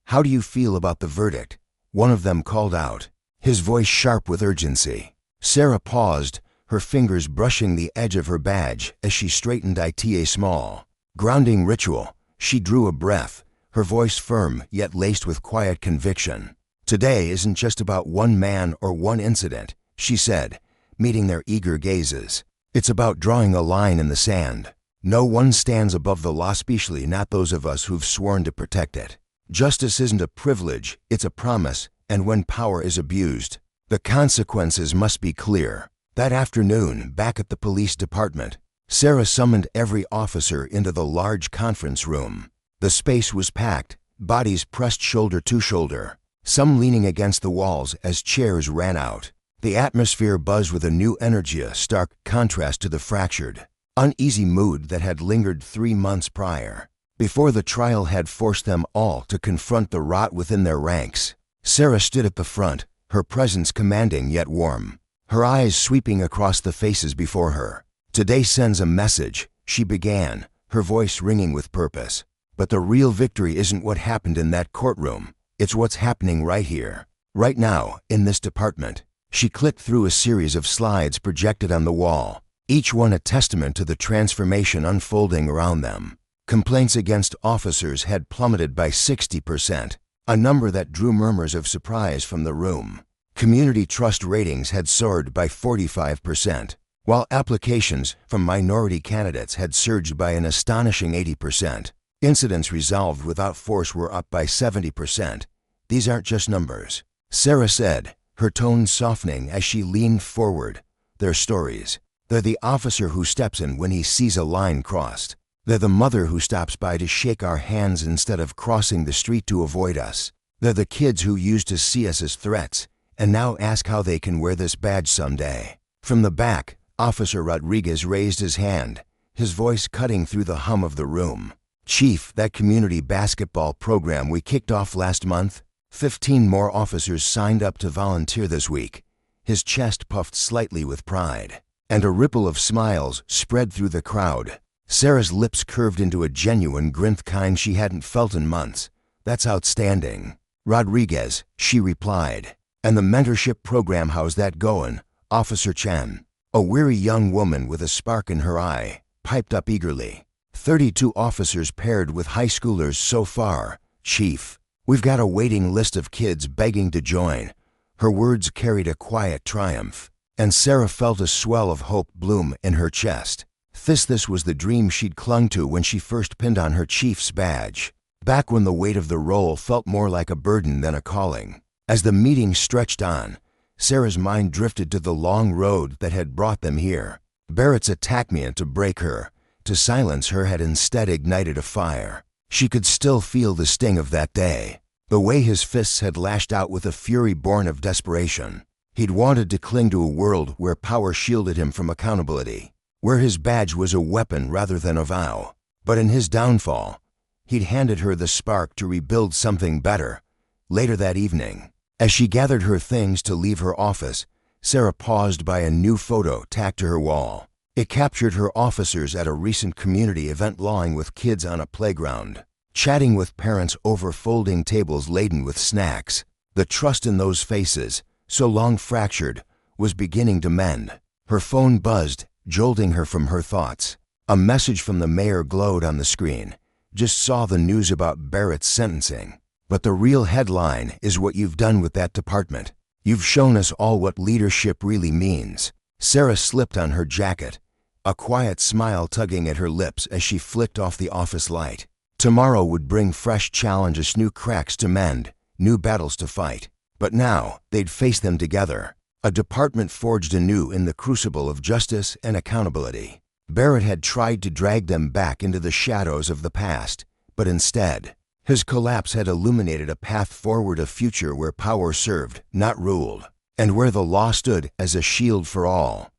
how do you feel about the verdict?" one of them called out, his voice sharp with urgency. Sarah paused, her fingers brushing the edge of her badge as she straightened it. A small, grounding ritual. She drew a breath, her voice firm yet laced with quiet conviction. "Today isn't just about one man or one incident," she said, meeting their eager gazes. "It's about drawing a line in the sand. No one stands above the law, especially not those of us who've sworn to protect it. Justice isn't a privilege, it's a promise, and when power is abused, the consequences must be clear." That afternoon, back at the police department, Sarah summoned every officer into the large conference room. The space was packed, bodies pressed shoulder to shoulder, some leaning against the walls as chairs ran out. The atmosphere buzzed with a new energy, a stark contrast to the fractured, uneasy mood that had lingered 3 months prior, before the trial had forced them all to confront the rot within their ranks. Sarah stood at the front, her presence commanding yet warm, her eyes sweeping across the faces before her. "Today sends a message," she began, her voice ringing with purpose. "But the real victory isn't what happened in that courtroom. It's what's happening right here, right now, in this department." She clicked through a series of slides projected on the wall, each one a testament to the transformation unfolding around them. Complaints against officers had plummeted by 60%, a number that drew murmurs of surprise from the room. Community trust ratings had soared by 45%, while applications from minority candidates had surged by an astonishing 80%. Incidents resolved without force were up by 70%. "These aren't just numbers," Sarah said, her tone softening as she leaned forward. "They're stories. They're the officer who steps in when he sees a line crossed. They're the mother who stops by to shake our hands instead of crossing the street to avoid us. They're the kids who used to see us as threats and now ask how they can wear this badge someday." From the back, Officer Rodriguez raised his hand, his voice cutting through the hum of the room. "Chief, that community basketball program we kicked off last month, 15 more officers signed up to volunteer this week." His chest puffed slightly with pride, and a ripple of smiles spread through the crowd. Sarah's lips curved into a genuine grin, the kind she hadn't felt in months. "That's outstanding, Rodriguez," she replied. "And the mentorship program, how's that going, Officer Chen?" A weary young woman with a spark in her eye piped up eagerly. 32 officers paired with high schoolers so far, Chief. We've got a waiting list of kids begging to join." Her words carried a quiet triumph, and Sarah felt a swell of hope bloom in her chest. This was the dream she'd clung to when she first pinned on her chief's badge, back when the weight of the role felt more like a burden than a calling. As the meeting stretched on, Sarah's mind drifted to the long road that had brought them here. Barrett's attack meant to break her. To silence her had instead ignited a fire. She could still feel the sting of that day. The way his fists had lashed out with a fury born of desperation. He'd wanted to cling to a world where power shielded him from accountability, where his badge was a weapon rather than a vow. But in his downfall, he'd handed her the spark to rebuild something better. Later that evening, as she gathered her things to leave her office, Sarah paused by a new photo tacked to her wall. It captured her officers at a recent community event lawing with kids on a playground, chatting with parents over folding tables laden with snacks. The trust in those faces, so long fractured, was beginning to mend. Her phone buzzed, jolting her from her thoughts. A message from the mayor glowed on the screen. Just saw the news about Barrett's sentencing. But the real headline is what you've done with that department. You've shown us all what leadership really means. Sarah slipped on her jacket, a quiet smile tugging at her lips as she flicked off the office light. Tomorrow would bring fresh challenges, new cracks to mend, new battles to fight. But now they'd face them together. A department forged anew in the crucible of justice and accountability. Barrett had tried to drag them back into the shadows of the past, but instead, his collapse had illuminated a path forward, a future where power served, not ruled, and where the law stood as a shield for all.